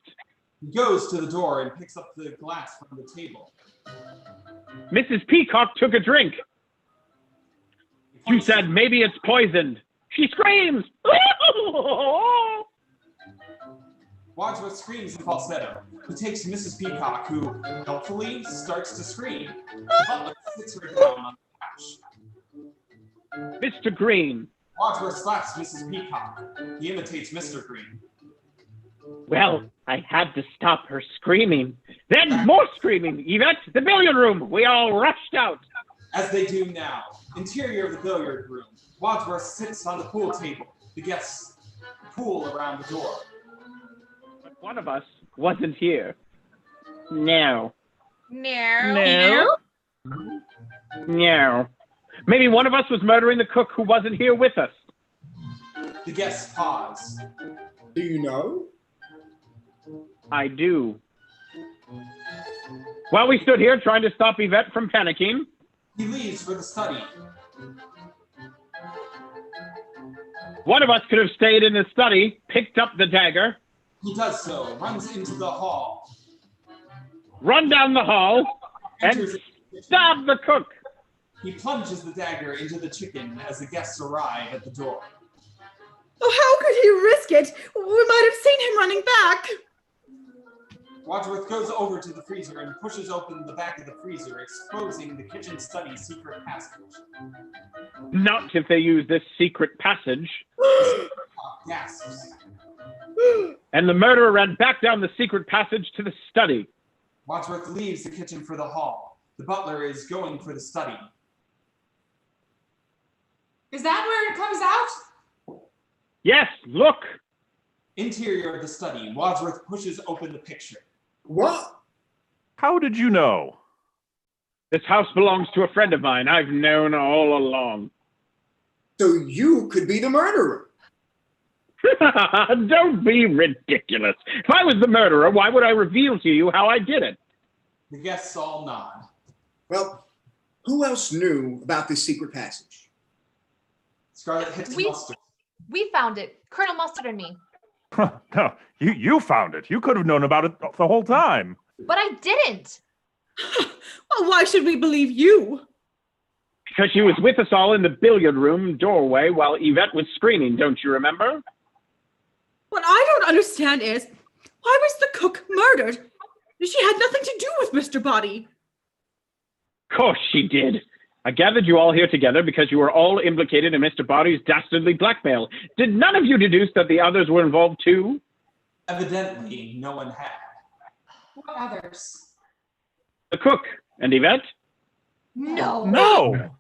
He goes to the door and picks up the glass from the table. Mrs. Peacock took a drink. She said, maybe it's poisoned. She screams. Wadsworth screams in falsetto. He takes Mrs. Peacock, who helpfully starts to scream. The butler sits her down on the couch. Mr. Green. Wadsworth slaps Mrs. Peacock. He imitates Mr. Green. Well, I had to stop her screaming. Then more screaming. Yvette, the billiard room. We all rushed out. As they do now. Interior of the billiard room. Wadsworth sits on the pool table. The guests pool around the door. But one of us wasn't here. No. No. No. Maybe one of us was murdering the cook who wasn't here with us. The guests pause. Do you know? I do. While we stood here trying to stop Yvette from panicking, he leaves for the study. One of us could have stayed in the study, picked up the dagger. He does so, runs into the hall. Run down the hall and stab the cook. He plunges the dagger into the chicken as the guests arrive at the door. Oh, how could he risk it? We might have seen him running back. Wadsworth goes over to the freezer and pushes open the back of the freezer, exposing the kitchen study secret passage. Not if they use this secret passage. Gasps. And the murderer ran back down the secret passage to the study. Wadsworth leaves the kitchen for the hall. The butler is going for the study. Is that where it comes out? Yes, look. Interior of the study. Wadsworth pushes open the picture. What? How did you know? This house belongs to a friend of mine. I've known all along. So you could be the murderer. Don't be ridiculous. If I was the murderer, why would I reveal to you how I did it? The guests all nod. Well, who else knew about this secret passage? Scarlet hits Mustard. We found it. Colonel Mustard and me. No, you found it. You could have known about it the whole time. But I didn't. Well, why should we believe you? Because she was with us all in the billiard room doorway while Yvette was screaming, don't you remember? What I don't understand is, why was the cook murdered? She had nothing to do with Mr. Boddy. Of course she did. I gathered you all here together because you were all implicated in Mr. Boddy's dastardly blackmail. Did none of you deduce that the others were involved too? Evidently, no one had. What others? The cook and Yvette? No.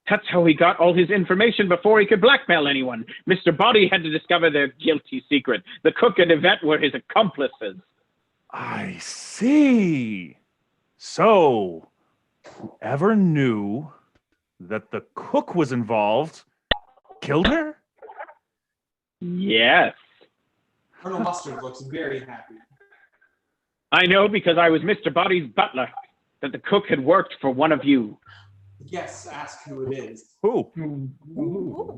That's how he got all his information before he could blackmail anyone. Mr. Boddy had to discover their guilty secret. The cook and Yvette were his accomplices. I see. So, whoever knew that the cook was involved killed her? Yes. Colonel Mustard looks very happy. I know because I was Mr. Boddy's butler, that the cook had worked for one of you. The guests ask who it is. Who?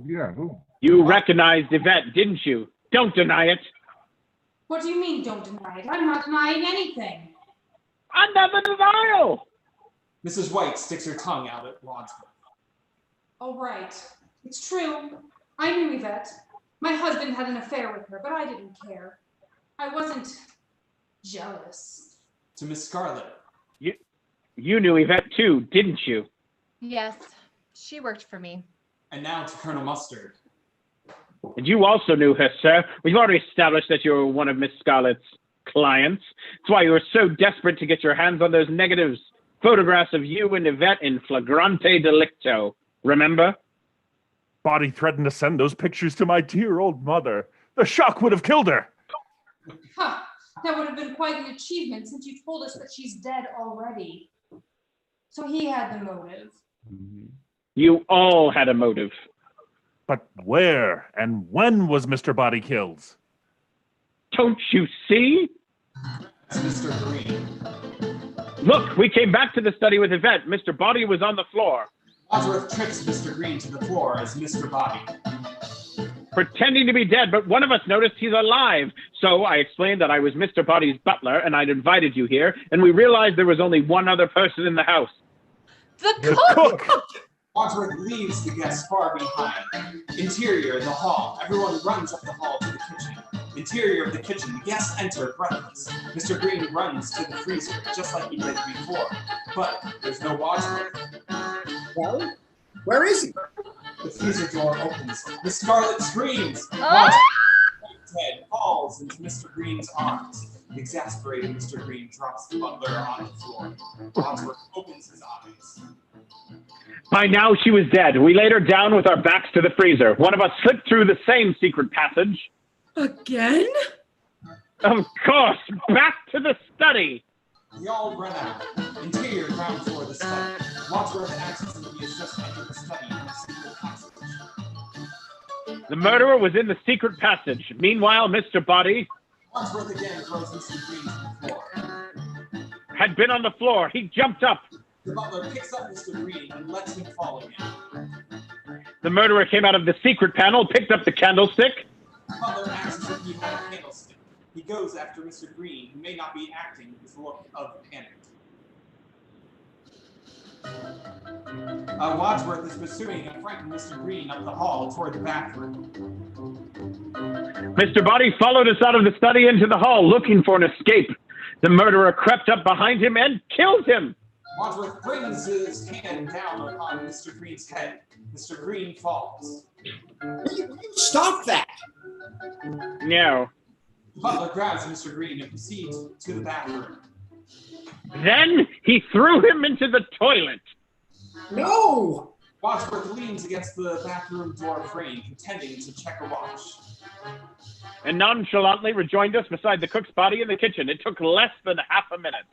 Yeah, who? You recognized Yvette, didn't you? Don't deny it. What do you mean, don't deny it? I'm not denying anything. Another denial! Mrs. White sticks her tongue out at Wadsworth. All right. It's true. I knew Yvette. My husband had an affair with her, but I didn't care. I wasn't jealous. To Miss Scarlet. You knew Yvette too, didn't you? Yes, she worked for me. And now to Colonel Mustard. And you also knew her, sir. We've already established that you were one of Miss Scarlet's clients. That's why you were so desperate to get your hands on those negatives. Photographs of you and Yvette in flagrante delicto. Remember? Boddy threatened to send those pictures to my dear old mother. The shock would have killed her. Huh. That would have been quite an achievement since you told us that she's dead already. So he had the motive. You all had a motive. But where and when was Mr. Boddy killed? Don't you see? Mr. Green. Look, we came back to the study with Yvette. Mr. Boddy was on the floor. Wadsworth trips Mr. Green to the floor as Mr. Boddy. Pretending to be dead, but one of us noticed he's alive. So I explained that I was Mr. Boddy's butler and I'd invited you here, and we realized there was only one other person in the house. The cook! Wadsworth leaves the guests far behind. Interior, the hall. Everyone runs up the hall to the kitchen. Interior of the kitchen, the guests enter breathless. Mr. Green runs to the freezer, just like he did before. But there's no Wadsworth. Well, where is he? The freezer door opens. Miss Scarlet screams. Ah! Wadsworth's head falls into Mr. Green's arms. Exasperated, Mr. Green drops the butler on the floor. Wadsworth opens his eyes. By now she was dead. We laid her down with our backs to the freezer. One of us slipped through the same secret passage. Again? Of course, back to the study. We all run out. Interior ground floor of the study. Wadsworth asks him if he has just entered the study in the secret passage. The murderer was in the secret passage. Meanwhile, Mr. Boddy Wadsworth again throws Mr. Green to the floor. had been on the floor. He jumped up. The butler picks up Mr. Green and lets him fall again. The murderer came out of the secret panel, picked up the candlestick. The butler asks if he had a candlestick. He goes after Mr. Green, who may not be acting with his look of panic. Wadsworth is pursuing a frightened Mr. Green up the hall toward the bathroom. Mr. Boddy followed us out of the study into the hall, looking for an escape. The murderer crept up behind him and killed him. Wadsworth brings his hand down upon Mr. Green's head. Mr. Green falls. Will you stop that? No. The butler grabs Mr. Green and proceeds to the bathroom. Then he threw him into the toilet. No! Wadsworth leans against the bathroom door frame, pretending to check a watch. And nonchalantly rejoined us beside the cook's body in the kitchen. It took less than half a minute.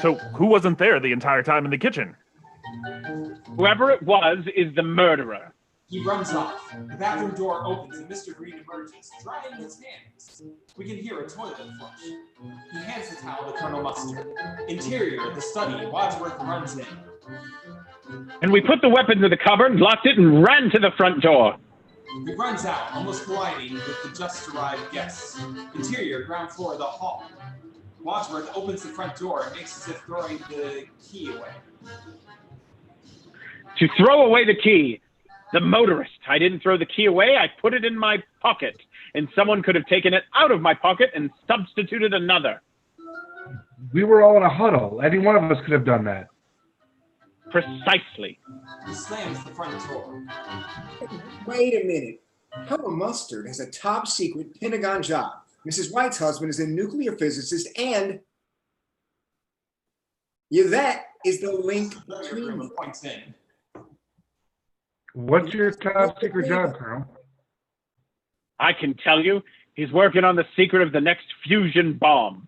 So who wasn't there the entire time in the kitchen? Whoever it was is the murderer. He runs off. The bathroom door opens and Mr. Green emerges, drying his hands. We can hear a toilet flush. He hands the towel to Colonel Mustard. Interior, the study. Wadsworth runs in. And we put the weapons in the cupboard, locked it, and ran to the front door. He runs out, almost colliding with the just arrived guests. Interior, ground floor of the hall. Wadsworth opens the front door and makes as if throwing the key away. To throw away the key. The motorist. I didn't throw the key away. I put it in my pocket. And someone could have taken it out of my pocket and substituted another. We were all in a huddle. Any one of us could have done that. Precisely. He slams the front door. Wait a minute. Heuer Mustard has a top secret Pentagon job. Mrs. White's husband is a nuclear physicist, and Yvette is the link between them. Points in. What's your top secret job, Colonel? I can tell you, he's working on the secret of the next fusion bomb.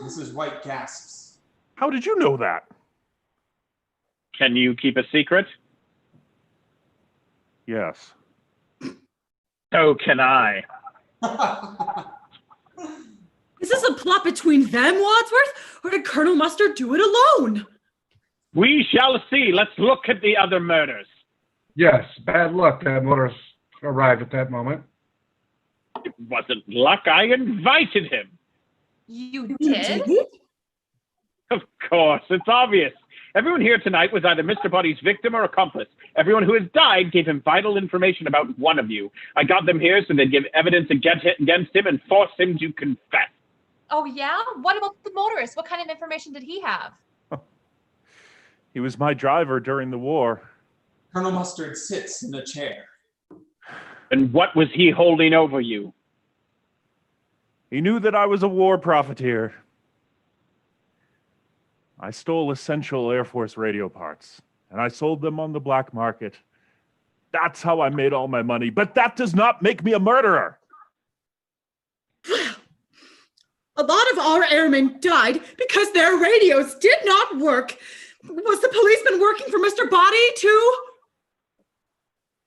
Mrs. White gasps. How did you know that? Can you keep a secret? Yes. So can I. Is this a plot between them, Wadsworth, or did Colonel Mustard do it alone? We shall see. Let's look at the other murders. Yes, bad luck that Motorist arrived at that moment. It wasn't luck. I invited him. You did? Of course. It's obvious. Everyone here tonight was either Mr. Boddy's victim or accomplice. Everyone who has died gave him vital information about one of you. I got them here so they'd give evidence against him and force him to confess. Oh, yeah? What about the motorist? What kind of information did he have? He was my driver during the war. Colonel Mustard sits in a chair. And what was he holding over you? He knew that I was a war profiteer. I stole essential Air Force radio parts, and I sold them on the black market. That's how I made all my money, but that does not make me a murderer. A lot of our airmen died because their radios did not work. Was the policeman working for Mr. Boddy, too?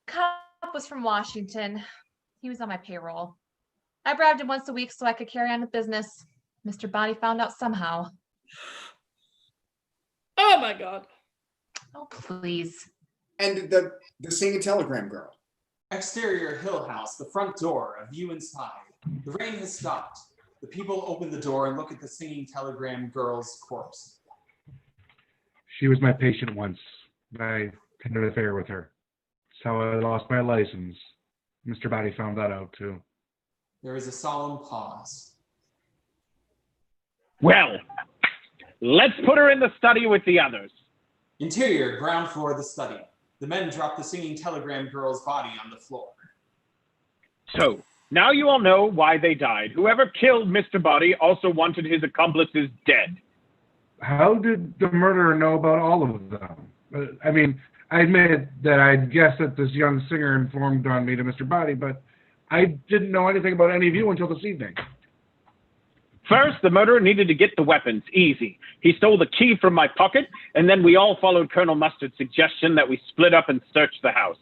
Cop was from Washington. He was on my payroll. I bribed him once a week so I could carry on with business. Mr. Boddy found out somehow. Oh my God. Oh, please. And the singing telegram girl. Exterior Hill House, the front door, a view inside. The rain has stopped. The people open the door and look at the singing telegram girl's corpse. She was my patient once. I had an affair with her. That's how I lost my license. Mr. Boddy found that out too. There is a solemn pause. Well, let's put her in the study with the others. Interior, ground floor of the study. The men drop the singing telegram girl's body on the floor. So, now you all know why they died. Whoever killed Mr. Boddy also wanted his accomplices dead. How did the murderer know about all of them? I mean, I admit that I guessed that this young singer informed on me to Mr. Boddy, but I didn't know anything about any of you until this evening. First, the murderer needed to get the weapons. Easy. He stole the key from my pocket, and then we all followed Colonel Mustard's suggestion that we split up and search the house.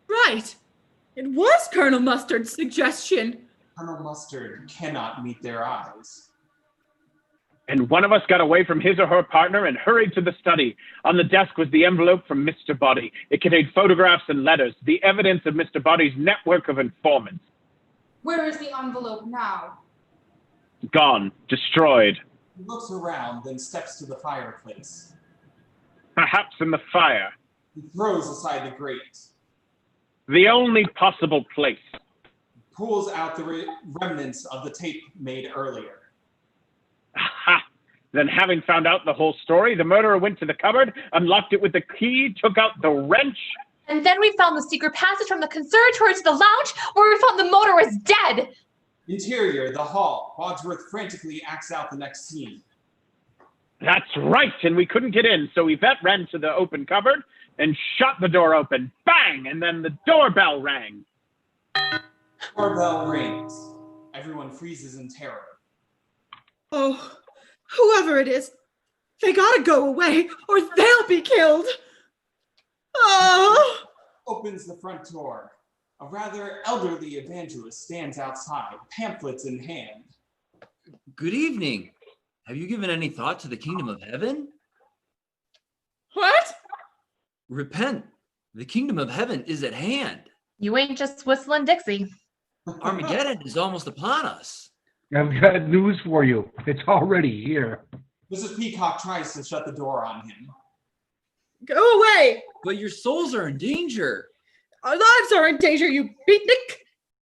Right. It was Colonel Mustard's suggestion. Colonel Mustard cannot meet their eyes. And one of us got away from his or her partner and hurried to the study. On the desk was the envelope from Mr. Boddy. It contained photographs and letters, the evidence of Mr. Boddy's network of informants. Where is the envelope now? Gone. Destroyed. He looks around, then steps to the fireplace. Perhaps in the fire. He throws aside the grate. The only possible place. He pulls out the remnants of the tape made earlier. Aha! Then having found out the whole story, the murderer went to the cupboard, unlocked it with the key, took out the wrench. And then we found the secret passage from the conservatory to the lounge where we found the motorist dead. Interior, the hall. Wadsworth frantically acts out the next scene. That's right, and we couldn't get in, so Yvette ran to the open cupboard and shot the door open. Bang! And then the doorbell rang. Doorbell rings. Everyone freezes in terror. Oh, whoever it is, they gotta go away or they'll be killed. Oh! Opens the front door. A rather elderly evangelist stands outside, pamphlets in hand. Good evening. Have you given any thought to the kingdom of heaven? What? Repent. The kingdom of heaven is at hand. You ain't just whistling Dixie. Armageddon is almost upon us. I've got news for you. It's already here. Mrs. Peacock tries to shut the door on him. Go away! But your souls are in danger. Our lives are in danger, you beatnik!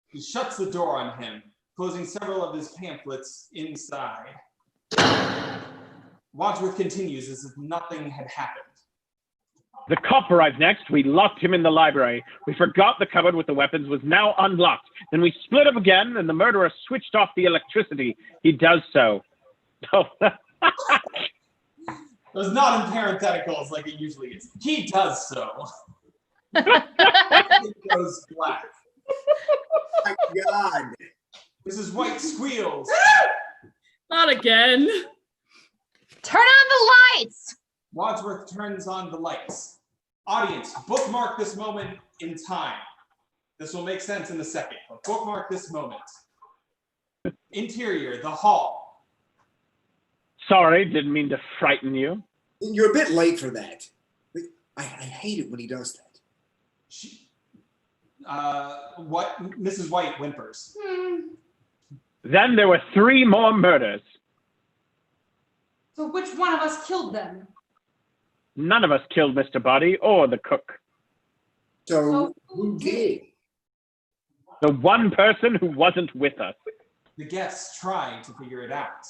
He shuts the door on him, closing several of his pamphlets inside. Wadsworth continues as if nothing had happened. The cop arrived next. We locked him in the library. We forgot the cupboard with the weapons was now unlocked. Then we split up again, and the murderer switched off the electricity. He does so. It was not in parentheticals like it usually is. He does so. It goes black. Oh my God. Mrs. White squeals. Not again. Turn on the lights. Wadsworth turns on the lights. Audience, bookmark this moment in time. This will make sense in a second, but bookmark this moment. Interior, the hall. Sorry, didn't mean to frighten you. You're a bit late for that. I hate it when he does that. What? Mrs. White whimpers. Then there were 3 more murders. So which one of us killed them? None of us killed Mr. Boddy or the cook. So who did? The one person who wasn't with us. The guests try to figure it out.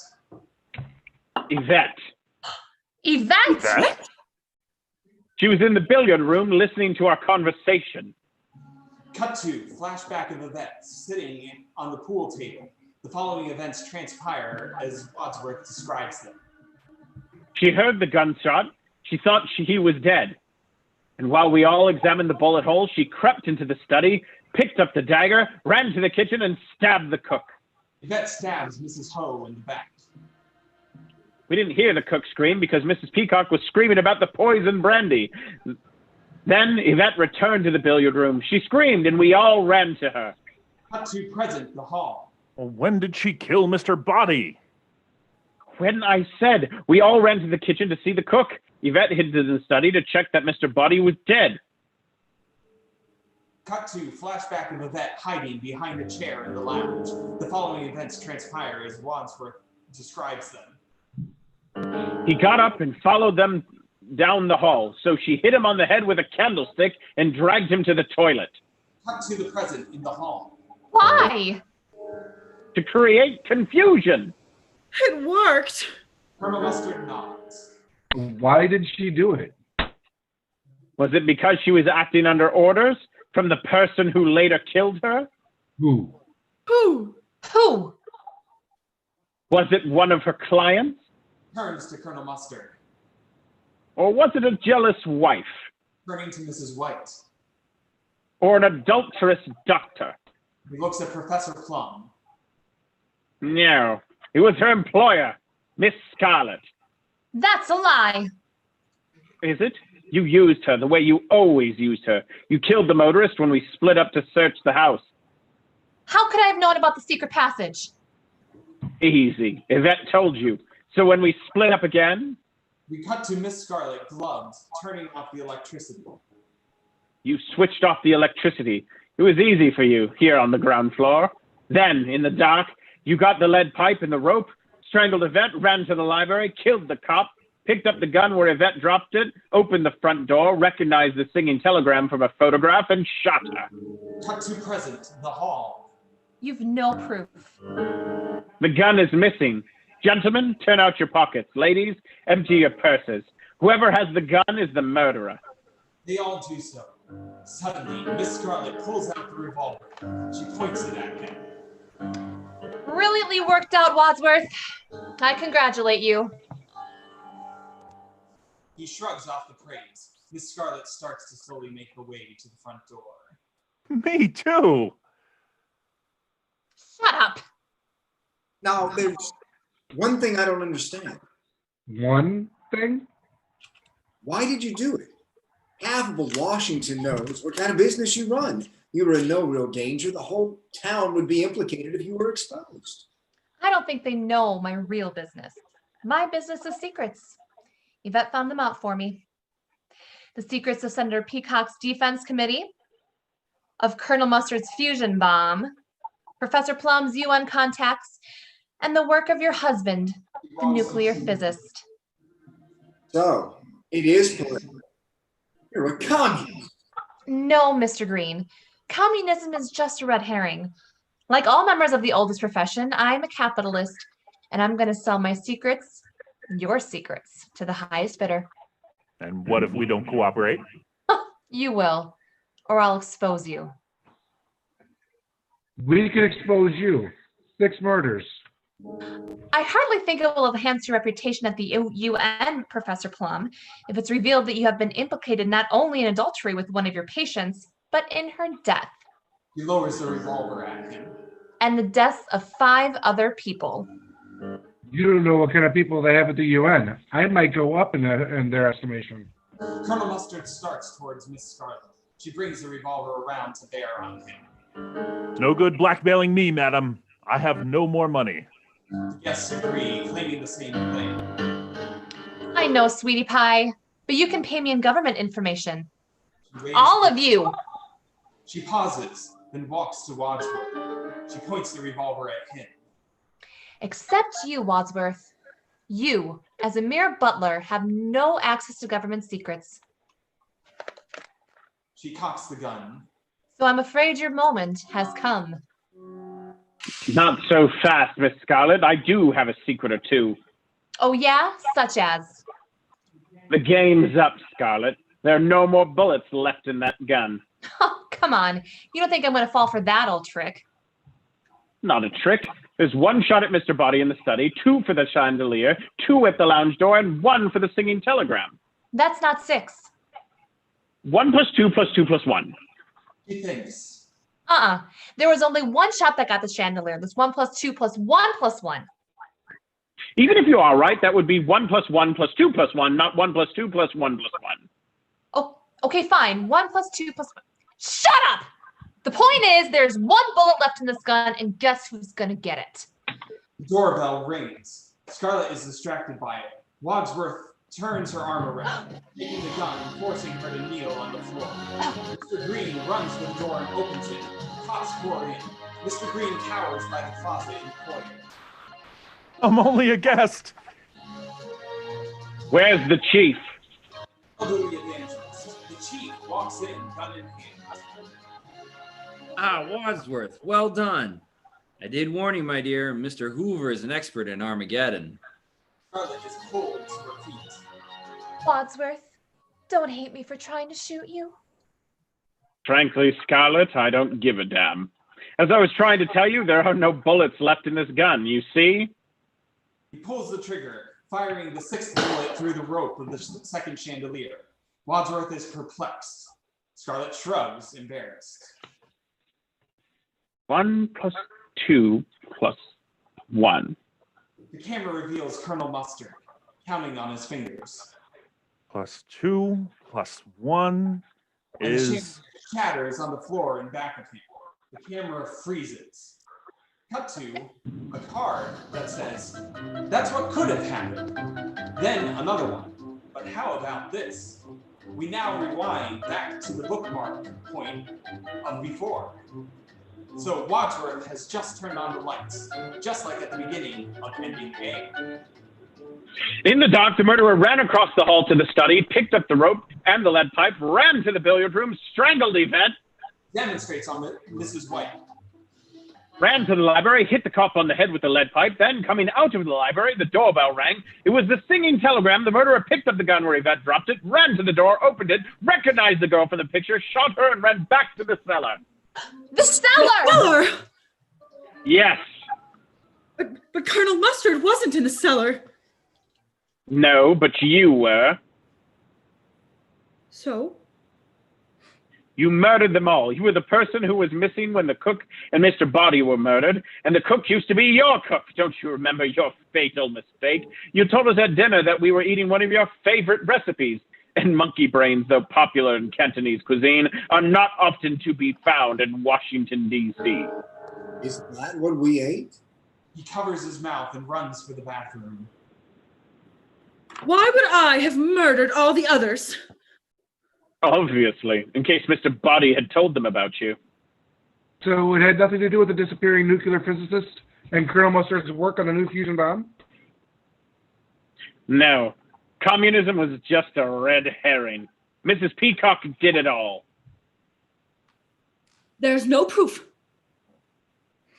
Yvette. Yvette? She was in the billiard room listening to our conversation. Cut to flashback of Yvette sitting on the pool table. The following events transpire as Wadsworth describes them. She heard the gunshot. She thought he was dead. And while we all examined the bullet hole, she crept into the study, picked up the dagger, ran to the kitchen, and stabbed the cook. Yvette stabs Mrs. Hoe in the back. We didn't hear the cook scream because Mrs. Peacock was screaming about the poison brandy. Then Yvette returned to the billiard room. She screamed, and we all ran to her. Cut to present, the hall. Well, when did she kill Mr. Boddy? When I said we all ran to the kitchen to see the cook, Yvette hid to the study to check that Mr. Boddy was dead. Cut to flashback of Yvette hiding behind a chair in the lounge. The following events transpire as Wadsworth describes them. He got up and followed them down the hall, so she hit him on the head with a candlestick and dragged him to the toilet. Cut to the present in the hall. Why? To create confusion. It worked. Colonel Mustard nods. Why did she do it? Was it because she was acting under orders from the person who later killed her? Who? Who? Who? Was it one of her clients? Turns to Colonel Mustard. Or was it a jealous wife? Turning to Mrs. White. Or an adulterous doctor? He looks at Professor Plum. No, it was her employer, Miss Scarlet. That's a lie. Is it? You used her the way you always used her. You killed the motorist when we split up to search the house. How could I have known about the secret passage? Easy. Yvette told you. So when we split up again? We cut to Miss Scarlet, gloved, turning off the electricity. You switched off the electricity. It was easy for you here on the ground floor. Then, in the dark, you got the lead pipe and the rope, strangled Yvette, ran to the library, killed the cop, picked up the gun where Yvette dropped it, opened the front door, recognized the singing telegram from a photograph, and shot her. Cut to present, the hall. You've no proof. The gun is missing. Gentlemen, turn out your pockets. Ladies, empty your purses. Whoever has the gun is the murderer. They all do so. Suddenly, Miss Scarlet pulls out the revolver. She points it at him. Brilliantly worked out, Wadsworth. I congratulate you. He shrugs off the praise. Miss Scarlet starts to slowly make her way to the front door. Me too. Shut up. Now, there's one thing I don't understand. One thing? Why did you do it? Half of Washington knows what kind of business you run. You were in no real danger. The whole town would be implicated if you were exposed. I don't think they know my real business. My business is secrets. Yvette found them out for me. The secrets of Senator Peacock's Defense Committee, of Colonel Mustard's fusion bomb, Professor Plum's UN contacts, and the work of your husband, the nuclear physicist. So, it is political. You're a communist. No, Mr. Green. Communism is just a red herring. Like all members of the oldest profession, I'm a capitalist, and I'm going to sell my secrets, your secrets, to the highest bidder. And what if we don't cooperate? You will, or I'll expose you. We can expose you. 6 murders. I hardly think it will enhance your reputation at the UN, Professor Plum, if it's revealed that you have been implicated not only in adultery with one of your patients, but in her death. He lowers the revolver at him. And the deaths of 5 other people. You don't know what kind of people they have at the UN. I might go up in their estimation. Colonel Mustard starts towards Miss Scarlet. She brings the revolver around to bear on him. No good blackmailing me, madam. I have no more money. Yes, agree, claiming the same thing. I know, sweetie pie, but you can pay me in government information. All of you. She pauses, then walks to Wadsworth. She points the revolver at him. Except you, Wadsworth. You, as a mere butler, have no access to government secrets. She cocks the gun. So I'm afraid your moment has come. Not so fast, Miss Scarlet. I do have a secret or two. Oh yeah? Such as? The game's up, Scarlet. There are no more bullets left in that gun. Oh, come on. You don't think I'm going to fall for that old trick? Not a trick. There's 1 shot at Mr. Boddy in the study, 2 for the chandelier, 2 at the lounge door, and 1 for the singing telegram. That's not 6. 1 plus 2 plus 2 plus 1. He thinks. There was only 1 shot that got the chandelier. There's 1 plus 2 plus 1 plus 1. Even if you are right, that would be 1 plus 1 plus 2 plus 1, not 1 plus 2 plus 1 plus 1. Oh, okay, fine. 1 plus 2 plus 1. Shut up! The point is, there's one bullet left in this gun, and guess who's gonna get it? The doorbell rings. Scarlet is distracted by it. Wadsworth turns her arm around, taking the gun and forcing her to kneel on the floor. Mr. Green runs to the door and opens it. Cops pour in. Mr. Green cowers by the closet in the foyer. I'm only a guest. Where's the chief? Elderly evangelist. The chief walks in, gun in hand. Ah, Wadsworth, well done. I did warn you, my dear, Mr. Heuer is an expert in Armageddon. Scarlet is cold to her feet. Wadsworth, don't hate me for trying to shoot you. Frankly, Scarlet, I don't give a damn. As I was trying to tell you, there are no bullets left in this gun, you see? He pulls the trigger, firing the sixth bullet through the rope of the second chandelier. Wadsworth is perplexed. Scarlet shrugs, embarrassed. 1 + 2 + 1. The camera reveals Colonel Mustard, counting on his fingers. +2 + 1 And the is... shatters on the floor in back of him. The camera freezes. Cut to a card that says, "That's what could have happened." Then another one. But how about this? We now rewind back to the bookmark point of before. So Wadsworth has just turned on the lights, just like at the beginning of ending A. In the dark, the murderer ran across the hall to the study, picked up the rope and the lead pipe, ran to the billiard room, strangled Yvette, Demonstrates on Mrs. White. ran to the library, hit the cop on the head with the lead pipe, then, coming out of the library, the doorbell rang. It was the singing telegram. The murderer picked up the gun where Yvette dropped it, ran to the door, opened it, recognized the girl from the picture, shot her, and ran back to the cellar. The cellar! Yes. But Colonel Mustard wasn't in the cellar. No, but you were. So? You murdered them all. You were the person who was missing when the cook and Mr. Boddy were murdered, and the cook used to be your cook. Don't you remember your fatal mistake? You told us at dinner that we were eating one of your favorite recipes, and monkey brains, though popular in Cantonese cuisine, are not often to be found in Washington, D.C. Is that what we ate? He covers his mouth and runs for the bathroom. Why would I have murdered all the others? Obviously, in case Mr. Boddy had told them about you. So it had nothing to do with the disappearing nuclear physicist and Colonel Mustard's work on the new fusion bomb? No. Communism was just a red herring. Mrs. Peacock did it all. There's no proof.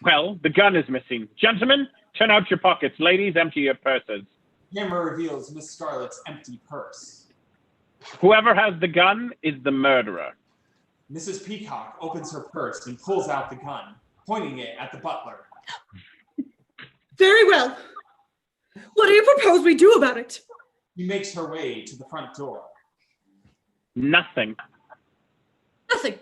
Well, the gun is missing. Gentlemen, turn out your pockets. Ladies, empty your purses. Camera reveals Miss Scarlet's empty purse. Whoever has the gun is the murderer. Mrs. Peacock opens her purse and pulls out the gun, pointing it at the butler. Very well. What do you propose we do about it? He makes her way to the front door. Nothing. Nothing.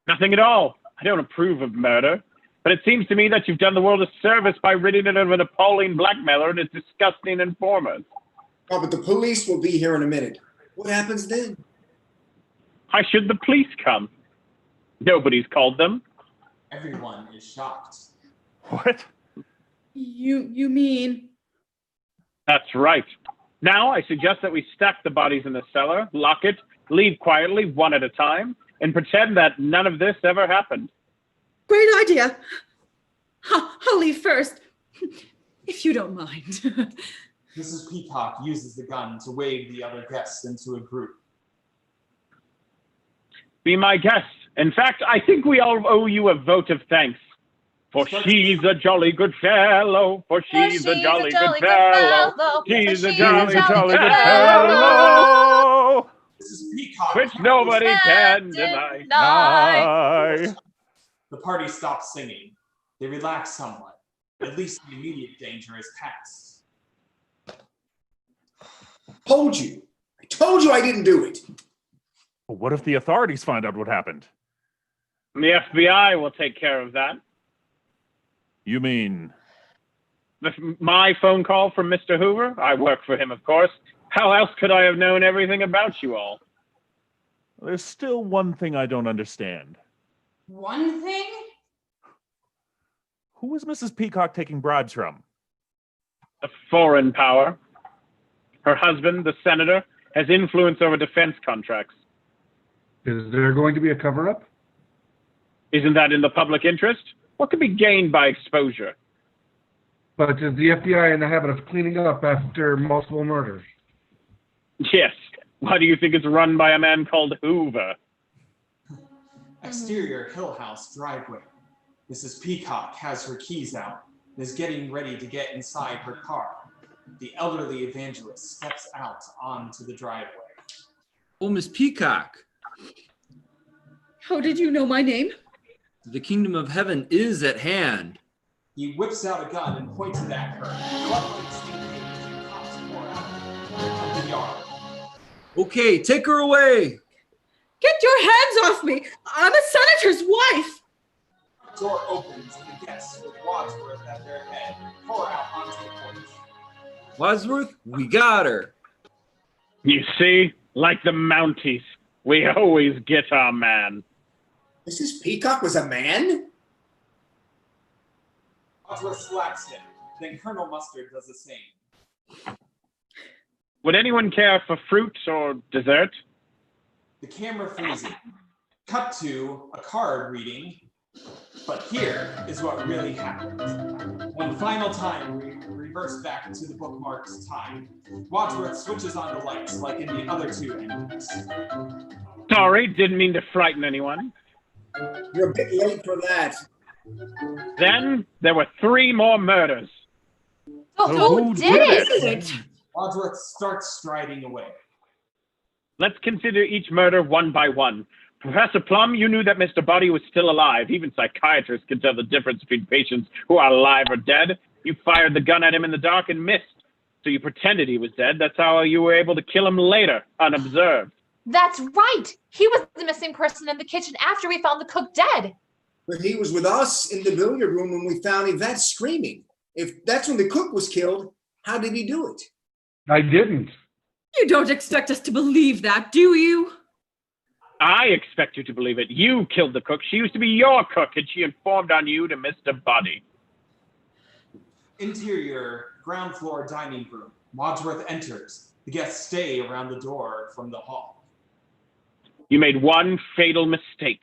Nothing at all. I don't approve of murder, but it seems to me that you've done the world a service by ridding it of an appalling blackmailer and his disgusting informers. Oh, but the police will be here in a minute. What happens then? Why should the police come? Nobody's called them. Everyone is shocked. What? You mean? That's right. Now I suggest that we stack the bodies in the cellar, lock it, leave quietly one at a time, and pretend that none of this ever happened. Great idea. I'll leave first, if you don't mind. Mrs. Peacock uses the gun to wave the other guests into a group. Be my guest. In fact, I think we all owe you a vote of thanks. For she's a jolly good fellow. For she's a jolly good fellow. She's a jolly good fellow. Mrs. Peacock, Which nobody can deny. The party stops singing. They relax somewhat. At least the immediate danger is past. Told you. I told you I didn't do it. Well, what if the authorities find out what happened? The FBI will take care of that. You mean? My phone call from Mr. Heuer? I work for him, of course. How else could I have known everything about you all? There's still one thing I don't understand. One thing? Who was Mrs. Peacock taking bribes from? A foreign power. Her husband, the senator, has influence over defense contracts. Is there going to be a cover-up? Isn't that in the public interest? What could be gained by exposure? But is the FBI in the habit of cleaning up after multiple murders? Yes. Why do you think it's run by a man called Heuer? Exterior Hill House driveway. Mrs. Peacock has her keys out and is getting ready to get inside her car. The elderly evangelist steps out onto the driveway. Oh, Miss Peacock, How did you know my name? the kingdom of heaven is at hand. He whips out a gun and points it at her. Blood extinguishes and cops pour out of the yard. Okay, take her away. Get your hands off me! I'm a senator's wife! Door opens and the guests with Wadsworth at their head pour out onto the porch. Wadsworth, we got her. You see, like the Mounties, we always get our man. Mrs. Peacock was a man? Wadsworth slaps him. Then Colonel Mustard does the same. Would anyone care for fruit or dessert? The camera freezes. Cut to a card reading, but here is what really happened. One final time, we reverse back to the bookmark's time. Wadsworth switches on the lights like in the other two endings. Sorry, didn't mean to frighten anyone. You're a bit late for that. Then there were 3 more murders. Oh, who did it? Wadsworth starts striding away. Let's consider each murder one by one. Professor Plum, you knew that Mr. Boddy was still alive. Even psychiatrists can tell the difference between patients who are alive or dead. You fired the gun at him in the dark and missed. So you pretended he was dead. That's how you were able to kill him later, unobserved. That's right. He was the missing person in the kitchen after we found the cook dead. But he was with us in the billiard room when we found Yvette screaming. If that's when the cook was killed, how did he do it? I didn't. You don't expect us to believe that, do you? I expect you to believe it. You killed the cook. She used to be your cook, and she informed on you to Mr. Boddy. Interior, ground floor dining room. Wadsworth enters. The guests stay around the door from the hall. You made one fatal mistake.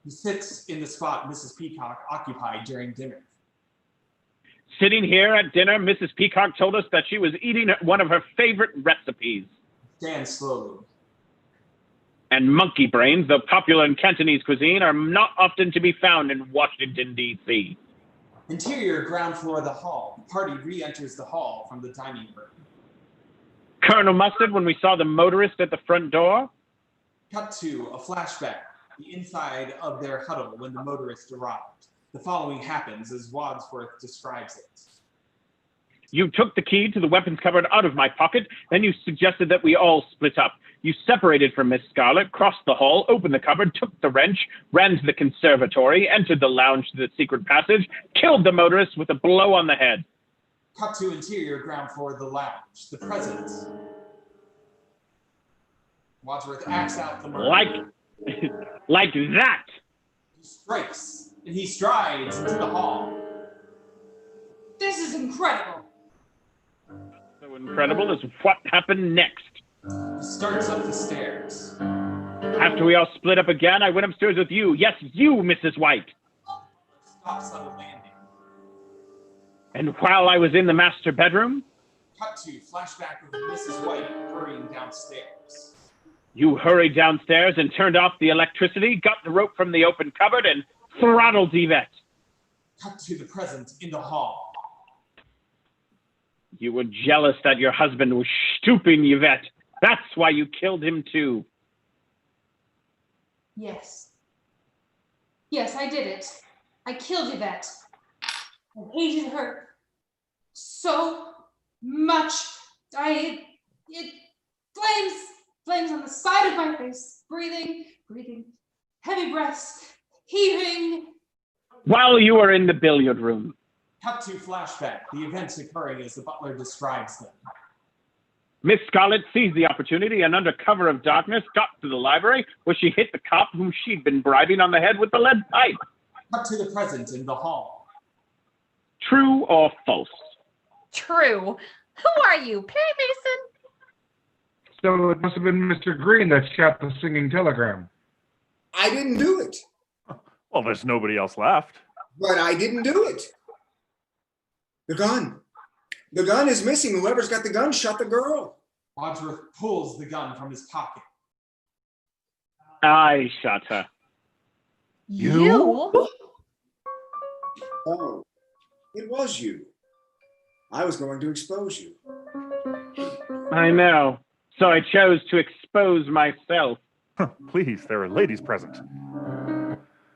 He sits in the spot Mrs. Peacock occupied during dinner. Sitting here at dinner, Mrs. Peacock told us that she was eating one of her favorite recipes. Stands slowly. And monkey brains, though popular in Cantonese cuisine, are not often to be found in Washington, D.C. Interior, ground floor of the hall. The party re-enters the hall from the dining room. Colonel Mustard, when we saw the motorist at the front door? Cut to a flashback. The inside of their huddle when the motorist arrived. The following happens as Wadsworth describes it. You took the key to the weapons cupboard out of my pocket, then you suggested that we all split up. You separated from Miss Scarlet, crossed the hall, opened the cupboard, took the wrench, ran to the conservatory, entered the lounge to the secret passage, killed the motorist with a blow on the head. Cut to interior, ground floor, the lounge. The present. Wadsworth acts out the murder. Like that. He strikes, and he strides into the hall. This is incredible. So incredible is what happened next. He starts up the stairs. After we all split up again, I went upstairs with you. Yes, you, Mrs. White. Stops on the landing. And while I was in the master bedroom? Cut to flashback of Mrs. White hurrying downstairs. You hurried downstairs and turned off the electricity, got the rope from the open cupboard, and throttled Yvette. Cut to the present in the hall. You were jealous that your husband was stooping Yvette. That's why you killed him too. Yes. Yes, I did it. I killed Yvette. I hated her so much. It flames on the side of my face, breathing, heavy breaths, heaving. While you were in the billiard room. Cut to flashback, the events occurring as the butler describes them. Miss Scarlet seized the opportunity and under cover of darkness got to the library where she hit the cop whom she'd been bribing on the head with the lead pipe. Cut to the present in the hall. True or false? True. Who are you, Perry Mason? So it must have been Mr. Green that shot the singing telegram. I didn't do it, Well, there's nobody else left. but I didn't do it. The gun. The gun is missing. Whoever's got the gun shot the girl. Wadsworth pulls the gun from his pocket. I shot her. You? Oh, it was you. I was going to expose you. I know. So I chose to expose myself. Please, there are ladies present.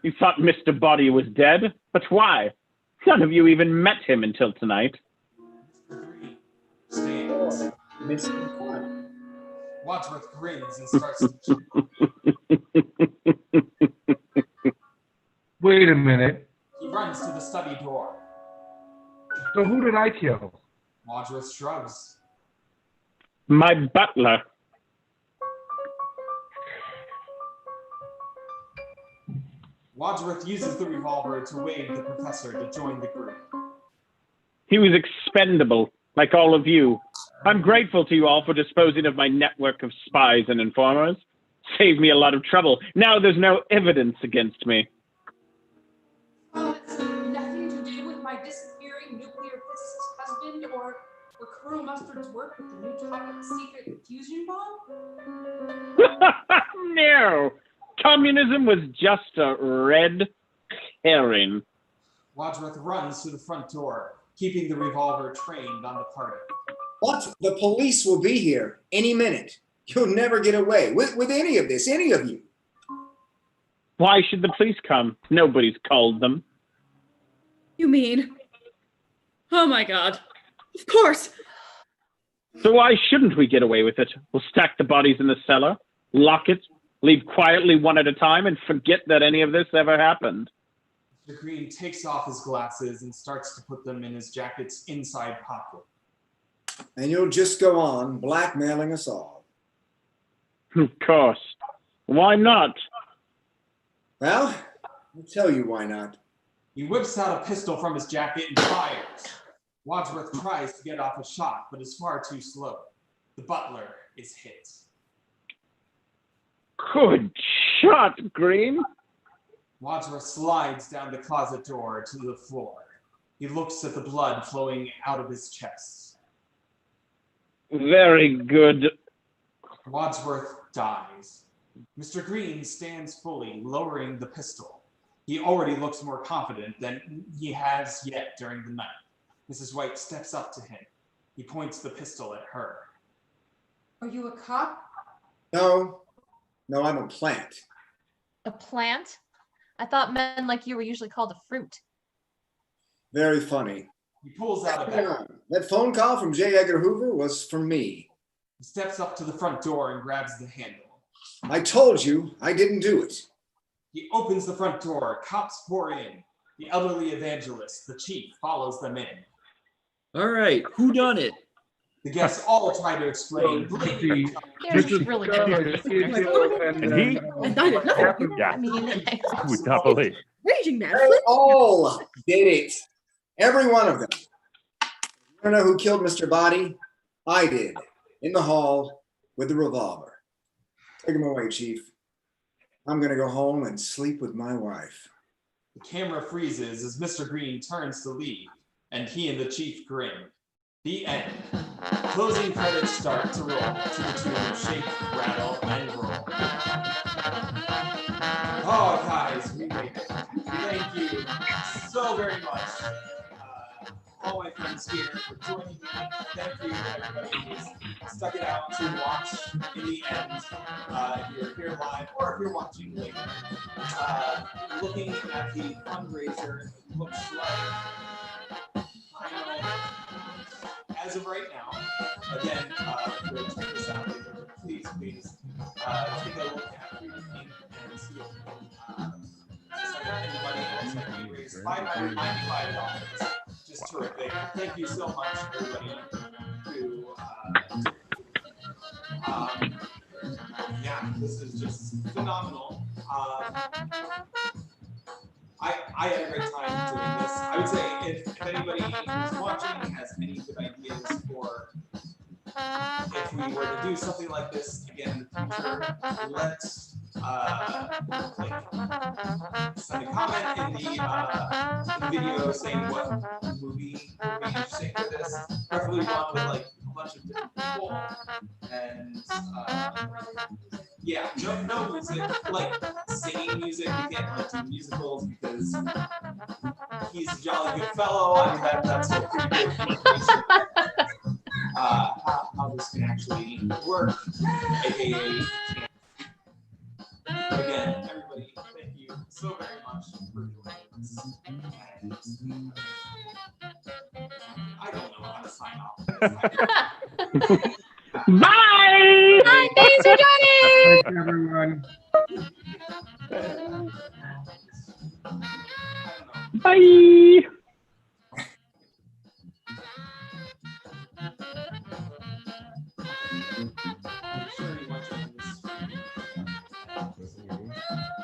You thought Mr. Boddy was dead? But why? None of you even met him until tonight. Stands. Wadsworth grins and starts Wait a minute. He runs to the study door. So who did I kill? Wadsworth shrugs. My butler. Wadsworth uses the revolver to wave the professor to join the group. He was expendable, like all of you. I'm grateful to you all for disposing of my network of spies and informers. Saved me a lot of trouble. Now there's no evidence against me. It's nothing to do with my disappearing nuclear physicist husband or Colonel Mustard's work with the new top secret fusion bomb? No. Communism was just a red herring. Wadsworth runs to the front door, keeping the revolver trained on the party. What? The police will be here any minute. You'll never get away with any of this, any of you. Why should the police come? Nobody's called them. You mean? Oh my God. Of course. So why shouldn't we get away with it? We'll stack the bodies in the cellar, lock it, leave quietly one at a time, and forget that any of this ever happened. Mr. Green takes off his glasses and starts to put them in his jacket's inside pocket. And you'll just go on blackmailing us all. Of course. Why not? Well, I'll tell you why not. He whips out a pistol from his jacket and fires. Wadsworth tries to get off a shot, but is far too slow. The butler is hit. Good shot, Green. Wadsworth slides down the closet door to the floor. He looks at the blood flowing out of his chest. Very good. Wadsworth dies. Mr. Green stands fully, lowering the pistol. He already looks more confident than he has yet during the night. Mrs. White steps up to him. He points the pistol at her. Are you a cop? No, I'm a plant. A plant? I thought men like you were usually called a fruit. Very funny. He pulls out a Hang bag. on. That phone call from J. Edgar Hoover was for me. He steps up to the front door and grabs the handle. I told you I didn't do it. He opens the front door. Cops pour in. The elderly evangelist, the chief, follows them in. All right, who done it? The guests all try to explain. There's really good. And he? And I did nothing. Yeah. I mean, I would not believe. Raging mad. They all did it. Every one of them. You don't know who killed Mr. Boddy? I did. In the hall with the revolver. Take him away, Chief. I'm going to go home and sleep with my wife. The camera freezes as Mr. Green turns to leave, and he and the chief grin. The end. Closing credits start to roll to the tune of Shake, Rattle, and Roll. Oh, guys, we made it. Thank you so very much. All my friends here for joining me. Thank you, everybody who's stuck it out to watch in the end. If you're here live or if you're watching later. Looking at the fundraiser, it looks like as of right now, again, go check this out later. Please take a look at Freedom Inc. and see if anybody else like we raised $595. Just terrific. Thank you so much, everybody, who This is just phenomenal. I had a great time doing this. I would say if anybody who's watching has any good ideas for if we were to do something like this again in the future, let's send a comment in the video saying what movie would be interesting for this. Preferably one with like a bunch of different people and yeah, no music, like singing music. We can't really do musicals because he's a jolly good fellow. I mean that's a pretty good indication how this can actually work, aka. But again, everybody, thank you so very much for doing this. And I don't know how to sign off. Bye! Bye, thanks for joining! Thanks, everyone. Bye!